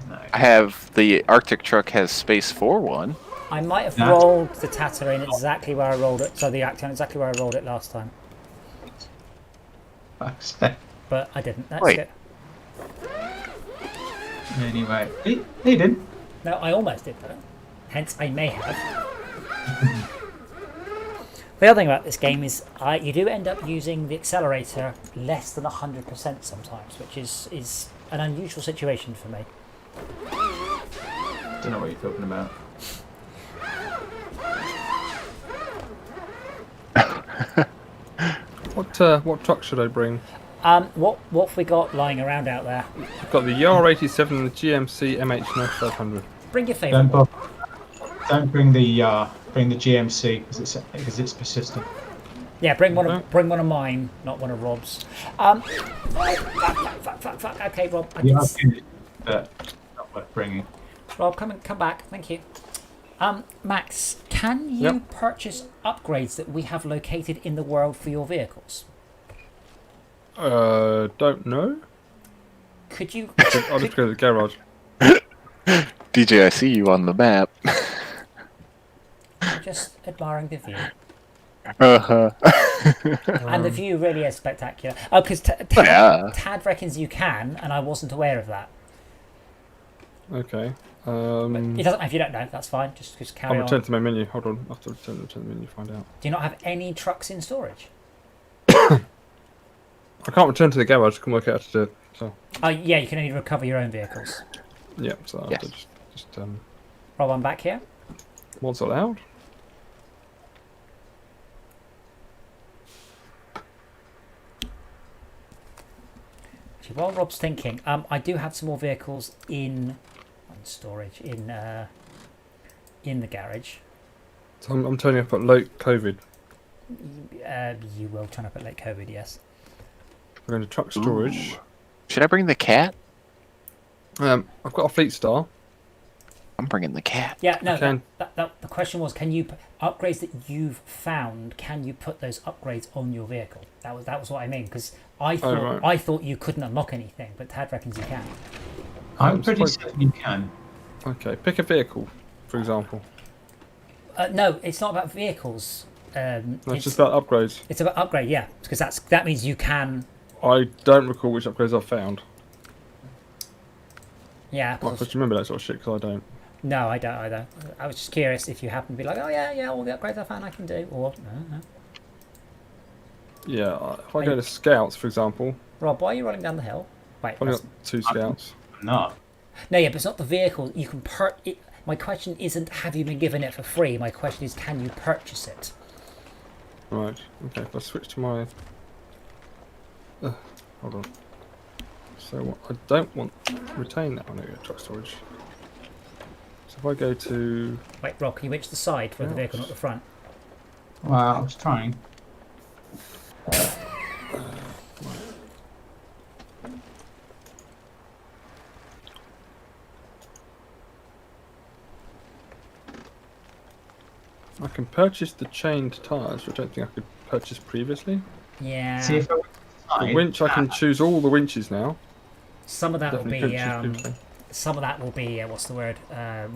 Speaker 2: No.
Speaker 4: I have the Arctic truck has space for one.
Speaker 1: I might have
Speaker 2: That's-
Speaker 1: rolled the Tatterin exactly where I rolled it, so the Action exactly where I rolled it last time.
Speaker 2: Fuck's sake.
Speaker 1: But I didn't. That's
Speaker 4: Wait.
Speaker 1: good.
Speaker 2: Anyway, he did.
Speaker 1: No, I almost did though. Hence, I may have. The other thing about this game is you do end up using the accelerator less than 100% sometimes, which is an unusual situation for me.
Speaker 2: Don't know what you're talking about.
Speaker 5: What truck should I bring?
Speaker 1: What have we got lying around out there?
Speaker 5: I've got the YR87 and the GMC MH9500.
Speaker 1: Bring your favourite
Speaker 2: Don't
Speaker 1: one.
Speaker 2: don't bring the GMC because it's persistent.
Speaker 1: Yeah, bring one
Speaker 5: Okay.
Speaker 1: of mine, not one of Rob's. Fuck. Okay, Rob.
Speaker 2: Yeah, but not worth bringing.
Speaker 1: Rob, come back. Thank you. Max, can you
Speaker 5: Yep.
Speaker 1: purchase upgrades that we have located in the world for your vehicles?
Speaker 5: Don't know.
Speaker 1: Could you?
Speaker 5: I'll just go to the garage.
Speaker 4: DJ, I see you on the map.
Speaker 1: just admiring the view.
Speaker 4: Uh-huh.
Speaker 1: And the view really is spectacular. Oh, because
Speaker 4: Yeah.
Speaker 1: Tad reckons you can, and I wasn't aware of that.
Speaker 5: Okay.
Speaker 1: It doesn't. If you don't know, that's fine. Just carry
Speaker 5: I'll
Speaker 1: on.
Speaker 5: return to my menu. Hold on. I have to return to the menu to find out.
Speaker 1: Do you not have any trucks in storage?
Speaker 5: I can't return to the garage. I can work out how to do it. So,
Speaker 1: Oh, yeah, you can only recover your own vehicles.
Speaker 5: yeah. So I have to just
Speaker 1: Rob, I'm back here.
Speaker 5: what's allowed?
Speaker 1: Actually, while Rob's thinking, I do have some more vehicles in storage in the garage.
Speaker 5: So I'm turning up at late COVID.
Speaker 1: You will turn up at late COVID, yes.
Speaker 5: We're going to truck storage.
Speaker 4: Ooh. Should I bring the cat?
Speaker 5: I've got a Fleet Star.
Speaker 4: I'm bringing the cat.
Speaker 1: Yeah, no.
Speaker 5: Okay.
Speaker 1: The question was, can you upgrades that you've found? Can you put those upgrades on your vehicle? That was what I mean. Because I thought you couldn't unlock anything, but Tad reckons you can.
Speaker 2: I'm pretty certain you can.
Speaker 5: Okay, pick a vehicle, for example.
Speaker 1: No, it's not about vehicles.
Speaker 5: It's just about upgrades.
Speaker 1: It's about upgrade, yeah, because that means you can.
Speaker 5: I don't recall which upgrades I've found.
Speaker 1: Yeah.
Speaker 5: I just remember that sort of shit because I don't.
Speaker 1: No, I don't either. I was just curious if you happen to be like, oh yeah, all the upgrades I found I can do, or no.
Speaker 5: Yeah, if I go to Scouts, for example.
Speaker 1: Rob, why are you running down the hill? Wait.
Speaker 5: I've got 2 Scouts.
Speaker 2: No.
Speaker 1: No, yeah, but it's not the vehicle. You can My question isn't have you been given it for free. My question is can you purchase it?
Speaker 5: Right. Okay. If I switch to my. Hold on. So what I don't want retain that one. There we go, truck storage. So if I go to.
Speaker 1: Wait, Rob, can you reach the side for the vehicle, not the front?
Speaker 2: Well, I was trying.
Speaker 5: I can purchase the chained tyres, which I don't think I could purchase previously.
Speaker 1: Yeah.
Speaker 2: See if I went to
Speaker 5: The winch, I can choose all the winches now.
Speaker 1: Some of that will
Speaker 5: Definitely
Speaker 1: be.
Speaker 5: couldn't choose previously.
Speaker 1: Some of that will be. What's the word?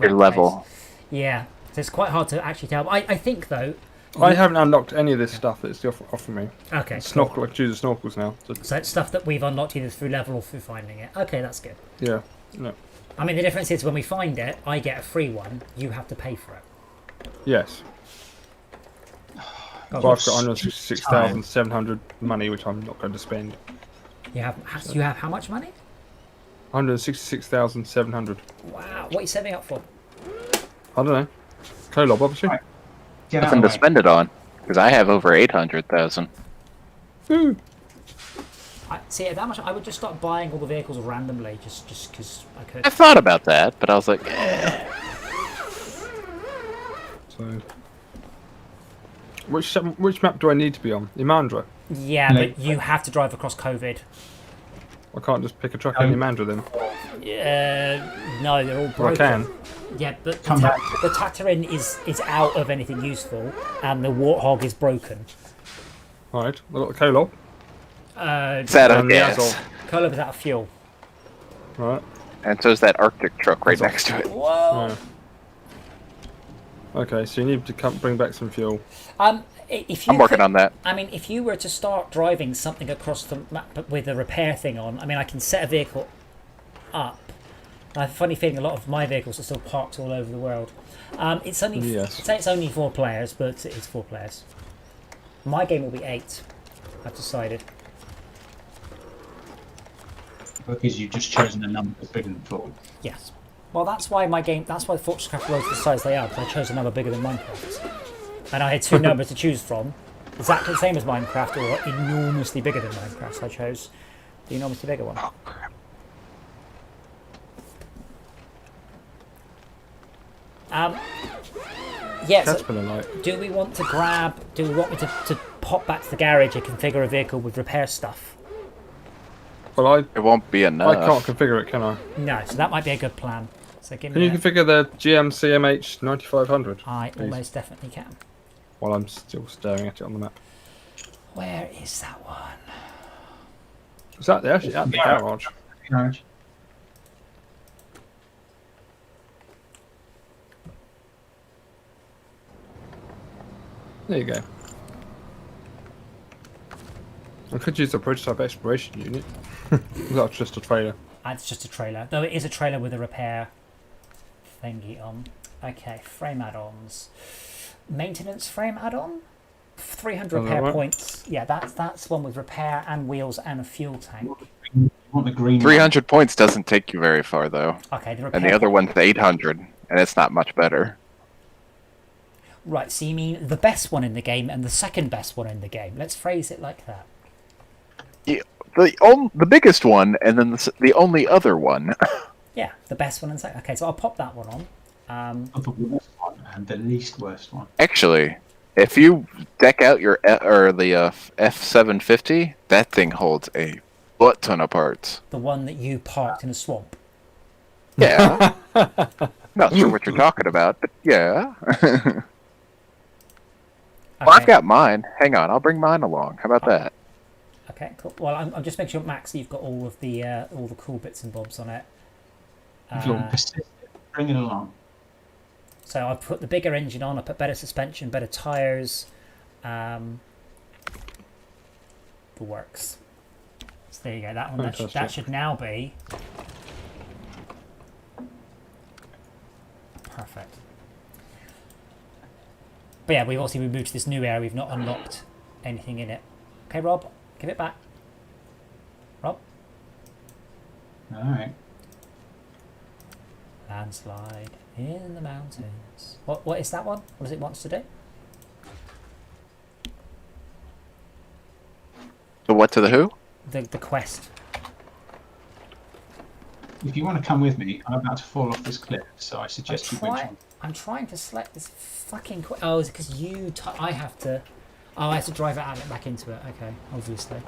Speaker 4: Your level.
Speaker 1: Yeah. So it's quite hard to actually tell. I think though.
Speaker 5: I haven't unlocked any of this stuff that's offering me.
Speaker 1: Okay.
Speaker 5: Snorkel, I can choose the snorkels now.
Speaker 1: So it's stuff that we've unlocked either through level or through finding it. Okay, that's good.
Speaker 5: Yeah. No.
Speaker 1: I mean, the difference is when we find it, I get a free one. You have to pay for it.
Speaker 5: Yes.
Speaker 1: God,
Speaker 5: But I've got 166,700 money, which I'm not going to spend.
Speaker 1: you have how much money?
Speaker 5: 166,700.
Speaker 1: Wow. What are you setting up for?
Speaker 5: I don't know. Kolob, obviously.
Speaker 2: Right. Get out
Speaker 4: Nothing
Speaker 2: of
Speaker 4: to
Speaker 2: the way.
Speaker 4: spend it on. Because I have over 800,000.
Speaker 1: See, at that much, I would just start buying all the vehicles randomly, just because I could.
Speaker 4: I thought about that, but I was like, eh.
Speaker 5: So, which map do I need to be on? Imandra.
Speaker 1: Yeah,
Speaker 2: No.
Speaker 1: but you have to drive across COVID.
Speaker 5: I can't just pick a truck in Imandra then.
Speaker 1: No, they're all
Speaker 5: Well, I
Speaker 1: broken.
Speaker 5: can.
Speaker 1: Yeah, but
Speaker 2: Come back.
Speaker 1: the Tatarin is out of anything useful, and the Warthog is broken.
Speaker 5: Right. I've got the Kolob.
Speaker 4: Is that a
Speaker 5: And the
Speaker 4: gas?
Speaker 5: Azov.
Speaker 1: Kolob is out of fuel.
Speaker 5: Right.
Speaker 4: And so is that Arctic truck right
Speaker 5: Azov.
Speaker 4: next to it.
Speaker 1: Whoa.
Speaker 5: Yeah. Okay, so you need to bring back some fuel.
Speaker 1: If you
Speaker 4: I'm working on that.
Speaker 1: I mean, if you were to start driving something across the map with a repair thing on, I mean, I can set a vehicle up. I have a funny feeling a lot of my vehicles are still parked all over the world. It's only
Speaker 5: Yes.
Speaker 1: say it's only 4 players, but it's 4 players. My game will be 8. I've decided.
Speaker 2: Because you've just chosen a number that's bigger than 4.
Speaker 1: Yes. Well, that's why That's why Fortress Craft Worlds are the size they are. Because I chose a number bigger than Minecraft, and I had 2 numbers to choose from, exactly the same as Minecraft or enormously bigger than Minecraft. So I chose the enormously bigger one.
Speaker 4: Oh, crap.
Speaker 1: Yeah. So
Speaker 5: Caterpillar light.
Speaker 1: do we want me to pop back to the garage and configure a vehicle with repair stuff?
Speaker 5: Well,
Speaker 4: It won't be
Speaker 5: I
Speaker 4: enough.
Speaker 5: can't configure it, can I?
Speaker 1: No. So that might be a good plan. So give
Speaker 5: Can
Speaker 1: me.
Speaker 5: you configure the GMCMH 9500?
Speaker 1: I
Speaker 5: please?
Speaker 1: almost definitely can.
Speaker 5: While I'm still staring at it on the map.
Speaker 1: Where is that one?
Speaker 5: Is that actually at the
Speaker 2: Yeah.
Speaker 5: garage?
Speaker 2: Garage.
Speaker 5: There you go. I could use the prototype exploration unit. That's just a trailer.
Speaker 1: It's just a trailer. Though it is a trailer with a repair thingy on. Okay, frame add-ons. Maintenance frame add-on? 300 repair points. Yeah, that's one with repair and wheels and a fuel tank.
Speaker 2: You want the green
Speaker 4: 300 points doesn't take you very far, though.
Speaker 1: Okay, the repair
Speaker 4: And the other one's 800, and it's not much better.
Speaker 1: Right, so you mean the best one in the game and the second best one in the game. Let's phrase it like that.
Speaker 4: Yeah, the biggest one, and then the only other one.
Speaker 1: Yeah, the best one and second. Okay, so I'll pop that one on.
Speaker 2: The worst one and the least worst one.
Speaker 4: Actually, if you deck out your the F750, that thing holds a butt ton of parts.
Speaker 1: The one that you parked in a swamp.
Speaker 4: Yeah. Not sure what you're talking about, but yeah. Well, I've got mine. Hang on, I'll bring mine along. How about that?
Speaker 1: Okay, cool. Well, I'm just making sure, Max, you've got all the cool bits and bobs on it.
Speaker 2: Bring it along.
Speaker 1: So I've put the bigger engine on. I put better suspension, better tires. The works. So there you go. That one. That should now be perfect. But yeah, we've also moved to this new area. We've not unlocked anything in it. Okay, Rob, give it back. Rob.
Speaker 2: All right.
Speaker 1: Landslide in the mountains. What is that one? What does it want us to do?
Speaker 4: The what to the who?
Speaker 1: The quest.
Speaker 2: If you want to come with me, I'm about to fall off this cliff, so I suggest you winch on.
Speaker 1: I'm trying to select this fucking quest. Oh, is it because you... I have to... Oh, I have to drive it out and back into it. Okay, obviously.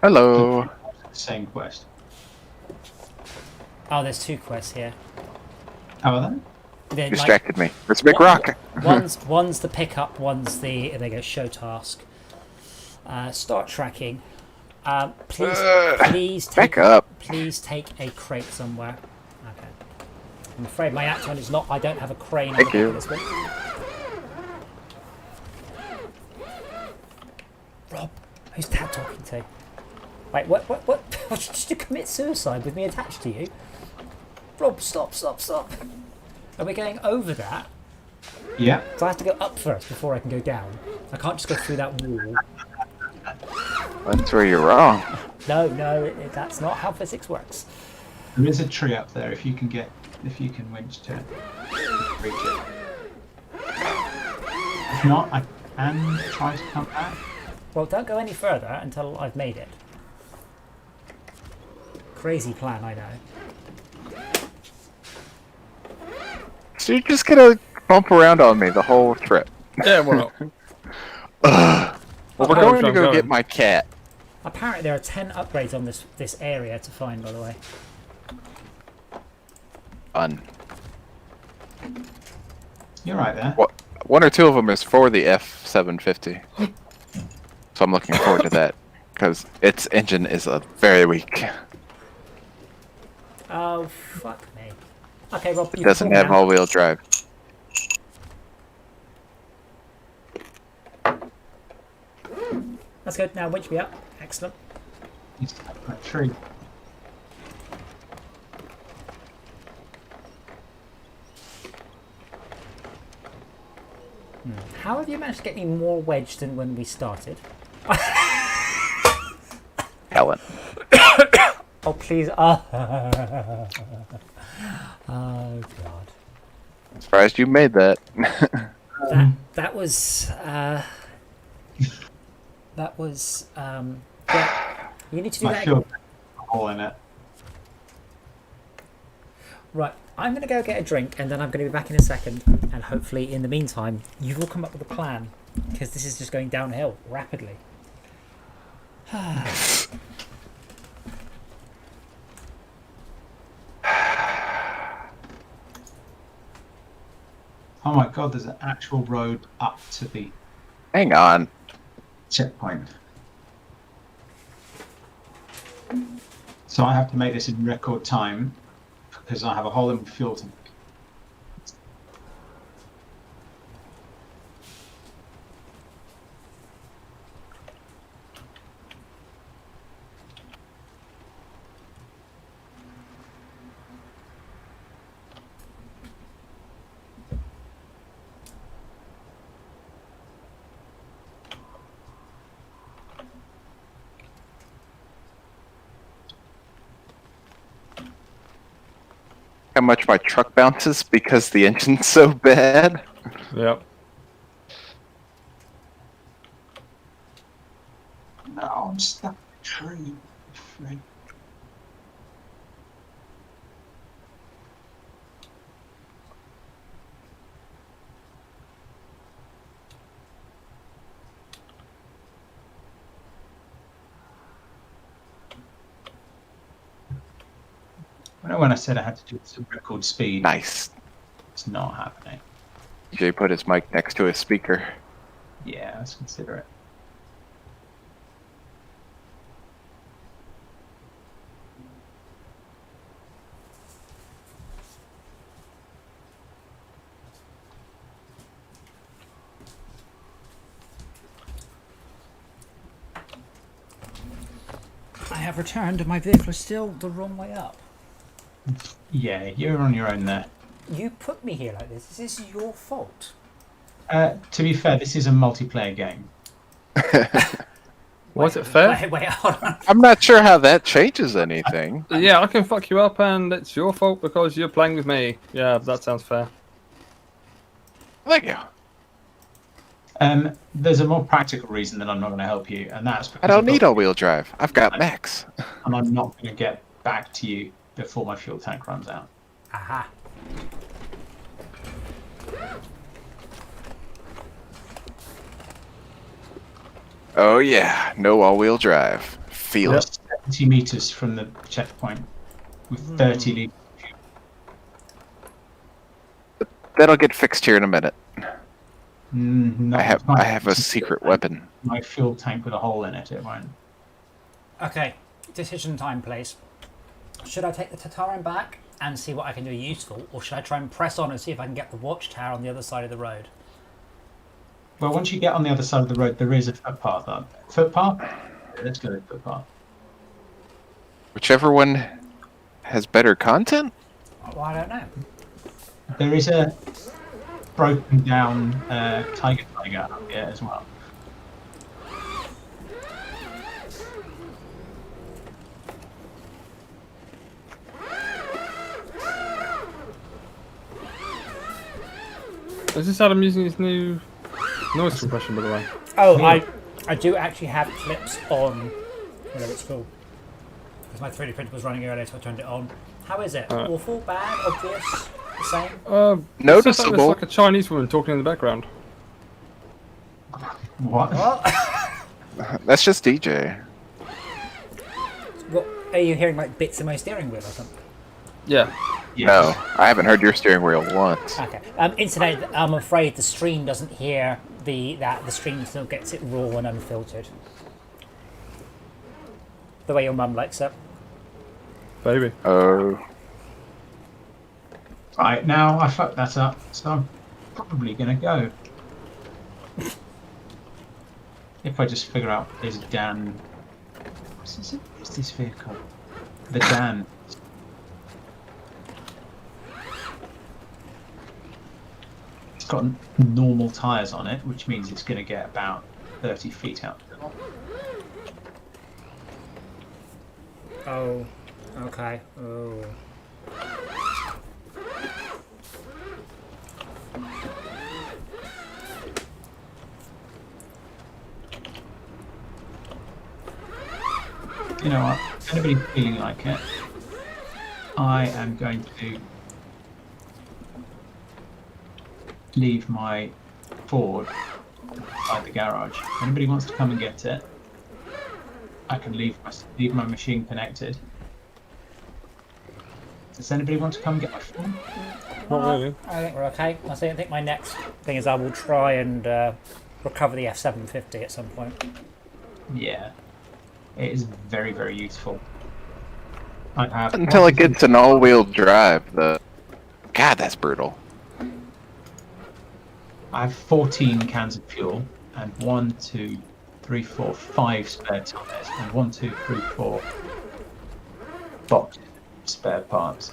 Speaker 4: Hello.
Speaker 2: Same quest.
Speaker 1: Oh, there's two quests here.
Speaker 2: How are they?
Speaker 4: Distracted me. It's a big rock.
Speaker 1: One's the pickup. One's the... There you go, show task. Start tracking. Please take...
Speaker 4: Back up.
Speaker 1: Please take a crate somewhere. Okay. I'm afraid my Acton is not... I don't have a crane.
Speaker 4: Thank you.
Speaker 1: This one. Rob, who's Dad talking to? Wait, what? Just to commit suicide with me attached to you? Rob, stop. Are we going over that?
Speaker 2: Yeah.
Speaker 1: So I have to go up first before I can go down. I can't just go through that wall.
Speaker 4: That's where you're wrong.
Speaker 1: No, that's not how physics works.
Speaker 2: There is a tree up there if you can winch to it. Reach it. If not, I can try to come back.
Speaker 1: Well, don't go any further until I've made it. Crazy plan, I know.
Speaker 4: So you're just gonna bump around on me the whole trip.
Speaker 5: Yeah, well.
Speaker 4: Well, we're going to go get my cat.
Speaker 1: Apparently there are 10 upgrades on this area to find, by the way.
Speaker 4: Fun.
Speaker 2: You're right there.
Speaker 4: What? One or two of them is for the F750. So I'm looking forward to that. Because its engine is very weak.
Speaker 1: Oh, fuck me. Okay, Rob,
Speaker 4: It doesn't have all-wheel drive.
Speaker 1: That's good. Now winch me up. Excellent.
Speaker 2: It's that tree.
Speaker 1: How have you managed to get me more wedged than when we started?
Speaker 4: Helen.
Speaker 1: Oh, please. Oh, God.
Speaker 4: Surprised you made that.
Speaker 1: That was... yeah, you need to do
Speaker 2: I
Speaker 1: that
Speaker 2: feel
Speaker 1: again.
Speaker 2: a hole in it.
Speaker 1: Right, I'm going to go get a drink and then I'm going to be back in a second. And hopefully, in the meantime, you will come up with a plan. Because this is just going downhill rapidly.
Speaker 2: Oh my god, there's an actual road up to the
Speaker 4: Hang on.
Speaker 2: checkpoint. So I have to make this in record time because I have a hole in my fuel tank.
Speaker 4: how much my truck bounces because the engine's so bad.
Speaker 5: Yep.
Speaker 2: No, I'm stuck in a tree. I know when I said I had to do some record speed,
Speaker 4: Nice.
Speaker 2: it's not happening.
Speaker 4: Jay put his mic next to his speaker.
Speaker 2: Yeah, let's consider it.
Speaker 1: I have returned and my vehicle is still the wrong way up.
Speaker 2: Yeah, you're on your own there.
Speaker 1: You put me here like this. This is your fault.
Speaker 2: To be fair, this is a multiplayer game.
Speaker 5: Was it fair?
Speaker 1: Wait, hold on.
Speaker 4: I'm not sure how that changes anything.
Speaker 5: Yeah, I can fuck you up and it's your fault because you're playing with me. Yeah, that sounds fair.
Speaker 4: Thank you.
Speaker 2: There's a more practical reason that I'm not going to help you, and that's because
Speaker 4: I don't need all-wheel drive. I've got Max.
Speaker 2: and I'm not going to get back to you before my fuel tank runs out.
Speaker 1: Aha.
Speaker 4: Oh yeah, no all-wheel drive. Feel
Speaker 2: We're
Speaker 4: it.
Speaker 2: 70 meters from the checkpoint with 30 liters.
Speaker 4: That'll get fixed here in a minute.
Speaker 2: No,
Speaker 4: I have a secret weapon.
Speaker 2: My fuel tank with a hole in it. It won't.
Speaker 1: Okay, decision time, please. Should I take the Tataran back and see what I can do useful, or should I try and press on and see if I can get the watchtower on the other side of the road?
Speaker 2: Well, once you get on the other side of the road, there is a footpath up. Footpath? Yeah, let's go to the footpath.
Speaker 4: Whichever one has better content?
Speaker 1: Well, I don't know.
Speaker 2: There is a broken down tiger up here as well.
Speaker 5: Is this Adam using his new noise suppression, by the way?
Speaker 1: Oh,
Speaker 2: Yeah.
Speaker 1: I do actually have clips on whatever it's called. Because my 3D printer was running earlier, so I turned it on. How is it? Awful, bad, obvious, the same?
Speaker 4: Noticeable.
Speaker 5: There's like a Chinese woman talking in the background.
Speaker 2: What?
Speaker 1: What?
Speaker 4: That's just DJ.
Speaker 1: What? Are you hearing like bits of my steering wheel or something?
Speaker 5: Yeah.
Speaker 2: Yeah.
Speaker 4: No, I haven't heard your steering wheel once.
Speaker 1: Okay. Incidentally, I'm afraid the stream doesn't hear the stream still gets it raw and unfiltered. The way your mum likes it.
Speaker 5: Baby.
Speaker 4: Oh.
Speaker 2: Right, now I fucked that up, so I'm probably going to go. If I just figure out there's Dan. What's this vehicle? The Dan. It's got normal tyres on it, which means it's going to get about 30 feet out.
Speaker 1: Oh. Okay. Oh.
Speaker 2: You know what? If anybody's feeling like it, I am going to leave my Ford outside the garage. If anybody wants to come and get it, I can leave my machine connected. Does anybody want to come get my Ford?
Speaker 5: Not really.
Speaker 1: I think we're okay. I think my next thing is I will try and recover the F750 at some point.
Speaker 2: Yeah, it is very, very useful. I have
Speaker 4: Until it gets an all-wheel drive. God, that's brutal.
Speaker 2: I have 14 cans of fuel and 1, 2, 3, 4, 5 spare tires and 1, 2, 3, 4 boxes of spare parts.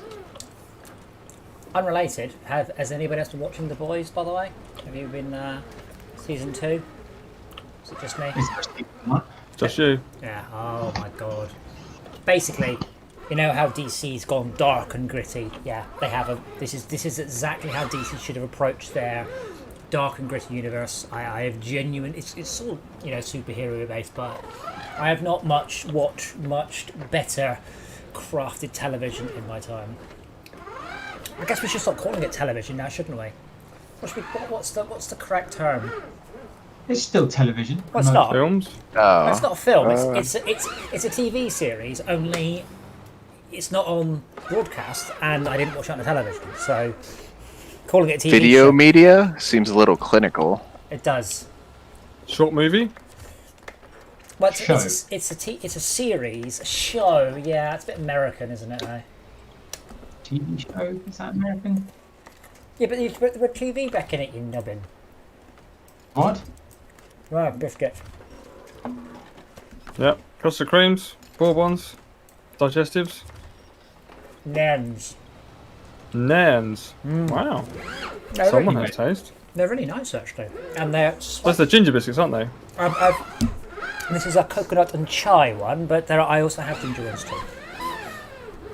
Speaker 1: Unrelated, has anybody else been watching The Boys, by the way? Have you been season 2? Is it just me?
Speaker 2: Is there a secret one?
Speaker 5: Just you.
Speaker 1: Yeah. Oh my god. Basically, You know how DC's gone dark and gritty? Yeah, they have a. This is exactly how DC should have approached their dark and gritty universe. I have genuine. It's sort of, you know, superhero based, but I have not watched much better crafted television in my time. I guess we should stop calling it television now, shouldn't we? What's the correct term?
Speaker 2: It's still television.
Speaker 1: Well, it's not.
Speaker 5: Films?
Speaker 4: Oh.
Speaker 1: It's not a film. It's a TV series. Only it's not on broadcast, and I didn't watch it on the television. So calling it a TV
Speaker 4: Video
Speaker 1: show,
Speaker 4: media seems a little clinical.
Speaker 1: it does.
Speaker 5: Short movie?
Speaker 1: Well,
Speaker 2: Show.
Speaker 1: it's a series, a show. Yeah, it's a bit American, isn't it? Though?
Speaker 2: TV show? Is that American?
Speaker 1: Yeah, but you put the TV back in it, you nubbin.
Speaker 2: What?
Speaker 1: Right, biscuit.
Speaker 5: Yep. Custard creams, bourbons, digestives,
Speaker 1: Nans.
Speaker 5: nans.
Speaker 1: Mm.
Speaker 5: Wow.
Speaker 1: They're
Speaker 5: Someone
Speaker 1: really,
Speaker 5: has taste.
Speaker 1: they're really nice actually, and they're.
Speaker 5: That's the ginger biscuits, aren't they?
Speaker 1: This is a coconut and chai one, but I also have ginger ones too.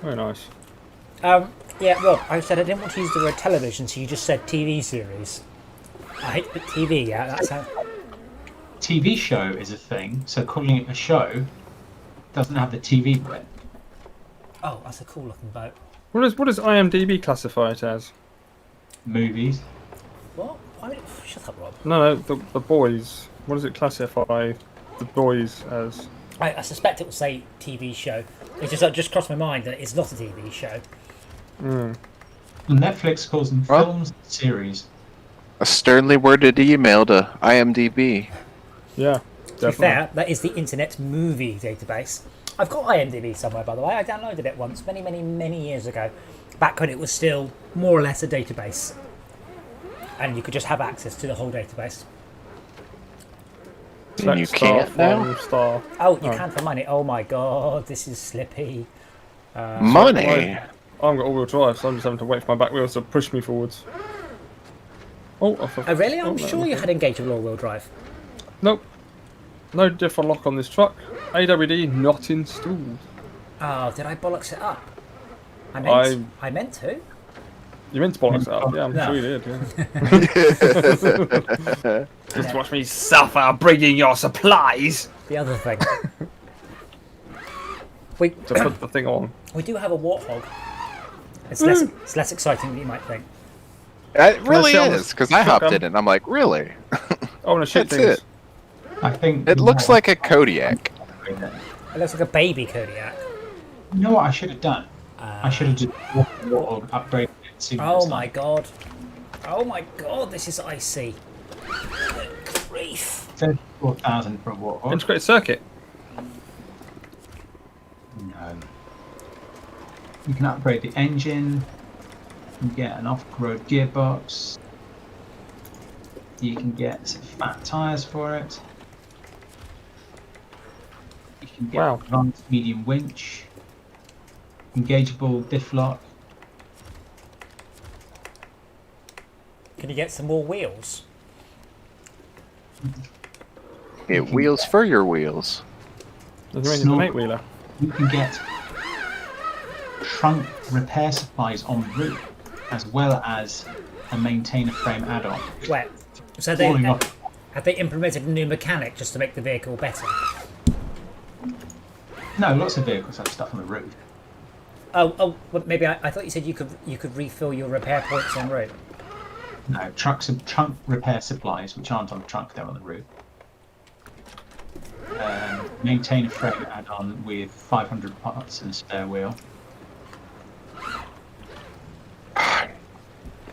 Speaker 5: Very nice.
Speaker 1: Yeah, well, I said I didn't want to use the word television, so you just said TV series. I hate the TV, yeah, that's how...
Speaker 2: TV show is a thing, so calling it a show doesn't have the TV bit.
Speaker 1: Oh, that's a cool looking boat.
Speaker 5: What does IMDb classify it as?
Speaker 2: Movies.
Speaker 1: What? Why would it... Shut up, Rob.
Speaker 5: No, the boys. What does it classify the boys as?
Speaker 1: I suspect it will say TV show. It just crossed my mind that it's not a TV show.
Speaker 5: Mm.
Speaker 2: Netflix calls them
Speaker 4: Well-
Speaker 2: films series.
Speaker 4: A sternly worded email to IMDb.
Speaker 5: Yeah,
Speaker 1: To be
Speaker 5: definitely.
Speaker 1: fair, that is the Internet movie database. I've got IMDb somewhere, by the way. I downloaded it once, many years ago. Back when it was still more or less a database. And you could just have access to the whole database.
Speaker 4: And you can't now?
Speaker 5: Star.
Speaker 1: Oh, you can for money. Oh my god, this is slippy.
Speaker 4: Money?
Speaker 5: I've got all-wheel drive, so I'm just having to wait for my back wheels to push me forwards. Oh,
Speaker 1: Oh, really? I'm
Speaker 5: no.
Speaker 1: sure you had engaged all-wheel drive.
Speaker 5: Nope. No diff or lock on this truck. AWD not installed.
Speaker 1: Oh, did I bollocks it up?
Speaker 5: I-
Speaker 1: I meant to.
Speaker 5: You meant to bollocks it up? Yeah, I'm
Speaker 1: No.
Speaker 5: sure you did. Yeah. Just watch me suffer bringing your supplies.
Speaker 1: The other thing. we
Speaker 5: To put the thing on.
Speaker 1: we do have a warthog. It's less exciting than you might think.
Speaker 4: It really
Speaker 5: sit on
Speaker 4: is,
Speaker 5: the
Speaker 4: because I hopped
Speaker 5: shotgun?
Speaker 4: in it and I'm like, really?
Speaker 5: Oh, and a shit
Speaker 4: That's
Speaker 5: things.
Speaker 4: it.
Speaker 2: I think
Speaker 4: It looks like a Kodiak.
Speaker 1: It looks like a baby Kodiak.
Speaker 2: You know what I should have done? I should have just upgraded it. See what
Speaker 1: Oh
Speaker 2: it's
Speaker 1: my
Speaker 2: like.
Speaker 1: god. Oh my god, this is icy. Good grief.
Speaker 2: 34,000 for a Warthog.
Speaker 5: Integrated circuit.
Speaker 2: No. You can upgrade the engine. You can get an off-road gearbox. You can get some fat tyres for it. You can get
Speaker 5: Wow.
Speaker 2: advanced medium winch. Engageable diff lock.
Speaker 1: Can you get some more wheels?
Speaker 4: It wheels for your wheels.
Speaker 5: Doesn't mean it's
Speaker 2: Snort.
Speaker 5: an 8-wheeler.
Speaker 2: You can get trunk repair supplies en route, as well as a maintainer frame add-on.
Speaker 1: Where? So
Speaker 2: Falling off.
Speaker 1: have they implemented a new mechanic just to make the vehicle better?
Speaker 2: No, lots of vehicles have stuff on the roof.
Speaker 1: Oh, well, maybe I thought you said you could refill your repair points en route.
Speaker 2: No, trucks and trunk repair supplies, which aren't on the trunk, they're on the roof. Maintain a frame add-on with 500 parts and a spare wheel.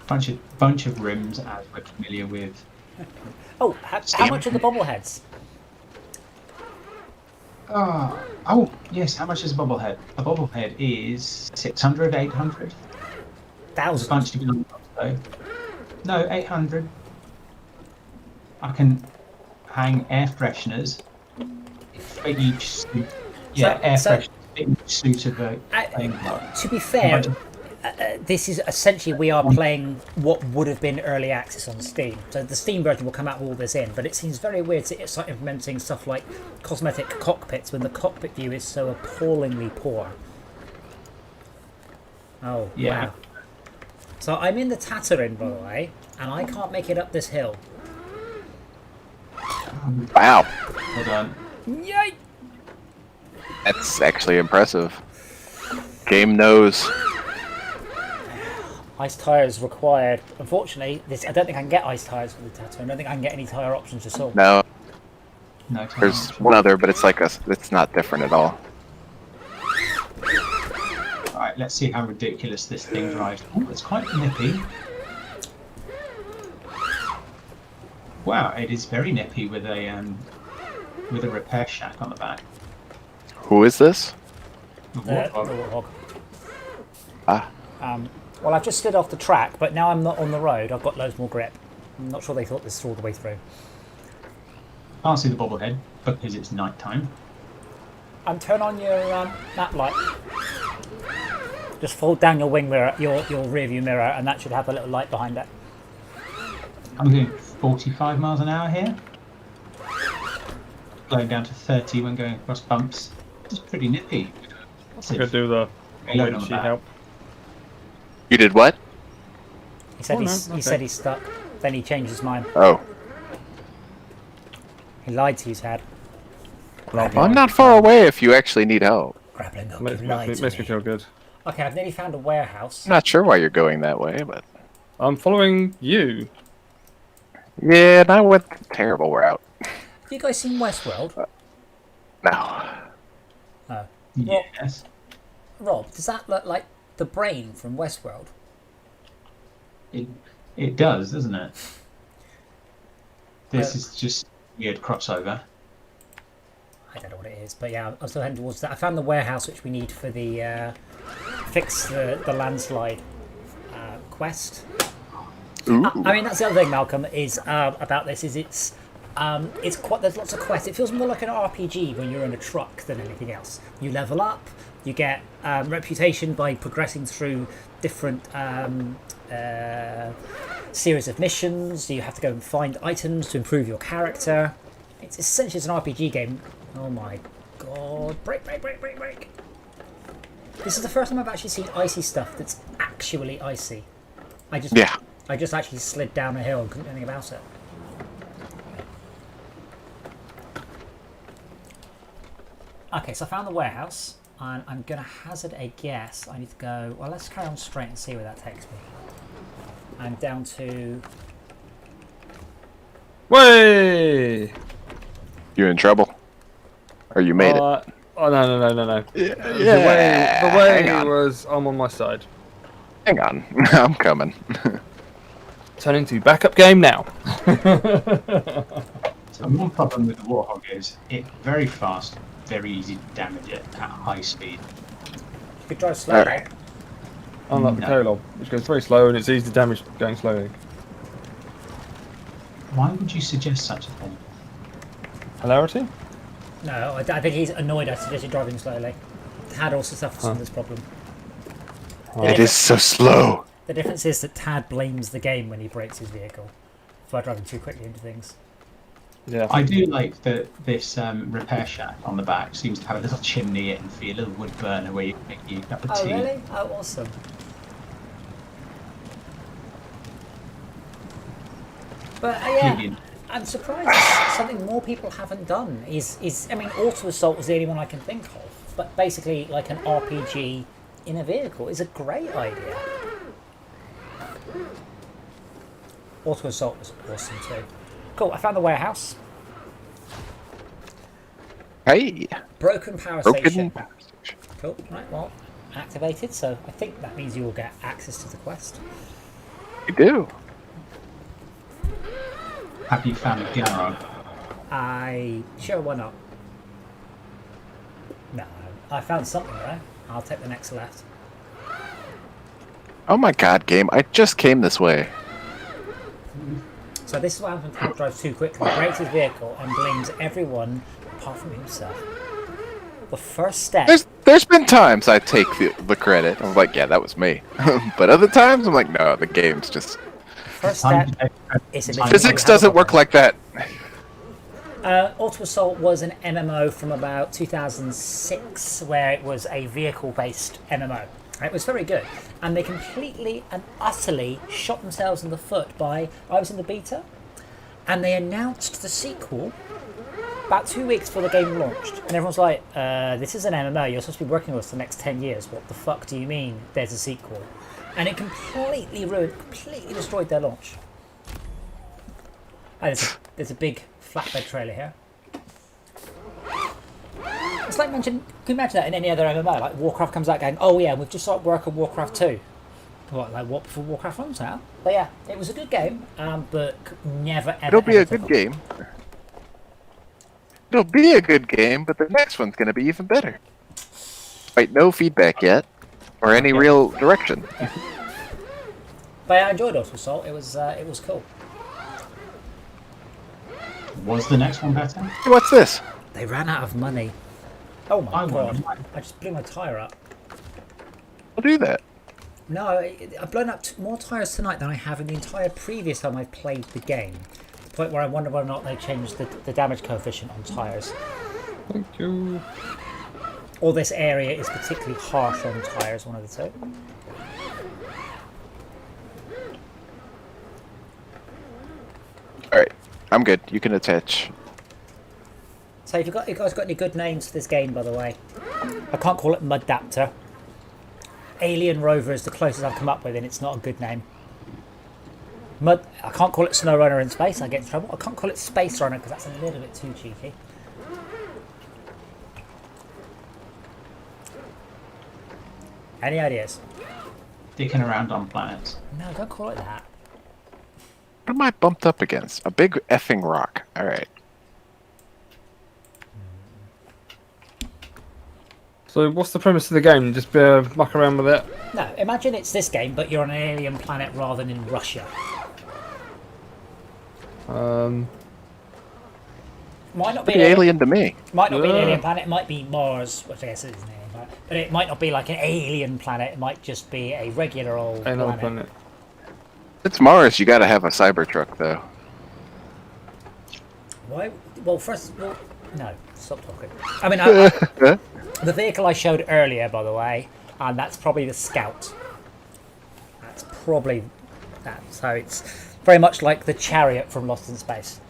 Speaker 2: Bunch of rims, as we're familiar with.
Speaker 1: Oh, how much are the bobbleheads?
Speaker 2: Oh, yes, how much is a bobblehead? A bobblehead is 600, 800. There's a bunch to be on though. No, 800. I can hang air fresheners for each suit. Yeah, air fresheners for each suit of a plane block.
Speaker 1: To be fair, this is essentially we are playing what would have been early access on Steam. So the Steam version will come out with all this in, but it seems very weird to start implementing stuff like cosmetic cockpits when the cockpit view is so appallingly poor. Oh,
Speaker 2: Yeah.
Speaker 1: wow. So I'm in the Tatterin, by the way, and I can't make it up this hill.
Speaker 4: Wow,
Speaker 2: Hold on.
Speaker 1: Yay!
Speaker 4: that's actually impressive. Game knows.
Speaker 1: Ice tyres required. Unfortunately, I don't think I can get ice tyres for the Tatterin. I don't think I can get any tyre options at all.
Speaker 4: No,
Speaker 2: No,
Speaker 4: there's one other, but it's like it's not different at all.
Speaker 2: Alright, let's see how ridiculous this thing drives. Oh, it's quite nippy. Wow, it is very nippy with a repair shack on the back.
Speaker 4: Who is this?
Speaker 2: The
Speaker 1: The
Speaker 2: Warthog.
Speaker 1: Warthog.
Speaker 4: Ah,
Speaker 1: Well, I've just slid off the track, but now I'm not on the road. I've got loads more grip. I'm not sure they thought this through all the way through.
Speaker 2: Can't see the bobblehead because it's night time.
Speaker 1: Turn on your map light. Just fold down your wing mirror, your rear view mirror, and that should have a little light behind it.
Speaker 2: I'm doing 45 miles an hour here. Going down to 30 when going across bumps. It's pretty nippy. What's
Speaker 5: I'm
Speaker 2: it?
Speaker 5: gonna do the
Speaker 2: Reload on the
Speaker 5: she
Speaker 2: back.
Speaker 5: help.
Speaker 4: you did what?
Speaker 1: He said
Speaker 5: Oh,
Speaker 1: he
Speaker 5: no,
Speaker 1: said
Speaker 5: okay.
Speaker 1: he's stuck. Then he changed his mind.
Speaker 4: Oh,
Speaker 1: He lied to you, Tad.
Speaker 4: I'm not far away if you actually need help.
Speaker 1: Grappling hook.
Speaker 5: Makes,
Speaker 1: You lied
Speaker 5: makes
Speaker 1: to
Speaker 5: me
Speaker 1: me.
Speaker 5: feel good.
Speaker 1: Okay, I've nearly found a warehouse.
Speaker 4: I'm not sure why you're going that way, but
Speaker 5: I'm following you.
Speaker 4: yeah, not with terrible route.
Speaker 1: Have you guys seen Westworld?
Speaker 4: No.
Speaker 1: No.
Speaker 2: Yes.
Speaker 1: Rob, does that look like the brain from Westworld?
Speaker 2: It does, doesn't it? This is just weird crossover.
Speaker 1: I don't know what it is, but yeah, I'm still heading towards that. I found the warehouse which we need for the fix the landslide quest.
Speaker 4: Ooh.
Speaker 1: I mean, that's the other thing, Malcolm, is about this is it's quite there's lots of quests. It feels more like an RPG when you're in a truck than anything else. You level up, you get reputation by progressing through different series of missions. You have to go and find items to improve your character. It's essentially an RPG game. Oh my god! Break! This is the first time I've actually seen icy stuff that's actually icy. I just actually slid down a hill and couldn't do anything about it. Okay, so I found the warehouse, and I'm going to hazard a guess. I need to go... Well, let's carry on straight and see where that takes me. I'm down to...
Speaker 5: Way!
Speaker 4: You in trouble? Or you made it?
Speaker 5: Oh no.
Speaker 4: Yeah.
Speaker 5: The way
Speaker 4: Hang on.
Speaker 5: was I'm on my side.
Speaker 4: Hang on. I'm coming.
Speaker 5: Turning to backup game now.
Speaker 2: So one problem with the Warthog is it's very fast, very easy to damage it at high speed.
Speaker 1: You could drive slowly.
Speaker 4: Alright.
Speaker 5: Unlike the
Speaker 2: No.
Speaker 5: Kolob, which goes very slow and it's easy to damage going slowly.
Speaker 2: Why would you suggest such a thing?
Speaker 5: Hilarity?
Speaker 1: No, I think he's annoyed I suggested driving slowly. Tad also suffers from this problem.
Speaker 4: It is so slow.
Speaker 1: The difference is that Tad blames the game when he breaks his vehicle for driving too quickly into things.
Speaker 5: Yeah.
Speaker 2: I do like that this repair shack on the back seems to have a little chimney and a little wood burner where you can make your cup of
Speaker 1: Oh,
Speaker 2: tea.
Speaker 1: really? Oh, awesome. But yeah,
Speaker 2: Maybe-
Speaker 1: I'm surprised it's something more people haven't done. I mean, Auto Assault was the only one I can think of. But basically, like an RPG in a vehicle is a great idea. Auto Assault was awesome too. Cool, I found the warehouse.
Speaker 4: Hey.
Speaker 1: Broken power
Speaker 4: Broken.
Speaker 1: station. Cool, right, well, activated, so I think that means you will get access to the quest.
Speaker 4: You do.
Speaker 2: Have you found a garage?
Speaker 1: Sure, why not? No, I found something there. I'll take the next left.
Speaker 4: Oh my god, game. I just came this way.
Speaker 1: So this is what happens when Tad drives too quickly. He breaks his vehicle and blames everyone apart from himself. The first step...
Speaker 4: There's been times I take the credit. I'm like, yeah, that was me. But other times I'm like, no, the game's just...
Speaker 1: First step is admitting
Speaker 4: Physics
Speaker 1: you have a
Speaker 4: doesn't work
Speaker 1: problem.
Speaker 4: like that.
Speaker 1: Auto Assault was an MMO from about 2006, where it was a vehicle-based MMO. It was very good, and they completely and utterly shot themselves in the foot by. I was in the beta, and they announced the sequel about 2 weeks before the game launched, and everyone's like, "This is an MMO. You're supposed to be working with us for the next 10 years. What the fuck do you mean? There's a sequel?" And it completely ruined, completely destroyed their launch. And there's a big flatbed trailer here. It's like can you imagine that in any other MMO? Like Warcraft comes out going, "Oh yeah, we've just started work on Warcraft 2." What before Warcraft runs out? But yeah, it was a good game, but never ever.
Speaker 4: It'll be a good game. It'll be a good game, but the next one's going to be even better. Right, no feedback yet, or any real direction.
Speaker 1: Yeah. But I enjoyed Awful Salt. It was cool.
Speaker 2: Was the next one better?
Speaker 4: Hey, what's this?
Speaker 1: They ran out of money. Oh my
Speaker 2: I
Speaker 1: god!
Speaker 2: won.
Speaker 1: I just blew my tyre up.
Speaker 4: I'll do that.
Speaker 1: No, I've blown up more tyres tonight than I have in the entire previous time I've played the game. To the point where I wonder whether or not they changed the damage coefficient on tyres.
Speaker 5: Thank you.
Speaker 1: Or this area is particularly harsh on tyres, one of the two.
Speaker 4: Alright, I'm good. You can attach.
Speaker 1: So if you guys got any good names for this game, by the way? I can't call it Muddaptor. Alien Rover is the closest I've come up with, and it's not a good name. I can't call it SnowRunner in space, I get in trouble. I can't call it Space Runner because that's a little bit too cheeky. Any ideas?
Speaker 2: Dicking around on planets.
Speaker 1: No, don't call it that.
Speaker 4: What am I bumped up against? A big effing rock. Alright.
Speaker 5: So what's the premise of the game? Just muck around with it?
Speaker 1: No, imagine it's this game, but you're on an alien planet rather than in Russia. Might not be
Speaker 4: Pretty alien to me.
Speaker 1: Might not be an
Speaker 5: Yeah.
Speaker 1: alien planet. It might be Mars, which I guess is an alien planet. But it might not be like an alien planet. It might just be a regular old
Speaker 5: Another
Speaker 1: planet.
Speaker 5: planet.
Speaker 4: It's Mars, you gotta have a Cybertruck, though.
Speaker 1: Why? Well, no. Stop talking. I mean, the vehicle I showed earlier, by the way, and that's probably the Scout. That's probably that. So it's very much like the Chariot from Lost in Space.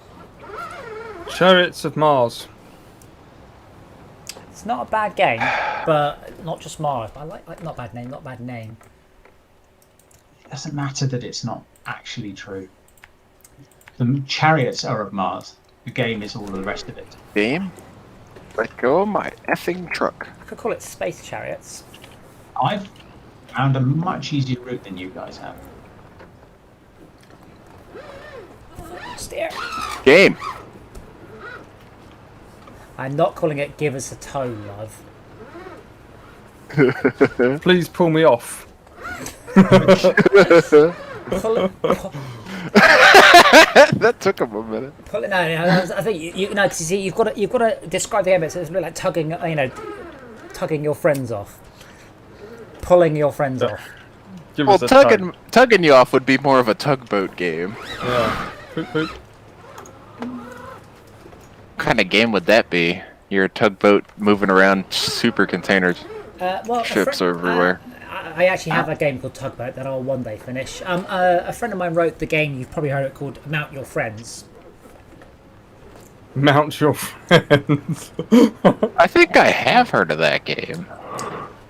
Speaker 5: Chariots of Mars.
Speaker 1: It's not a bad game, but not just Mars. But I like not bad name, not bad name.
Speaker 2: It doesn't matter that it's not actually true. The chariots are of Mars. The game is all of the rest of it.
Speaker 4: Game? Let go of my effing truck.
Speaker 1: I could call it Space Chariots.
Speaker 2: I've found a much easier route than you guys have.
Speaker 1: Steer.
Speaker 4: Game!
Speaker 1: I'm not calling it Give Us a Tow, love.
Speaker 5: Please pull me off.
Speaker 4: That took him a minute.
Speaker 1: No, I think you know, cause you see, you've got to describe the game. It's a bit like tugging, tugging your friends off, pulling your friends off.
Speaker 5: Give
Speaker 4: Well,
Speaker 5: us a tug.
Speaker 4: tugging you off would be more of a tugboat game.
Speaker 5: Yeah. Poop, poop.
Speaker 4: What kind of game would that be? You're a tugboat moving around super containers.
Speaker 1: Well,
Speaker 4: Ships everywhere.
Speaker 1: I actually have a game called Tugboat that I'll one day finish. A friend of mine wrote the game. You've probably heard it called Mount Your Friends.
Speaker 5: Mount your friends.
Speaker 4: I think I have heard of that game.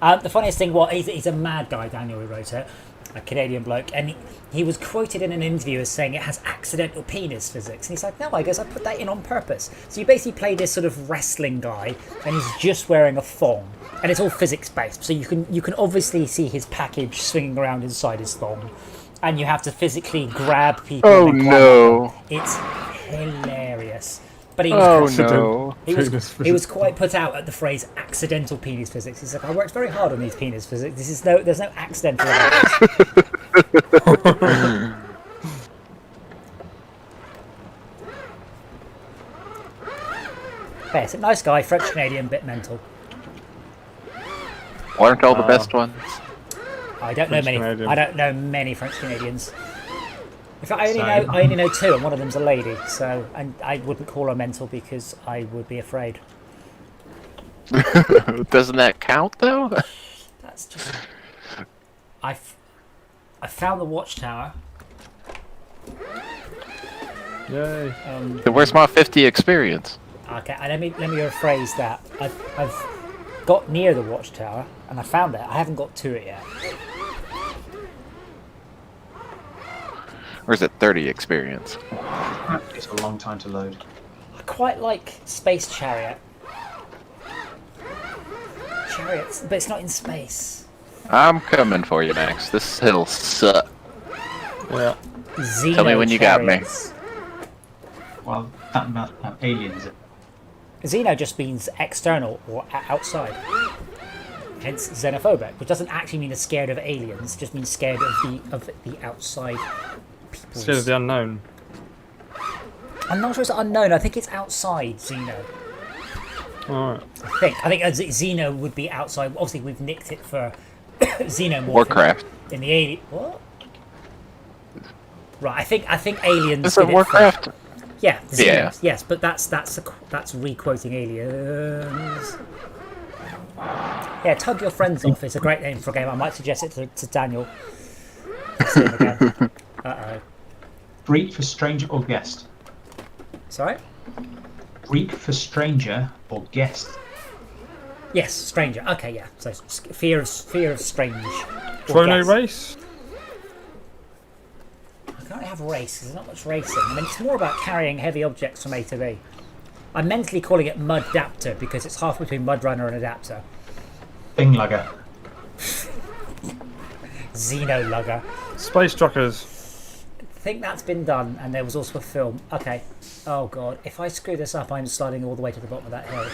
Speaker 1: The funniest thing, he's a mad guy, Daniel, who wrote it, a Canadian bloke, and he was quoted in an interview as saying it has accidental penis physics. And he's like, no, I guess I put that in on purpose. So you basically play this sort of wrestling guy, and he's just wearing a thong, and it's all physics based. So you can obviously see his package swinging around inside his thong, and you have to physically grab people.
Speaker 4: Oh
Speaker 1: and
Speaker 4: no!
Speaker 1: It's hilarious. But he was
Speaker 4: no!
Speaker 1: He was quite put out at the phrase accidental penis physics. He's like, I worked very hard on these penis physics. There's no accidental about it. Yeah, it's a nice guy, French Canadian, bit mental.
Speaker 4: Aren't all the best ones?
Speaker 1: I don't know many.
Speaker 5: Canadian.
Speaker 1: I don't know many French Canadians. In fact, I only know two, and one of them's a lady. So, and I wouldn't call her mental because I would be afraid.
Speaker 4: Doesn't that count though?
Speaker 1: That's just. I found the watchtower.
Speaker 5: Yay.
Speaker 4: Then where's my 50 experience?
Speaker 1: Okay, let me rephrase that. I've got near the watchtower and I found it. I haven't got to it yet.
Speaker 4: Or is it 30 experience?
Speaker 2: It's a long time to load.
Speaker 1: I quite like Space Chariot. Chariots, but it's not in space.
Speaker 4: I'm coming for you, Max. This hill sucks.
Speaker 5: Yeah.
Speaker 1: Xeno
Speaker 4: Tell me when you got me.
Speaker 1: chariots.
Speaker 2: Well, that must have aliens.
Speaker 1: Xeno just means external or outside. Hence xenophobic, which doesn't actually mean it's scared of aliens. It just means scared of the outside peoples.
Speaker 5: Scared of the unknown.
Speaker 1: I'm not sure it's unknown. I think it's outside Xeno.
Speaker 5: Alright.
Speaker 1: I think Xeno would be outside. Obviously, we've nicked it for Xenomorph
Speaker 4: Warcraft.
Speaker 1: in the alien. What? Right. I think aliens.
Speaker 4: Is it
Speaker 1: did it
Speaker 4: Warcraft?
Speaker 1: Yeah. Xenos,
Speaker 4: Yeah.
Speaker 1: Yes, but that's re-quoting aliens. Yeah, Tug Your Friends Off is a great name for a game. I might suggest it to Daniel. See him again. Uh-oh.
Speaker 2: Greek for stranger or guest.
Speaker 1: Sorry?
Speaker 2: Greek for stranger or guest.
Speaker 1: Yes, stranger. Okay, yeah. So fear of strange. or
Speaker 5: Chrono
Speaker 1: guess.
Speaker 5: Race?
Speaker 1: I can't really have race. There's not much racing. I mean, it's more about carrying heavy objects from A to B. I'm mentally calling it Mud-Daptor because it's half between Mudrunner and Adapter.
Speaker 2: Thinglugger.
Speaker 1: Xenolugger.
Speaker 5: Space Truckers.
Speaker 1: I think that's been done, and there was also a film. Okay. Oh god, if I screw this up, I'm sliding all the way to the bottom of that hill.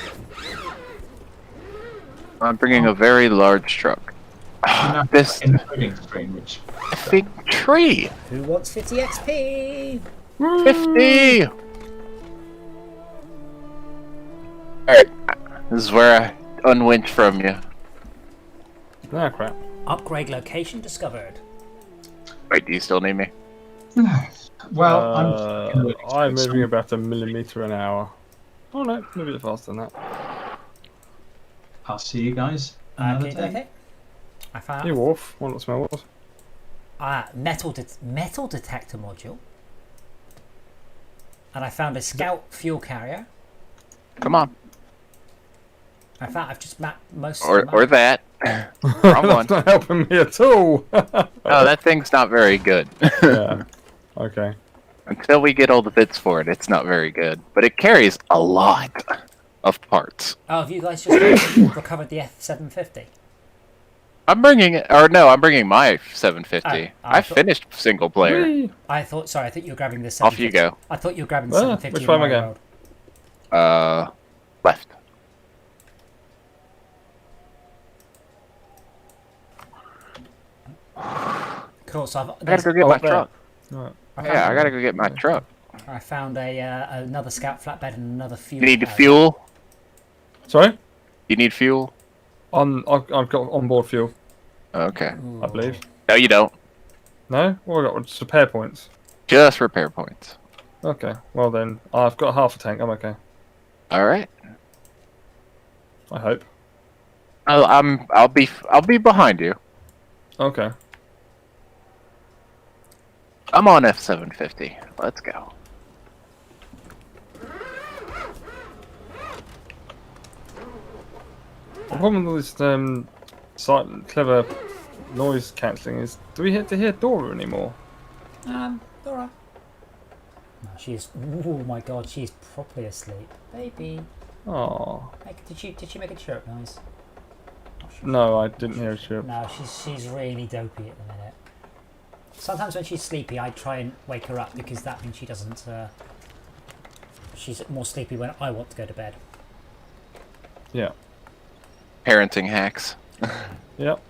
Speaker 4: I'm bringing a very large truck. This
Speaker 2: In the loading screen, which
Speaker 4: big tree.
Speaker 1: Who wants 50 XP?
Speaker 4: 50. Alright, this is where I unwinch from you.
Speaker 5: Ah, crap.
Speaker 1: Upgrade location discovered.
Speaker 4: Wait, do you still need me?
Speaker 2: well,
Speaker 5: I'm moving about 1 millimeter an hour. Oh no, maybe a bit faster than that.
Speaker 2: I'll see you guys another day.
Speaker 1: Okay. I found
Speaker 5: You wolf, want to smell what?
Speaker 1: metal detector module, and I found a scout fuel carrier.
Speaker 4: Come on.
Speaker 1: I've just mapped most.
Speaker 4: Or
Speaker 1: of the map.
Speaker 4: that. Wrong one.
Speaker 5: That's not helping me at all.
Speaker 4: Oh, that thing's not very good.
Speaker 5: Yeah. Okay.
Speaker 4: Until we get all the bits for it, it's not very good. But it carries a lot of parts.
Speaker 1: Oh, have you guys just recovered the F750?
Speaker 4: I'm bringing it, or no, I'm bringing my 750.
Speaker 1: I
Speaker 4: I
Speaker 1: thought-
Speaker 4: finished single player.
Speaker 5: Whee!
Speaker 1: I thought. Sorry, I thought you were grabbing the 750.
Speaker 4: Off you go.
Speaker 1: I thought you were grabbing the
Speaker 5: Ah,
Speaker 1: 750.
Speaker 5: which way am I
Speaker 1: in my
Speaker 5: going?
Speaker 1: world.
Speaker 4: Left.
Speaker 1: Cool. So
Speaker 4: I gotta go get
Speaker 5: oh,
Speaker 4: my
Speaker 5: there.
Speaker 4: truck.
Speaker 5: Right.
Speaker 4: Yeah, I gotta go get my truck.
Speaker 1: I found another scout flatbed and another fuel.
Speaker 4: You need
Speaker 1: carrier.
Speaker 4: fuel?
Speaker 5: Sorry?
Speaker 4: You need fuel?
Speaker 5: I've got onboard fuel,
Speaker 4: Okay.
Speaker 5: I believe.
Speaker 4: No, you don't.
Speaker 5: No? What have I got? Just repair points.
Speaker 4: Just repair points.
Speaker 5: Okay. Well then, I've got half a tank. I'm okay.
Speaker 4: All right.
Speaker 5: I hope.
Speaker 4: I'll be behind you.
Speaker 5: Okay.
Speaker 4: I'm on F750. Let's go.
Speaker 5: The problem with this clever noise cancelling is, do we have to hear Dora anymore?
Speaker 1: Dora. No, she's. Oh my god, she's properly asleep, baby.
Speaker 5: Oh.
Speaker 1: Did she make a chirp noise?
Speaker 5: No, I didn't hear a chirp.
Speaker 1: No, she's really dopey at the minute. Sometimes when she's sleepy, I try and wake her up because that means she doesn't. She's more sleepy when I want to go to bed.
Speaker 5: Yeah.
Speaker 4: Parenting hacks.
Speaker 5: Yep.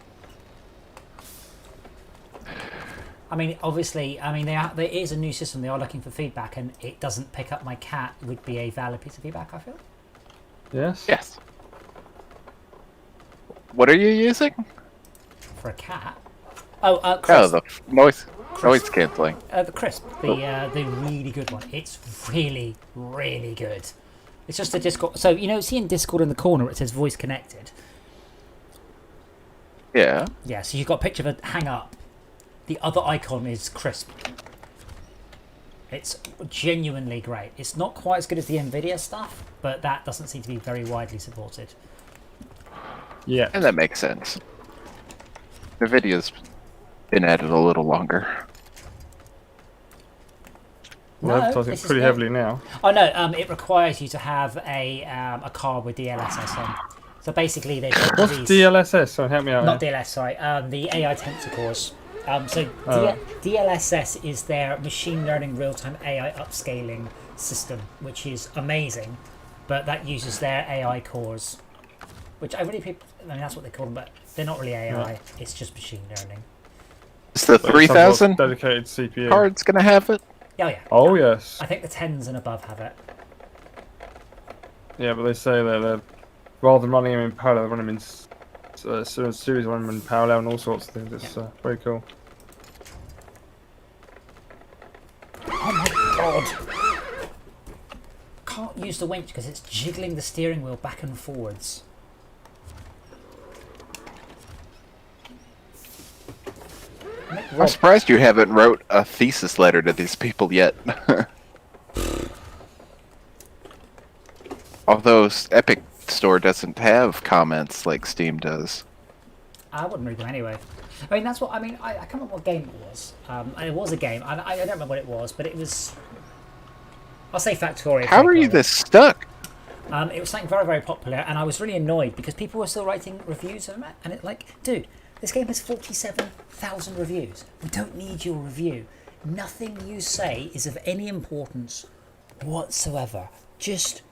Speaker 1: I mean, obviously, there is a new system. They are looking for feedback, and it doesn't pick up my cat. Would be a valid piece of feedback, I feel.
Speaker 5: Yes?
Speaker 4: Yes. What are you using?
Speaker 1: For a cat. Oh,
Speaker 4: Oh,
Speaker 1: Crisp.
Speaker 4: the noise canceling.
Speaker 1: The Crisp, the really good one. It's really, really good. It's just a Discord. So see in Discord in the corner it says voice connected.
Speaker 4: Yeah.
Speaker 1: Yeah, so you've got a picture of a hang up. The other icon is crisp. It's genuinely great. It's not quite as good as the Nvidia stuff, but that doesn't seem to be very widely supported.
Speaker 5: Yeah.
Speaker 4: And that makes sense. NVIDIA's been at it a little longer.
Speaker 5: Well,
Speaker 1: No,
Speaker 5: advertising
Speaker 1: this is
Speaker 5: pretty
Speaker 1: good.
Speaker 5: heavily now.
Speaker 1: Oh no, it requires you to have a card with DLSS on. So basically, they've got
Speaker 5: What's
Speaker 1: these.
Speaker 5: DLSS? So help me out.
Speaker 1: Not
Speaker 5: here.
Speaker 1: DLS, sorry. The AI tensor cores.
Speaker 5: Oh.
Speaker 1: DLSS is their machine learning real-time AI upscaling system, which is amazing, but that uses their AI cores, which I mean that's what they call them, but they're not really AI.
Speaker 5: Yeah.
Speaker 1: It's just machine learning.
Speaker 4: Is the
Speaker 5: But it's some sort
Speaker 4: 3000
Speaker 5: of dedicated CPU.
Speaker 4: card's gonna have it?
Speaker 1: Oh yeah.
Speaker 5: Oh yes.
Speaker 1: I think the 10s and above have it.
Speaker 5: Yeah, but they say that they're rather than running them in parallel, they run them in series, run them in parallel, and all sorts of things. It's very cool.
Speaker 1: Oh my god! Can't use the winch because it's jiggling the steering wheel back and forwards.
Speaker 4: I'm surprised you haven't wrote a thesis letter to these people yet. Although Epic Store doesn't have comments like Steam does.
Speaker 1: I wouldn't read them anyway. I mean, that's what I mean. I can't remember what game it was. And it was a game. I don't remember what it was, but it was. I'll say Factorio.
Speaker 4: How are you this stuck?
Speaker 1: It was something very, very popular, and I was really annoyed because people were still writing reviews of it, and it like, dude, this game has 47,000 reviews. We don't need your review. Nothing you say is of any importance whatsoever. Just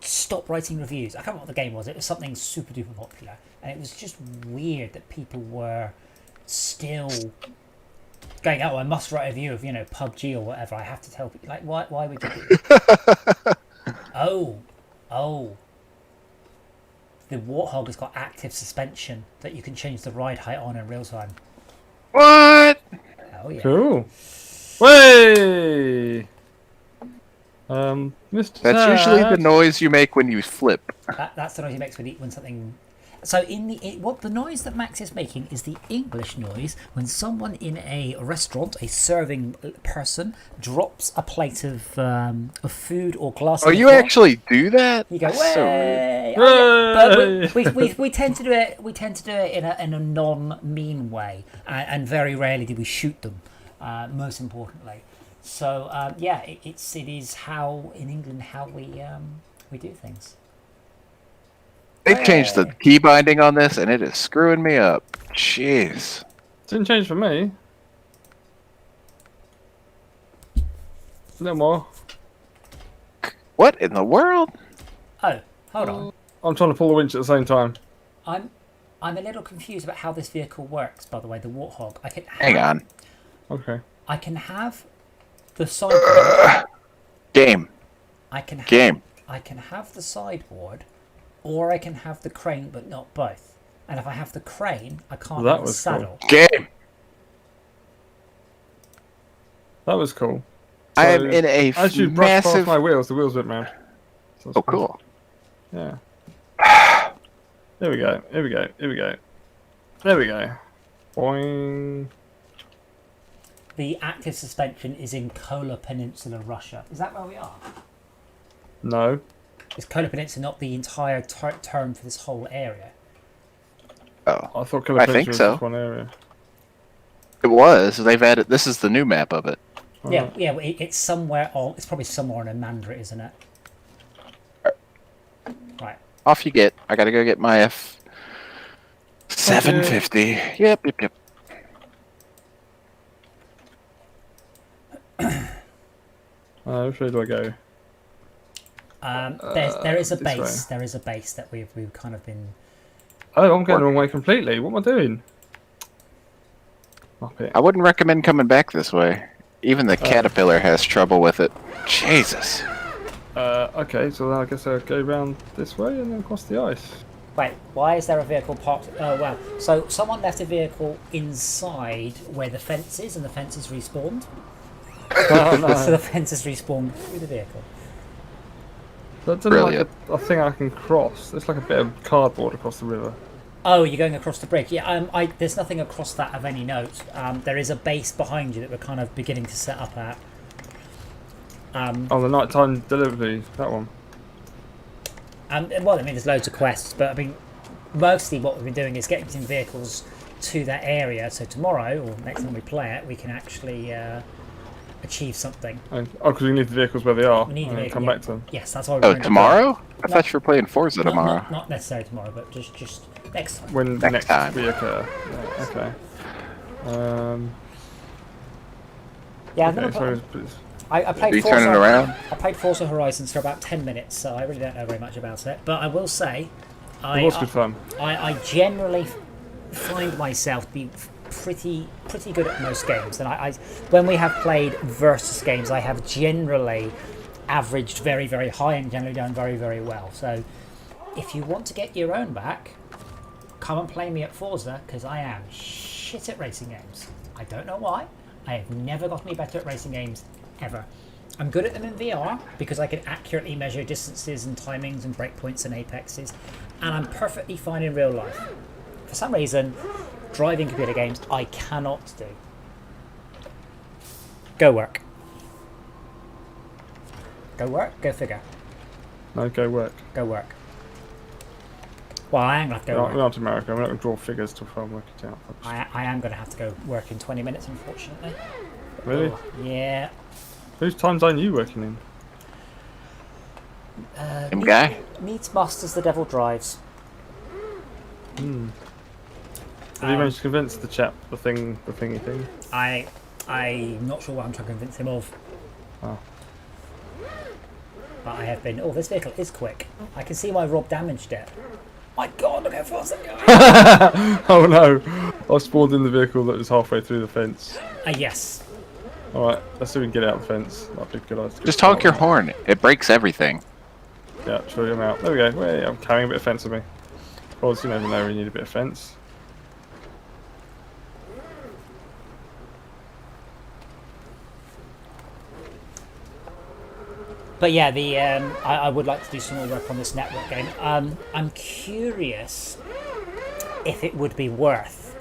Speaker 1: stop writing reviews. I can't remember what the game was. It was something super duper popular, and it was just weird that people were still going, oh, I must write a review of, PUBG or whatever. I have to tell people, like, why would you do that? Oh. The Warthog has got active suspension that you can change the ride height on in real time.
Speaker 4: What?
Speaker 1: Oh yeah.
Speaker 5: Cool. Way. Mr.
Speaker 4: That's usually the
Speaker 5: Sad.
Speaker 4: noise you make when you flip.
Speaker 1: That's the noise he makes when something. So what the noise that Max is making is the English noise when someone in a restaurant, a serving person, drops a plate of food or glass.
Speaker 4: Oh, you actually do that?
Speaker 1: You go,
Speaker 4: That's so
Speaker 1: way!
Speaker 4: weird.
Speaker 1: Oh, yeah. But we tend to do it. We tend to do it in a non-mean way, and very rarely do we shoot them. Most importantly, so it is how in England how we do things.
Speaker 4: They've changed the key binding on this, and it is screwing me up. Jeez.
Speaker 5: Didn't change for me. A little more.
Speaker 4: What in the world?
Speaker 1: Oh, hold on.
Speaker 5: I'm trying to pull the winch at the same time.
Speaker 1: I'm a little confused about how this vehicle works. By the way, the Warthog.
Speaker 4: Hang on.
Speaker 5: Okay.
Speaker 1: I can have the sideboard.
Speaker 4: Game.
Speaker 1: I can have,
Speaker 4: Game.
Speaker 1: I can have the sideboard, or I can have the crane, but not both. And if I have the crane, I can't
Speaker 5: That
Speaker 1: have the
Speaker 5: was
Speaker 1: saddle.
Speaker 4: Game.
Speaker 5: That was cool.
Speaker 4: I am
Speaker 5: So,
Speaker 4: in a
Speaker 5: As you brush past
Speaker 4: massive.
Speaker 5: my wheels, the wheels went round. So
Speaker 4: Oh, cool.
Speaker 5: Yeah. There we go. Here we go. Here we go. There we go. Boing.
Speaker 1: The active suspension is in Kola Peninsula, Russia. Is that where we are?
Speaker 5: No.
Speaker 1: Is Kola Peninsula not the entire term for this whole area?
Speaker 4: Oh,
Speaker 5: I thought Killer
Speaker 4: I
Speaker 5: Peninsula
Speaker 4: think
Speaker 5: was
Speaker 4: so.
Speaker 5: just one area.
Speaker 4: it was. They've added. This is the new map of it.
Speaker 1: Yeah. It's somewhere. It's probably somewhere in a mandate, isn't it? Right.
Speaker 4: Off you get. I gotta go get my F750. Yep.
Speaker 5: Which way do I go?
Speaker 1: There is a
Speaker 5: this way.
Speaker 1: base. There is a base that we've kind of been.
Speaker 5: Oh, I'm going the wrong way completely. What am I doing? Up it.
Speaker 4: I wouldn't recommend coming back this way. Even the caterpillar has trouble with it. Jesus.
Speaker 5: Okay, so then I guess I'll go around this way and then across the ice.
Speaker 1: Wait, why is there a vehicle parked? Oh, well. So someone left a vehicle inside where the fence is, and the fence is respawned.
Speaker 5: Oh, no.
Speaker 1: So the fence is respawned through the vehicle.
Speaker 5: That doesn't look like
Speaker 4: Brilliant.
Speaker 5: a thing I can cross. It's like a bit of cardboard across the river.
Speaker 1: Oh, you're going across the bridge. Yeah, there's nothing across that of any note. There is a base behind you that we're kind of beginning to set up at.
Speaker 5: Oh, the nighttime delivery, that one.
Speaker 1: Well, I mean, there's loads of quests, but I mean, mostly what we've been doing is getting some vehicles to that area. So tomorrow, or next time we play it, we can actually achieve something.
Speaker 5: Oh, because we need the vehicles where they are.
Speaker 1: We need the
Speaker 5: and
Speaker 1: vehicle,
Speaker 5: come back to them.
Speaker 1: Yes, that's why we're
Speaker 4: Oh,
Speaker 1: going
Speaker 4: tomorrow? I
Speaker 1: No.
Speaker 4: thought you were playing Forza tomorrow.
Speaker 1: Not necessarily tomorrow, but just next time.
Speaker 5: When the
Speaker 4: Next
Speaker 5: next
Speaker 4: time.
Speaker 5: reoccur. Yeah, okay.
Speaker 1: Yeah,
Speaker 5: Okay,
Speaker 1: I've never
Speaker 5: so
Speaker 1: played. I
Speaker 4: Are
Speaker 1: played
Speaker 4: you
Speaker 1: Forza.
Speaker 4: turning around?
Speaker 1: I played Forza Horizons for about 10 minutes, so I really don't know very much about it. But I will say,
Speaker 5: it was good fun.
Speaker 1: I generally find myself being pretty good at most games, and I when we have played versus games, I have generally averaged very high and generally done very well. So if you want to get your own back, come and play me at Forza, because I am shit at racing games. I don't know why. I have never got any better at racing games ever. I'm good at them in VR because I can accurately measure distances and timings and breakpoints and apexes, and I'm perfectly fine in real life. For some reason, driving computer games I cannot do. Go work. Go work? Go figure.
Speaker 5: No, go work.
Speaker 1: Go work. Well, I am going to have to go
Speaker 5: We're
Speaker 1: work.
Speaker 5: not to America. We're not going to draw figures to try and work it out.
Speaker 1: I am going to have to go work in 20 minutes, unfortunately.
Speaker 5: Really?
Speaker 1: Oh, yeah.
Speaker 5: Whose time zone are you working in?
Speaker 4: Same guy?
Speaker 1: Needs masters the devil drives.
Speaker 5: Have you managed to convince the chap the thingy thing?
Speaker 1: I'm not sure what I'm trying to convince him of.
Speaker 5: Oh.
Speaker 1: But I have been. Oh, this vehicle is quick. I can see why Rob damaged it. My God, look how fast I'm going.
Speaker 5: Oh no! I spawned in the vehicle that was halfway through the fence.
Speaker 1: Yes.
Speaker 5: Alright, let's see if we can get out the fence. That'd be a good idea.
Speaker 4: Just honk your horn. It breaks everything.
Speaker 5: Yeah, show him out. There we go. Wait, I'm carrying a bit of fence with me. Of course, you never know when you need a bit of fence.
Speaker 1: But yeah, the I would like to do some more work on this network game. I'm curious if it would be worth,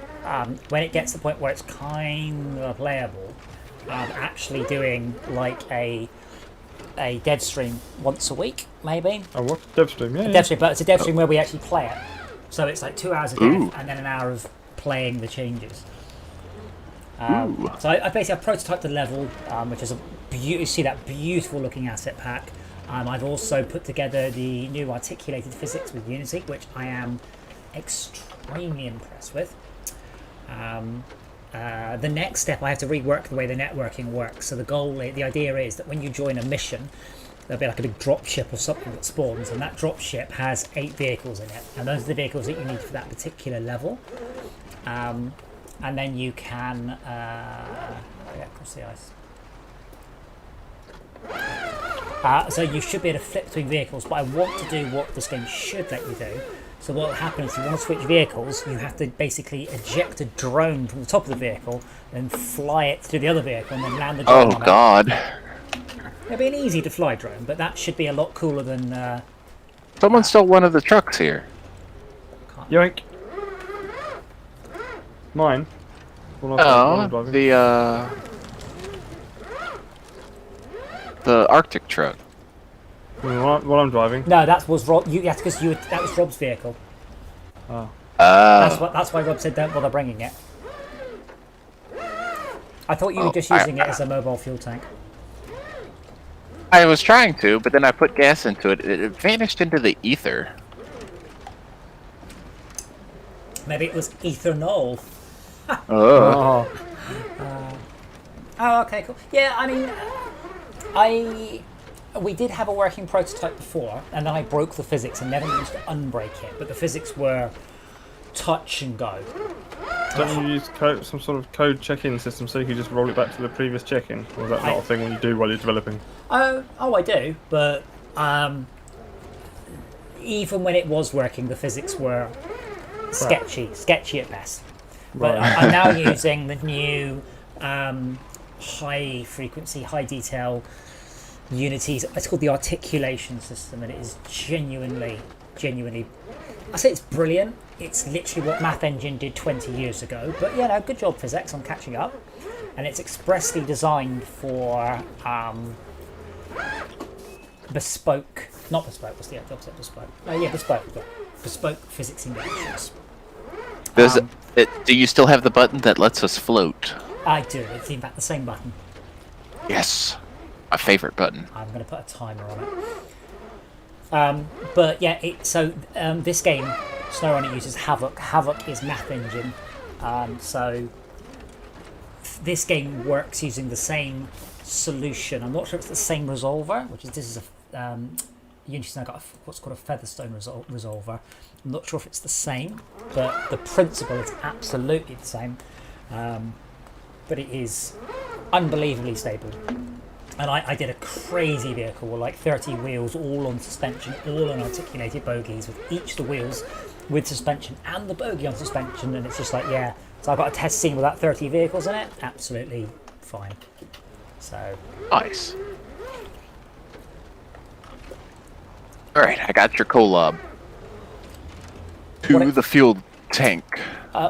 Speaker 1: when it gets to the point where it's kind of playable, actually doing like a dev stream once a week, maybe.
Speaker 5: Oh, what? Dev stream, yeah.
Speaker 1: Dev stream, but it's a dev stream where we actually play it. So it's like 2 hours of
Speaker 4: Ooh.
Speaker 1: dev and then an hour of playing the changes.
Speaker 4: Ooh.
Speaker 1: So I basically have prototyped the level, which is you see that beautiful looking asset pack. I've also put together the new articulated physics with Unity, which I am extremely impressed with. The next step, I have to rework the way the networking works. So the idea is that when you join a mission, there'll be like a big drop ship or something that spawns, and that drop ship has 8 vehicles in it, and those are the vehicles that you need for that particular level. And then you can cross the ice. So you should be able to flip between vehicles, but I want to do what this game should let you do. So what will happen is if you want to switch vehicles, you have to basically eject a drone from the top of the vehicle, then fly it to the other vehicle, and then land the drone
Speaker 4: Oh
Speaker 1: on it.
Speaker 4: God.
Speaker 1: It'll be an easy to fly drone, but that should be a lot cooler than...
Speaker 4: Someone stole one of the trucks here.
Speaker 5: Yoink! Mine? Well,
Speaker 4: Oh, the Arctic truck.
Speaker 5: While I'm driving.
Speaker 1: No, that was Rob. Because that was Rob's vehicle.
Speaker 5: Oh.
Speaker 1: That's why Rob said don't bother bringing it. I thought you were just using it as a mobile fuel tank.
Speaker 4: I was trying to, but then I put gas into it. It vanished into the ether.
Speaker 1: Maybe it was ethanol.
Speaker 4: Oh.
Speaker 1: Oh, okay, cool. Yeah, I mean, we did have a working prototype before, and then I broke the physics and never managed to unbreak it. But the physics were touch and go.
Speaker 5: Don't you use some sort of code check-in system so you can just roll it back to the previous check-in? Or is that not a thing when you do while you're developing?
Speaker 1: Oh, I do, but even when it was working, the physics were sketchy at best. But
Speaker 5: Right.
Speaker 1: I'm now using the new high frequency, high detail Unity. It's called the articulation system, and it is genuinely I say it's brilliant. It's literally what Math Engine did 20 years ago. But yeah, no, good job, Physics, on catching up. And it's expressly designed for bespoke, not bespoke. What's the opposite of bespoke? Oh yeah, bespoke. Yeah. Bespoke physics simulations.
Speaker 4: Do you still have the button that lets us float?
Speaker 1: I do. It's in fact the same button.
Speaker 4: Yes, my favorite button.
Speaker 1: I'm going to put a timer on it. But yeah, this game, SnowRunner, uses Havoc. Havoc is Math Engine. So this game works using the same solution. I'm not sure if it's the same resolver, this is a Unity's now got what's called a Featherstone resolver. I'm not sure if it's the same, but the principle is absolutely the same. But it is unbelievably stable. And I did a crazy vehicle with like 30 wheels, all on suspension, all on articulated bogies, with each of the wheels with suspension and the bogie on suspension. And it's just like, yeah. So I've got a test scene with that 30 vehicles in it. Absolutely fine. So
Speaker 4: nice. Alright, I got your collab. To the fuel tank.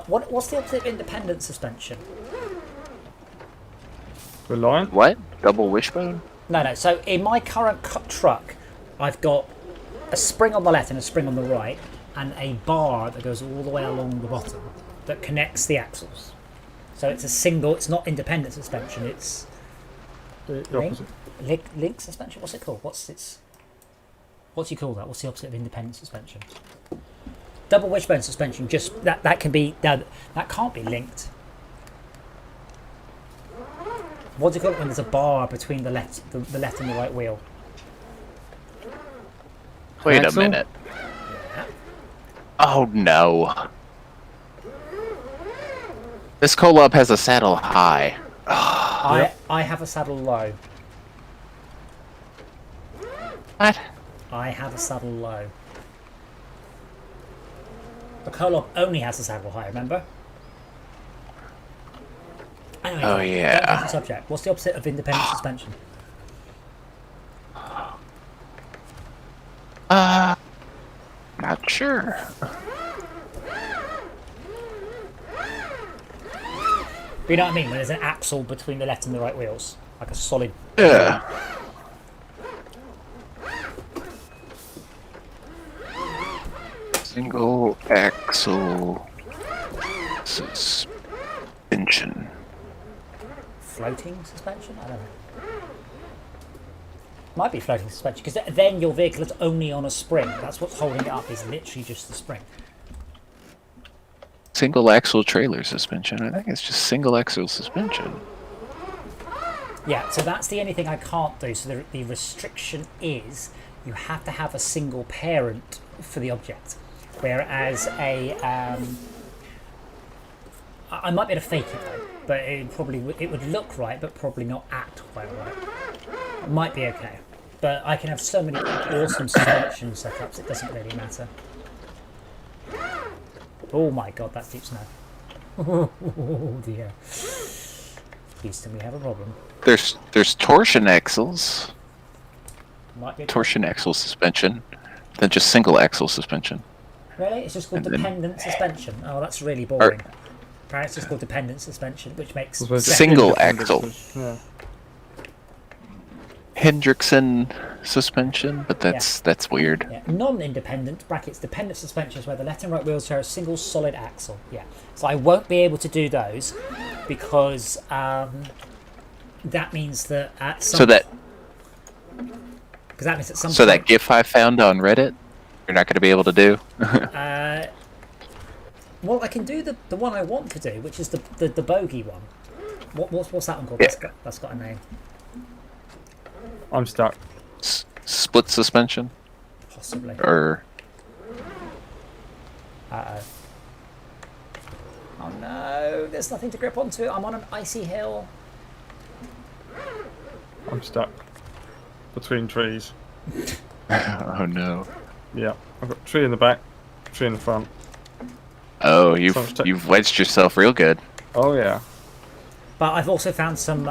Speaker 1: What's the opposite of independent suspension?
Speaker 5: Reliant?
Speaker 4: What? Double wishbone?
Speaker 1: No. So in my current truck, I've got a spring on the left and a spring on the right, and a bar that goes all the way along the bottom that connects the axles. So it's a single. It's not independent suspension. It's link suspension. What's it called? What do you call that? What's the opposite of independent suspension? Double wishbone suspension. Just that can be that can't be linked. What do you call it when there's a bar between the left and the right wheel?
Speaker 4: Wait
Speaker 5: Axle?
Speaker 4: a minute.
Speaker 1: Yeah.
Speaker 4: Oh no. This collab has a saddle high.
Speaker 1: I have a saddle low.
Speaker 4: What?
Speaker 1: I have a saddle low. The Kolob only has a saddle high, remember? Anyway,
Speaker 4: Oh, yeah.
Speaker 1: back to the subject. What's the opposite of independent suspension?
Speaker 4: Not sure.
Speaker 1: But you know what I mean? When there's an axle between the left and the right wheels. Like a solid...
Speaker 4: Yeah. Single axle suspension.
Speaker 1: Floating suspension? I don't know. Might be floating suspension, because then your vehicle is only on a spring. That's what's holding it up, is literally just the spring.
Speaker 4: Single axle trailer suspension. I think it's just single axle suspension.
Speaker 1: Yeah, so that's the only thing I can't do. So the restriction is you have to have a single parent for the object. Whereas I might be able to fake it though, but it would look right, but probably not act quite right. It might be okay, but I can have so many awesome suspension setups. It doesn't really matter. Oh my god, that's deep snow. Oh dear. Houston, we have a problem.
Speaker 4: There's torsion axles,
Speaker 1: Might be a
Speaker 4: torsion axle suspension, then just single axle suspension.
Speaker 1: Really? It's just called
Speaker 4: And then-
Speaker 1: dependent suspension. Oh, that's really boring. Apparently it's just called dependent suspension, which makes
Speaker 5: Well, there's
Speaker 4: Single
Speaker 5: independent,
Speaker 4: axle.
Speaker 5: Yeah.
Speaker 4: Hendrickson suspension, but that's weird.
Speaker 1: yeah, non-independent brackets dependent suspension is where the left and right wheels share a single solid axle. Yeah, so I won't be able to do those because that means that at some because that means at some
Speaker 4: So that
Speaker 1: point,
Speaker 4: GIF I found on Reddit, you're not going to be able to do.
Speaker 1: well, I can do the one I want to do, which is the bogey one. What's that one called?
Speaker 4: Yeah.
Speaker 1: That's got a name.
Speaker 5: I'm stuck.
Speaker 4: Split suspension,
Speaker 1: Possibly.
Speaker 4: or
Speaker 1: Uh-oh. Oh no, there's nothing to grip onto. I'm on an icy hill.
Speaker 5: I'm stuck between trees.
Speaker 4: oh no.
Speaker 5: Yeah, I've got a tree in the back, tree in the front.
Speaker 4: Oh,
Speaker 5: Sounds
Speaker 4: you've wedged yourself real good.
Speaker 5: Oh yeah.
Speaker 1: But I've also found some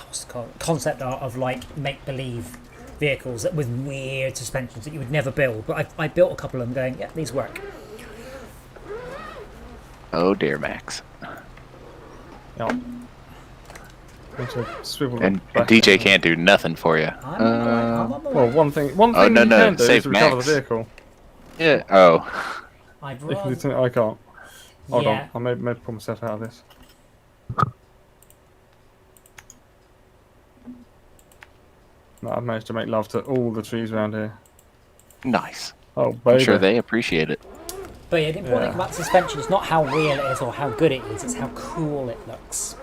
Speaker 1: what's it called? Concept art of like make believe vehicles with weird suspensions that you would never build. But I built a couple of them going, yeah, these work.
Speaker 4: Oh dear, Max.
Speaker 5: Yeah. Need to swivel
Speaker 4: And
Speaker 5: back
Speaker 4: DJ
Speaker 5: in.
Speaker 4: can't do nothing for you.
Speaker 1: I'm on the
Speaker 5: Well,
Speaker 1: way.
Speaker 5: one thing
Speaker 4: Oh, no,
Speaker 5: you
Speaker 4: no,
Speaker 5: can do is
Speaker 4: save
Speaker 5: recover
Speaker 4: Max.
Speaker 5: the vehicle.
Speaker 4: Yeah. Oh.
Speaker 1: I'd
Speaker 5: If
Speaker 1: rather...
Speaker 5: it's, I can't. Hold
Speaker 1: Yeah.
Speaker 5: on, I may pull myself out of this. No, I've managed to make love to all the trees around here.
Speaker 4: Nice.
Speaker 5: Oh,
Speaker 4: I'm
Speaker 5: baby.
Speaker 4: sure they appreciate it.
Speaker 1: But yeah, the important thing
Speaker 5: Yeah.
Speaker 1: about suspension is not how real it is or how good it is, it's how cool it looks.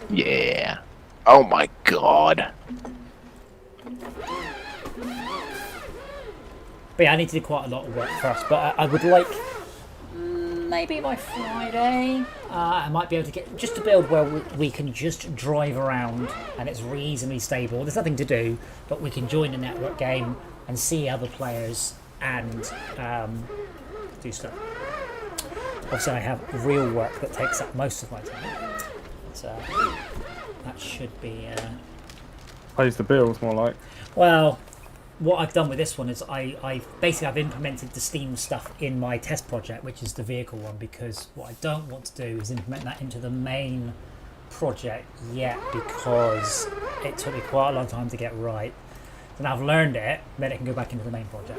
Speaker 4: Yeah. Oh my god.
Speaker 1: But yeah, I need to do quite a lot of work first. But I would like, maybe by Friday, I might be able to get just a build where we can just drive around and it's reasonably stable. There's nothing to do, but we can join a network game and see other players and do stuff. Obviously, I have real work that takes up most of my time. So that should be.
Speaker 5: Plays the bills more like.
Speaker 1: Well, what I've done with this one is I've implemented the Steam stuff in my test project, which is the vehicle one, because what I don't want to do is implement that into the main project yet, because it took me quite a long time to get right. So now I've learned it, then it can go back into the main project.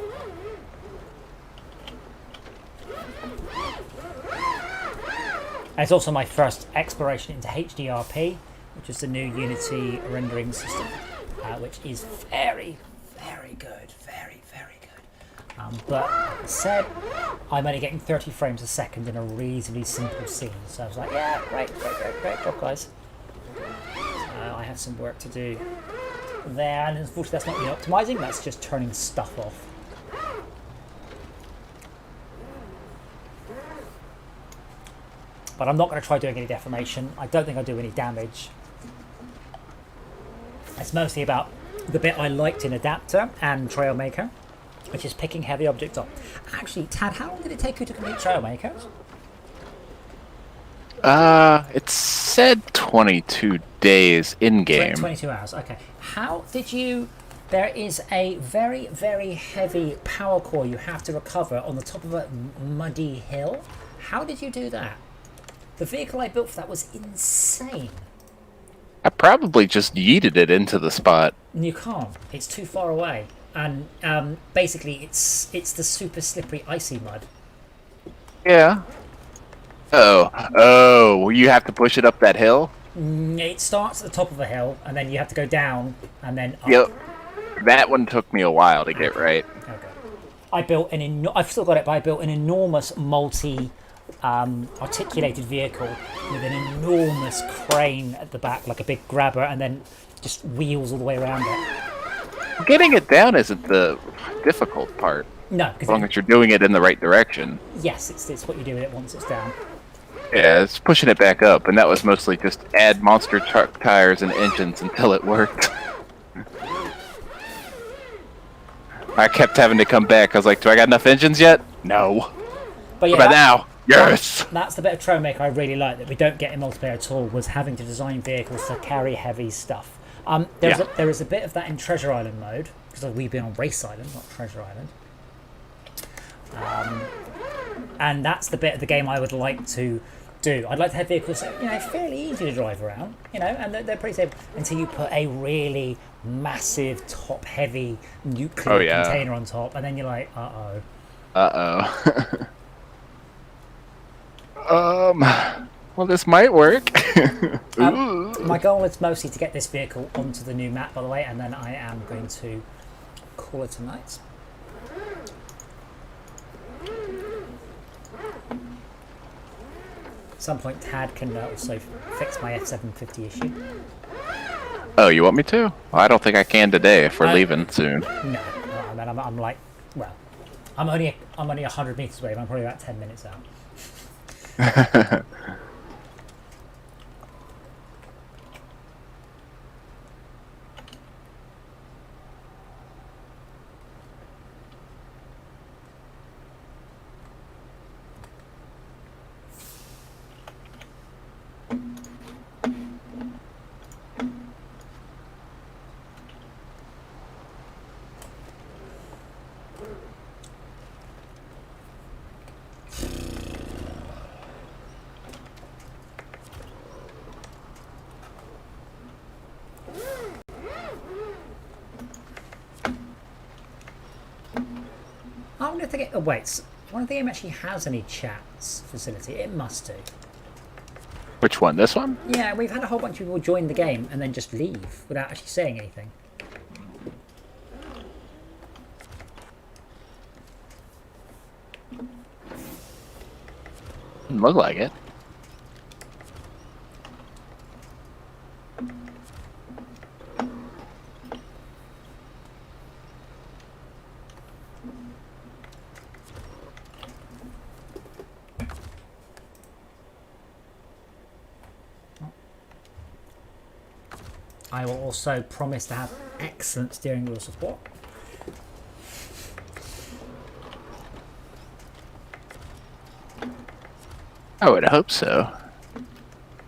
Speaker 1: And it's also my first exploration into HDRP, which is the new Unity rendering system, which is very, very good. Very, very good. But like I said, I'm only getting 30 frames a second in a reasonably simple scene. So I was like, yeah, great job, guys. So I have some work to do there, and unfortunately that's not really optimizing, that's just turning stuff off. But I'm not going to try doing any deformation. I don't think I'll do any damage. It's mostly about the bit I liked in Adapter and Trailmaker, which is picking heavy objects up. Actually, Tad, how long did it take you to complete Trailmaker?
Speaker 4: It said 22 days in game.
Speaker 1: 22 hours, okay. How did you... There is a very, very heavy power core you have to recover on the top of a muddy hill. How did you do that? The vehicle I built for that was insane.
Speaker 4: I probably just yeeted it into the spot.
Speaker 1: You can't. It's too far away. And basically it's the super slippery icy mud.
Speaker 4: Yeah. Oh, you have to push it up that hill?
Speaker 1: It starts at the top of a hill, and then you have to go down, and then up.
Speaker 4: Yep. That one took me a while to get right.
Speaker 1: Okay. I built I've still got it, but I built an enormous articulated vehicle with an enormous crane at the back, like a big grabber, and then just wheels all the way around it.
Speaker 4: Getting it down isn't the difficult part,
Speaker 1: No,
Speaker 4: as long as you're doing it in the right direction.
Speaker 1: yes, it's what you do with it once it's down.
Speaker 4: Yeah, it's pushing it back up, and that was mostly just add monster truck tires and engines until it worked. I kept having to come back. I was like, do I got enough engines yet? No.
Speaker 1: But yeah,
Speaker 4: What about now? Yes!
Speaker 1: That's the bit of Trailmaker I really like that we don't get in multiplayer at all, was having to design vehicles to carry heavy stuff. There is a bit of that in Treasure Island mode, because we've been on Race Island, not Treasure Island. And that's the bit of the game I would like to do. I'd like to have vehicles that, fairly easy to drive around, and they're pretty safe until you put a really massive, top-heavy nuclear container on top, and then you're like, uh-oh.
Speaker 4: Uh-oh. Well, this might work.
Speaker 1: My goal is mostly to get this vehicle onto the new map, by the way, and then I am going to call it a night. At some point, Tad can also fix my F750 issue.
Speaker 4: Oh, you want me to? Well, I don't think I can today if we're leaving soon.
Speaker 1: No, I mean, I'm like, well, I'm only 100 meters away, but I'm probably about 10 minutes out. I wonder if they get. Oh wait, I wonder if the game actually has any chats facility. It must do.
Speaker 4: Which one? This one?
Speaker 1: Yeah, we've had a whole bunch of people join the game and then just leave without actually saying anything.
Speaker 4: Doesn't look like it.
Speaker 1: I will also promise to have excellent steering wheel support.
Speaker 4: I would hope so.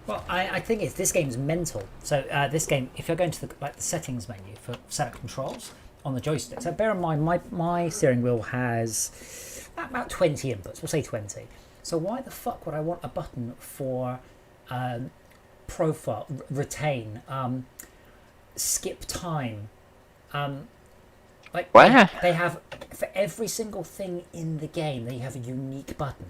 Speaker 1: Well, I think this game's mental. So this game, if you're going to the settings menu for setup controls on the joystick, so bear in mind my steering wheel has about 20 inputs. We'll say 20. So why the fuck would I want a button for profile, retain, skip time?
Speaker 4: What?
Speaker 1: They have for every single thing in the game. They have a unique button.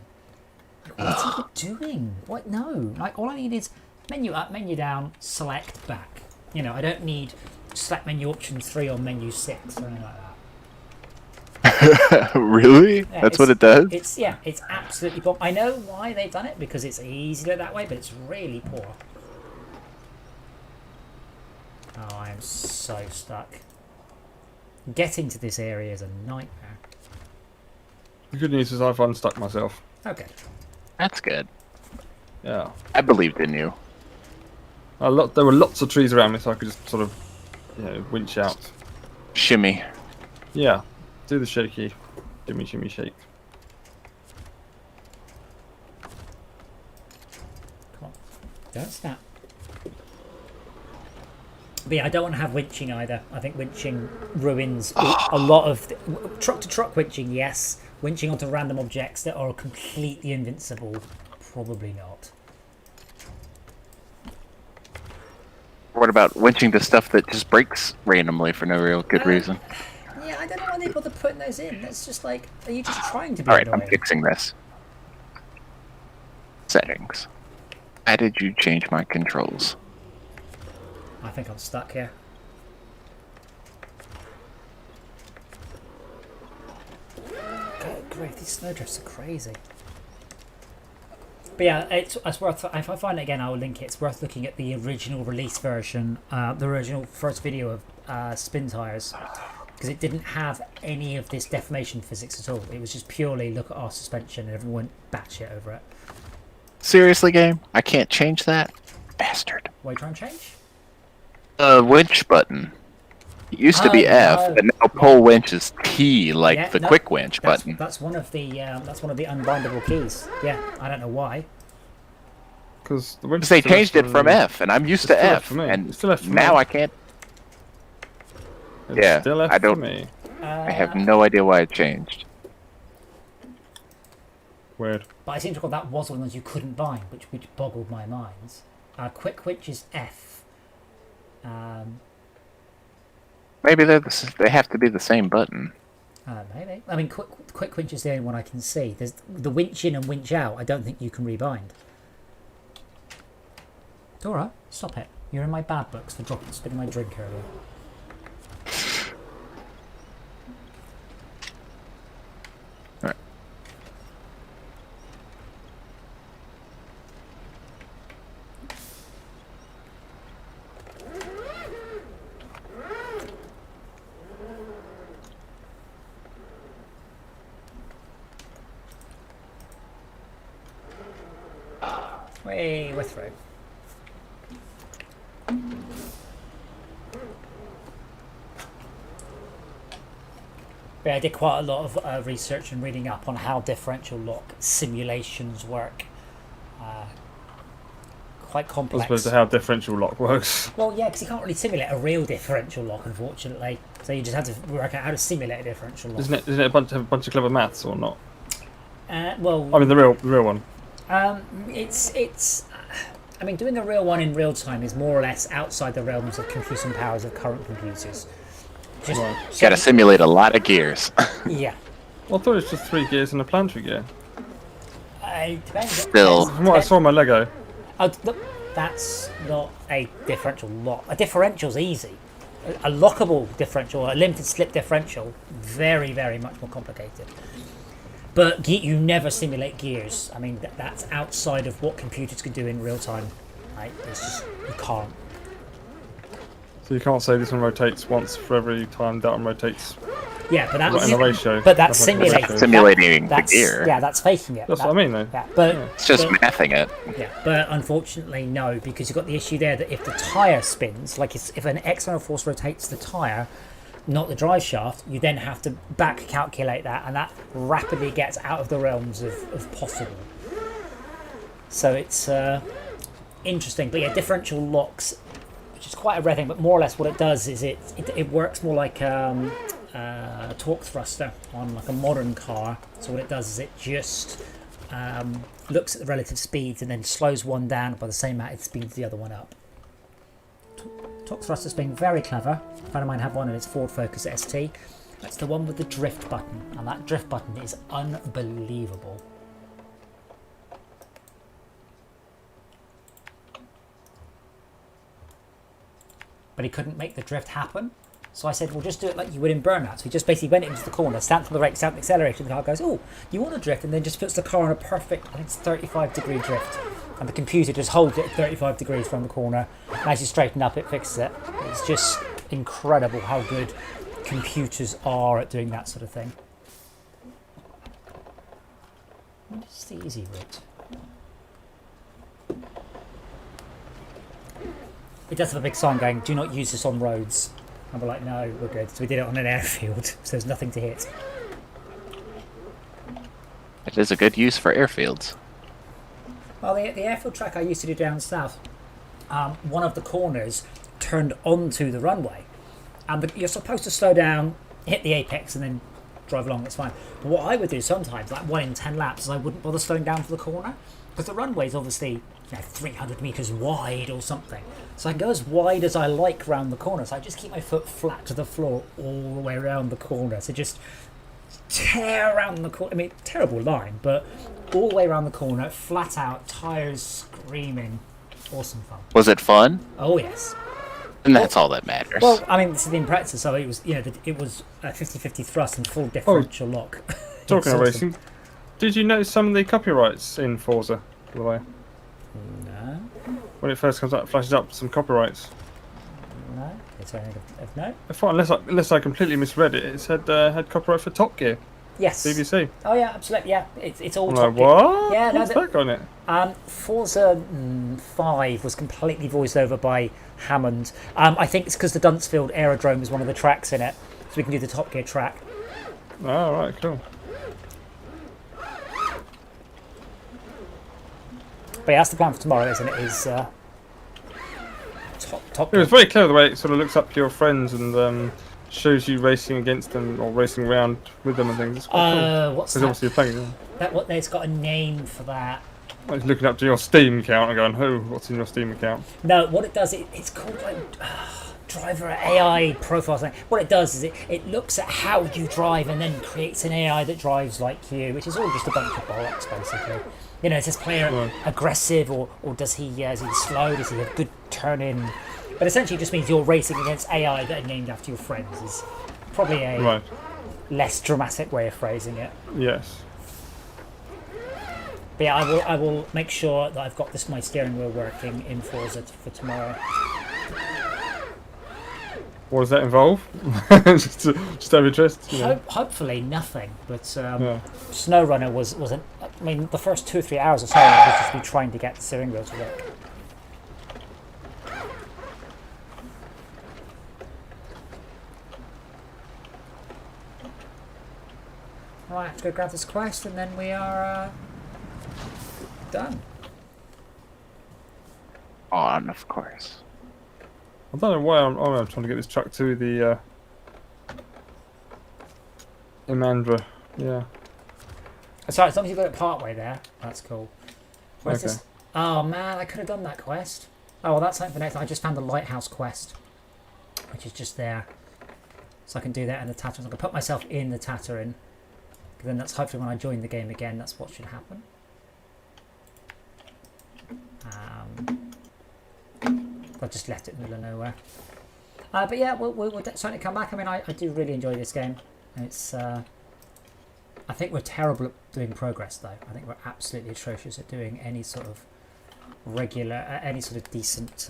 Speaker 1: What are you doing? What? No. Like, all I need is menu up, menu down, select, back. You know, I don't need select menu option 3 or menu 6 or anything like that.
Speaker 4: Really?
Speaker 1: Yeah,
Speaker 4: That's what it does?
Speaker 1: It's absolutely poor. I know why they've done it, because it's easy to do it that way, but it's really poor. Oh, I am so stuck. Getting to this area is a nightmare.
Speaker 5: The good news is I've unstuck myself.
Speaker 1: Okay.
Speaker 4: That's good.
Speaker 5: Yeah.
Speaker 4: I believed in you.
Speaker 5: There were lots of trees around me, so I could just sort of, winch out.
Speaker 4: Shimmy.
Speaker 5: Yeah. Do the shaky. Shimmy, shimmy, shake.
Speaker 1: Come on. Don't snap. But yeah, I don't want to have winching either. I think winching ruins a lot of... Truck-to-truck winching, yes. Winching onto random objects that are completely invincible, probably not.
Speaker 4: What about winching to stuff that just breaks randomly for no real good reason?
Speaker 1: Yeah, I don't know why they bother putting those in. That's just like... Are you just trying to be
Speaker 4: Alright,
Speaker 1: annoying?
Speaker 4: I'm fixing this. Settings. How did you change my controls?
Speaker 1: I think I'm stuck here. Good grief, these snowdrifts are crazy. But yeah, it's worth. If I find it again, I will link it. It's worth looking at the original release version, the original first video of spin tires, because it didn't have any of this deformation physics at all. It was just purely look at our suspension, and everyone went batshit over it.
Speaker 4: Seriously, game? I can't change that? Bastard.
Speaker 1: What are you trying to change?
Speaker 4: The winch button. It used to be F, and now pull winch is T, like the quick winch button.
Speaker 1: That's one of the unbindable keys. Yeah, I don't know why.
Speaker 5: Because the winch.
Speaker 4: They changed it from F, and I'm used to F, and now I can't. Yeah, I don't. I have no idea why it changed.
Speaker 5: Weird.
Speaker 1: But I seem to recall that was one of the ones you couldn't bind, which boggled my mind. Quick winch is F.
Speaker 4: Maybe they have to be the same button.
Speaker 1: Maybe. I mean, quick winch is the only one I can see. There's the winch in and winch out. I don't think you can rebind. Dora, stop it. You're in my bad books for spilling my drink earlier.
Speaker 4: Right.
Speaker 1: We're through. But I did quite a lot of research and reading up on how differential lock simulations work. Quite complex.
Speaker 5: As opposed to how differential lock works.
Speaker 1: Well, yeah, because you can't really simulate a real differential lock, unfortunately. So you just have to work out how to simulate a differential lock.
Speaker 5: Isn't it a bunch of clever maths or not?
Speaker 1: Well,
Speaker 5: I mean the real one.
Speaker 1: It's. I mean, doing a real one in real time is more or less outside the realms of computing powers of current computers.
Speaker 4: Got to simulate a lot of gears.
Speaker 1: Yeah.
Speaker 5: I thought it was just 3 gears and a planetary gear.
Speaker 1: It depends.
Speaker 4: Still.
Speaker 5: From what I saw on my Lego.
Speaker 1: Oh, look, that's not a differential lock. A differential's easy. A lockable differential, a limited slip differential, very, very much more complicated. But you never simulate gears. I mean, that's outside of what computers can do in real time. Right? It's just, you can't.
Speaker 5: So you can't say this one rotates once for every time that one rotates.
Speaker 1: Yeah, but that's
Speaker 5: in a ratio.
Speaker 1: But that's
Speaker 5: That's like
Speaker 1: simulating.
Speaker 4: simulating
Speaker 1: that's,
Speaker 4: the gear.
Speaker 1: Yeah, that's faking it.
Speaker 5: That's what I mean, though.
Speaker 1: Yeah, but
Speaker 4: It's just mathing it.
Speaker 1: yeah, but unfortunately, no, because you've got the issue there that if the tyre spins, like if an external force rotates the tyre, not the drive shaft, you then have to back calculate that, and that rapidly gets out of the realms of possible. So it's interesting, but yeah, differential locks, which is quite a rare thing, but more or less what it does is it works more like a torque thruster on like a modern car. So what it does is it just looks at the relative speeds and then slows one down by the same amount it speeds the other one up. Torque thruster's being very clever. A friend of mine had one and it's Ford Focus ST. That's the one with the drift button, and that drift button is unbelievable. But he couldn't make the drift happen. So I said, well, just do it like you would in Burnout. So he just basically went into the corner, stamped on the brake, stamped the accelerator, and the car goes, oh, you want to drift? And then just puts the car on a perfect, I think it's 35-degree drift. And the computer just holds it at 35 degrees from the corner. And as you straighten up, it fixes it. It's just incredible how good computers are at doing that sort of thing. What is the easy route? It does have a big sign going, do not use this on roads. And we're like, no, we're good. So we did it on an airfield, so there's nothing to hit.
Speaker 4: It is a good use for airfields.
Speaker 1: Well, the airfield track I used to do down south, one of the corners turned onto the runway. And you're supposed to slow down, hit the apex, and then drive along, that's fine. But what I would do sometimes, like 1 in 10 laps, is I wouldn't bother slowing down for the corner. Because the runway's obviously 300 metres wide or something. So I can go as wide as I like round the corner. So I just keep my foot flat to the floor all the way around the corner. So just tear around the corner. I mean, terrible line, but all the way around the corner, flat out, tyres screaming. Awesome fun.
Speaker 4: Was it fun?
Speaker 1: Oh, yes.
Speaker 4: And that's all that matters.
Speaker 1: Well, I mean, this is the Impreza, so it was, it was a 50-50 thrust and full differential lock.
Speaker 5: Talking of
Speaker 1: Awesome.
Speaker 5: racing, did you notice some of the copyrights in Forza, by the way?
Speaker 1: No.
Speaker 5: When it first comes up, it flashes up some copyrights.
Speaker 1: No. Is there anything of note?
Speaker 5: I thought, unless I completely misread it, it said had copyright for Top Gear,
Speaker 1: Yes.
Speaker 5: BBC.
Speaker 1: Oh yeah, absolutely. Yeah, it's all
Speaker 5: I'm
Speaker 1: Top
Speaker 5: like,
Speaker 1: Gear.
Speaker 5: what?
Speaker 1: Yeah, no,
Speaker 5: What's that got on it?
Speaker 1: Forza 5 was completely voiced over by Hammond. I think it's because the Duntsfield Aerodrome is one of the tracks in it, so we can do the Top Gear track.
Speaker 5: Oh, right, cool.
Speaker 1: But yeah, that's the plan for tomorrow, isn't it? Is Top
Speaker 5: It was
Speaker 1: Gear.
Speaker 5: very clever the way it sort of looks up your friends and shows you racing against them or racing around with them and things. It's quite cool.
Speaker 1: What's
Speaker 5: Because
Speaker 1: that?
Speaker 5: obviously you're playing them.
Speaker 1: It's got a name for that.
Speaker 5: Like looking up to your Steam account and going, "Oh, what's in your Steam account?"
Speaker 1: No, what it does, it's called like driver AI profile thing. What it does is it looks at how you drive and then creates an AI that drives like you, which is all just a bunch of bollocks, basically. Is this player aggressive or is he slow? Does he have good turn in? But essentially, it just means you're racing against AI that are named after your friends. Is probably a less dramatic way of phrasing it.
Speaker 5: Yes.
Speaker 1: But yeah, I will make sure that I've got my steering wheel working in Forza for tomorrow.
Speaker 5: What does that involve? just out of interest.
Speaker 1: Hopefully nothing, but SnowRunner was the first 2 or 3 hours of SnowRunner was just me trying to get the steering wheel to work. Right, let's go grab this quest and then we are done.
Speaker 4: On, of course.
Speaker 5: I don't know why I'm trying to get this truck to the Imandra. Yeah.
Speaker 1: Sorry, as long as you got it part way there, that's cool. Where's
Speaker 5: Okay.
Speaker 1: this? Oh man, I could have done that quest. Oh well, that's something for next time. I just found the lighthouse quest, which is just there, so I can do that in the Tatterin. I can put myself in the Tatterin, then that's hopefully when I join the game again, that's what should happen. I just left it in the middle of nowhere. But yeah, we'll certainly come back. I mean, I do really enjoy this game. It's I think we're terrible at doing progress, though. I think we're absolutely atrocious at doing any sort of regular, any sort of decent...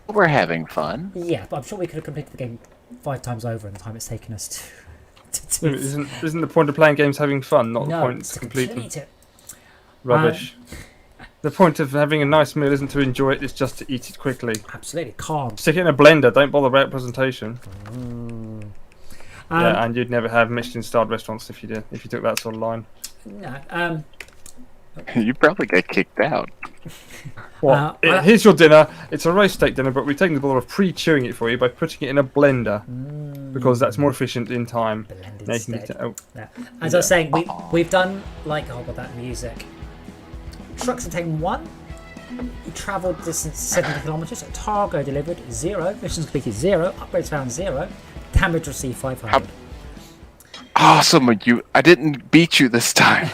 Speaker 4: We're having fun.
Speaker 1: Yeah, but I'm sure we could have completed the game 5 times over in the time it's taken us to do.
Speaker 5: Isn't the point of playing games having fun, not
Speaker 1: No,
Speaker 5: the point
Speaker 1: it's
Speaker 5: to complete them?
Speaker 1: it.
Speaker 5: Rubbish. The point of having a nice meal isn't to enjoy it, it's just to eat it quickly.
Speaker 1: Absolutely, calm.
Speaker 5: Stick it in a blender, don't bother about presentation. Yeah, and you'd never have Michelin-starred restaurants if you did, if you took that sort of line.
Speaker 1: No,
Speaker 4: You'd probably get kicked out.
Speaker 5: Well, here's your dinner. It's a roast steak dinner, but we've taken the bother of pre-chewing it for you by putting it in a blender because that's more efficient in time.
Speaker 1: As I was saying, we've done like got that music. Trucks have taken 1. You travelled distance 70 kilometres. Cargo delivered 0. Missions completed 0. Upgrades found 0. Damage received 500.
Speaker 4: Awesome! I didn't beat you this time.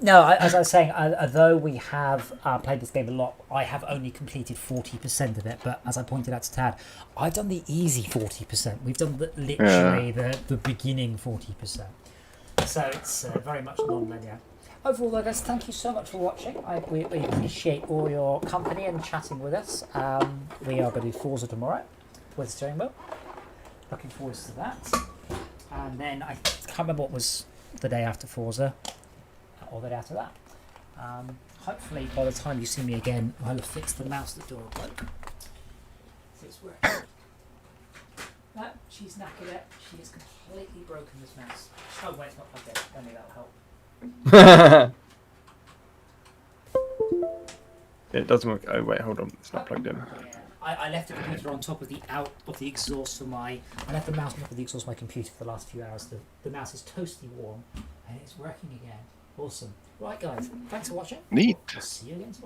Speaker 1: No, as I was saying, although we have played this game a lot, I have only completed 40% of it. But as I pointed out to Tad, I've done the easy 40%. We've done literally the beginning 40%. So it's very much non-linear. Overall, though, guys, thank you so much for watching. We appreciate all your company and chatting with us. We are going to do Forza tomorrow with steering wheel. Looking forward to that. And then I can't remember what was the day after Forza or the day after that. Hopefully, by the time you see me again, I'll have fixed the mouse that Dora broke. So it's working. No, she's knackered it. She has completely broken this mouse. Oh, wait, it's not plugged in. Only that'll help.
Speaker 5: It doesn't work. Oh wait, hold on, it's not plugged in.
Speaker 1: Yeah. I left the computer on top of the exhaust for my. I left the mouse on top of the exhaust of my computer for the last few hours. The mouse is toasty warm, and it's working again. Awesome. Right, guys. Thanks for watching.
Speaker 4: Neat.
Speaker 1: We'll see you again tomorrow.